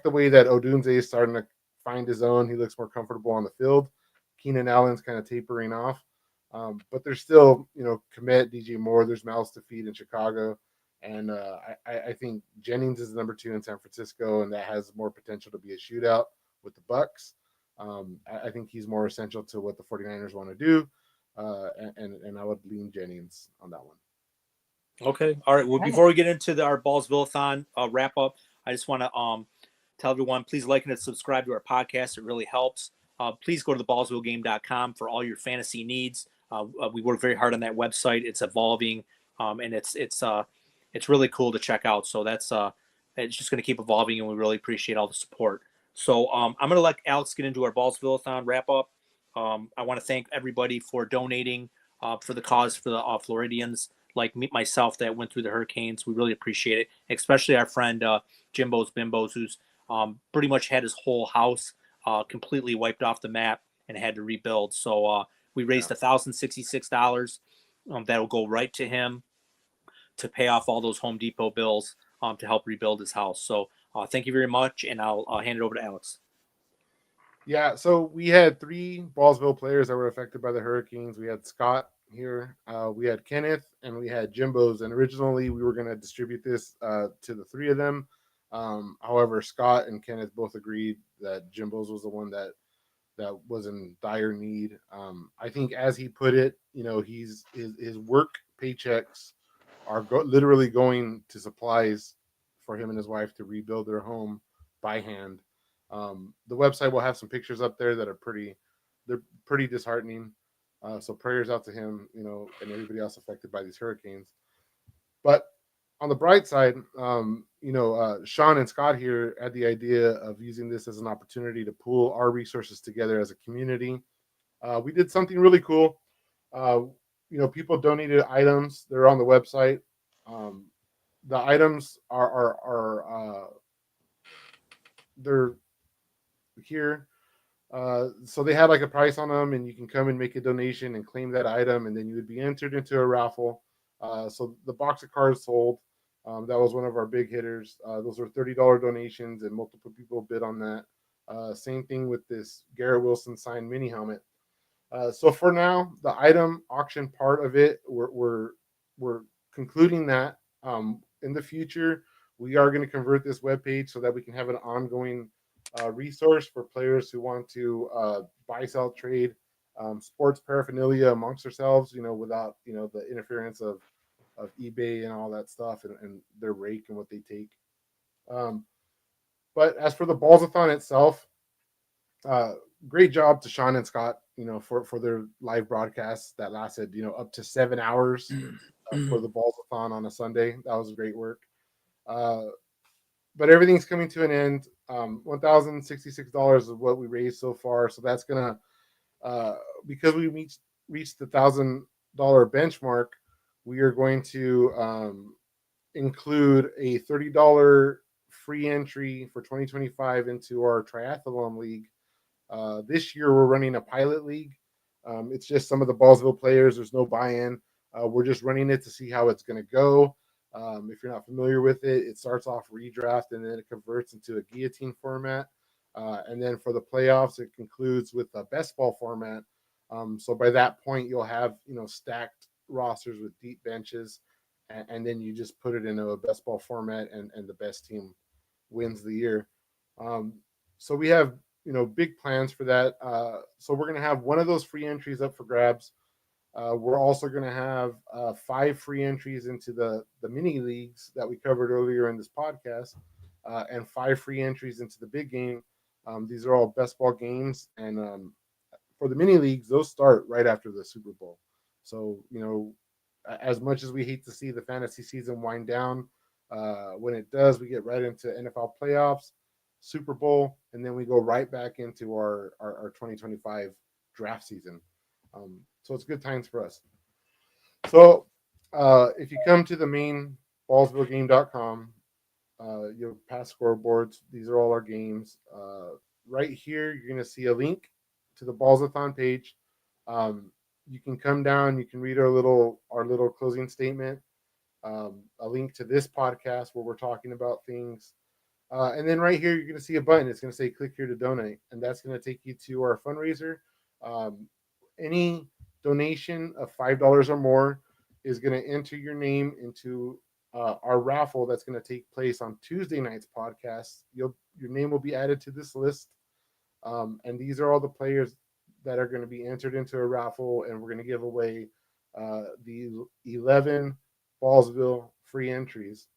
Speaker 5: the way that Odunze is starting to find his own. He looks more comfortable on the field. Keenan Allen's kind of tapering off, but there's still Komet, DJ Moore. There's mouths to feed in Chicago, and I think Jennings is number 2 in San Francisco, and that has more potential to be a shootout with the Bucks. I think he's more essential to what the 49ers want to do. And I would lean Jennings on that one.
Speaker 6: Okay. All right. Well, before we get into our Ballsville-a-thon wrap up, I just want to tell everyone, please like and subscribe to our podcast. It really helps. Please go to theballsvillegame.com for all your fantasy needs. We work very hard on that website. It's evolving, and it's really cool to check out. So that's it's just going to keep evolving, and we really appreciate all the support. So I'm going to let Alex get into our Ballsville-a-thon wrap up. I want to thank everybody for donating for the cause for the Floridians like myself that went through the hurricanes. We really appreciate it, especially our friend Jimbo's Bimbos, who's pretty much had his whole house completely wiped off the map and had to rebuild. So we raised $1,066 that'll go right to him to pay off all those Home Depot bills to help rebuild his house. So thank you very much, and I'll hand it over to Alex.
Speaker 5: Yeah, so we had 3 Ballsville players that were affected by the hurricanes. We had Scott here, we had Kenneth, and we had Jimbo's. And originally we were going to distribute this to the 3 of them. However, Scott and Kenneth both agreed that Jimbo's was the one that was in dire need. I think, as he put it, his work paychecks are literally going to supplies for him and his wife to rebuild their home by hand. The website will have some pictures up there that are pretty disheartening. So prayers out to him, and everybody else affected by these hurricanes. But on the bright side, Sean and Scott here had the idea of using this as an opportunity to pool our resources together as a community. We did something really cool. People donated items. They're on the website. The items are they're here. So they had like a price on them, and you can come and make a donation and claim that item, and then you would be entered into a raffle. So the box of cards sold. That was one of our big hitters. Those were $30 donations, and multiple people bid on that. Same thing with this Garrett Wilson signed mini helmet. So for now, the item auction part of it, we're concluding that. In the future, we are going to convert this webpage so that we can have an ongoing resource for players who want to buy, sell, trade sports paraphernalia amongst ourselves, without, the interference of eBay and all that stuff and their rake and what they take. But as for the Ballsathon itself, great job to Sean and Scott, for their live broadcasts that lasted, up to 7 hours for the Ballsathon on a Sunday. That was great work. But everything's coming to an end. $1,066 is what we raised so far. So that's going to, because we reached the $1,000 benchmark, we are going to include a $30 free entry for 2025 into our triathlon league. This year we're running a pilot league. It's just some of the Ballsville players. There's no buy-in. We're just running it to see how it's going to go. If you're not familiar with it, it starts off redraft and then it converts into a guillotine format. And then for the playoffs, it concludes with a best ball format. So by that point, you'll have, stacked rosters with deep benches, and then you just put it into a best ball format, and the best team wins the year. So we have, big plans for that. So we're going to have one of those free entries up for grabs. We're also going to have 5 free entries into the mini leagues that we covered earlier in this podcast, and 5 free entries into the big game. These are all best ball games, and for the mini leagues, those start right after the Super Bowl. So, as much as we hate to see the fantasy season wind down, when it does, we get right into NFL playoffs, Super Bowl, and then we go right back into our 2025 draft season. So it's good times for us. So if you come to the main ballsvillegame.com, You'll pass scoreboards. These are all our games. Right here, you're going to see a link to the Ballsathon page. You can come down. You can read our little closing statement. A link to this podcast where we're talking about things. And then right here, you're going to see a button. It's going to say click here to donate. And that's going to take you to our fundraiser. Any donation of $5 or more is going to enter your name into our raffle that's going to take place on Tuesday night's podcast. Your name will be added to this list. And these are all the players that are going to be entered into a raffle. And we're going to give away the 11 Ballsville free entries.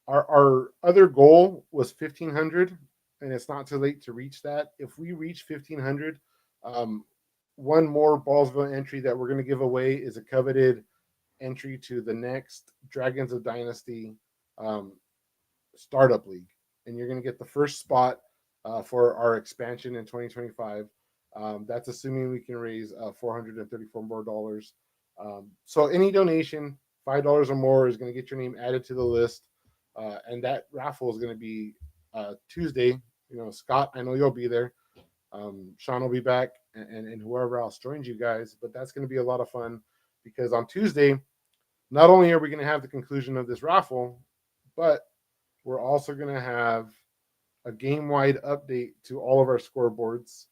Speaker 5: Our other goal was 1,500, and it's not too late to reach that. If we reach 1,500, one more Ballsville entry that we're going to give away is a coveted entry to the next Dragons of Dynasty Startup League, and you're going to get the first spot for our expansion in 2025. That's assuming we can raise $434 more. So any donation, $5 or more, is going to get your name added to the list. And that raffle is going to be Tuesday. Scott, I know you'll be there. Sean will be back, and whoever else joins you guys. But that's going to be a lot of fun because on Tuesday, not only are we going to have the conclusion of this raffle, but we're also going to have a game-wide update to all of our scoreboards.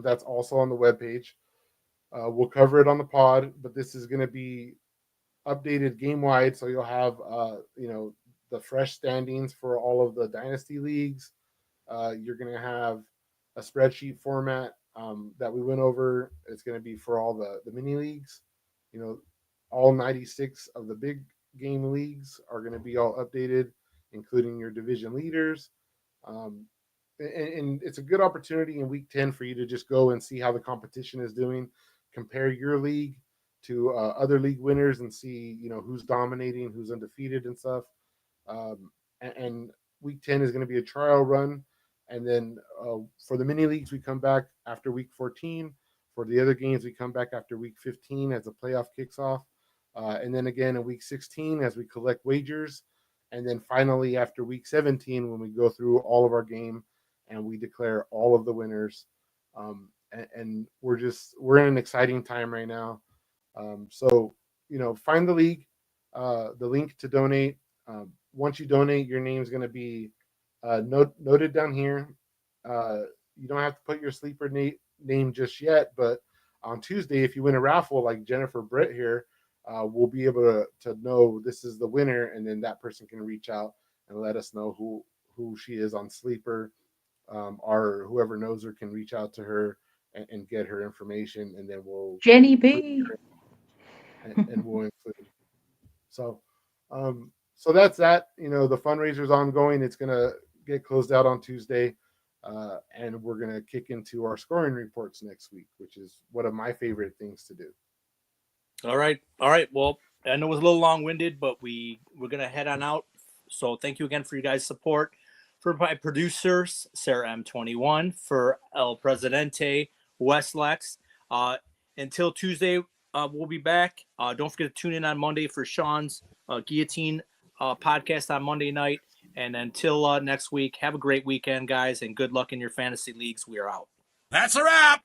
Speaker 5: That's also on the webpage. We'll cover it on the pod, but this is going to be updated game-wide, so you'll have the fresh standings for all of the dynasty leagues. You're going to have a spreadsheet format that we went over. It's going to be for all the mini leagues. All 96 of the big game leagues are going to be all updated, including your division leaders. And it's a good opportunity in week 10 for you to just go and see how the competition is doing, compare your league to other league winners and see, who's dominating, who's undefeated and stuff. And week 10 is going to be a trial run. And then for the mini leagues, we come back after week 14. For the other games, we come back after week 15 as the playoff kicks off. And then again in week 16 as we collect wagers. And then finally after week 17 when we go through all of our game and we declare all of the winners. And we're in an exciting time right now. So, find the league, the link to donate. Once you donate, your name's going to be noted down here. You don't have to put your sleeper name just yet, but on Tuesday, if you win a raffle like Jennifer Britt here, we'll be able to know this is the winner, and then that person can reach out and let us know who she is on sleeper, or whoever knows her can reach out to her and get her information, and then we'll
Speaker 7: Jenny B.
Speaker 5: and we'll include. So that's that. The fundraiser's ongoing. It's gonna get closed out on Tuesday, and we're gonna kick into our scoring reports next week, which is one of my favorite things to do.
Speaker 6: All right. Well, I know it was a little long-winded, but we're gonna head on out. So thank you again for your guys' support. For my producers, Sarah M21, for El Presidente, Westlex. Until Tuesday, we'll be back. Don't forget to tune in on Monday for Sean's Guillotine podcast on Monday night. And until next week, have a great weekend, guys, and good luck in your fantasy leagues. We are out.
Speaker 8: That's a wrap.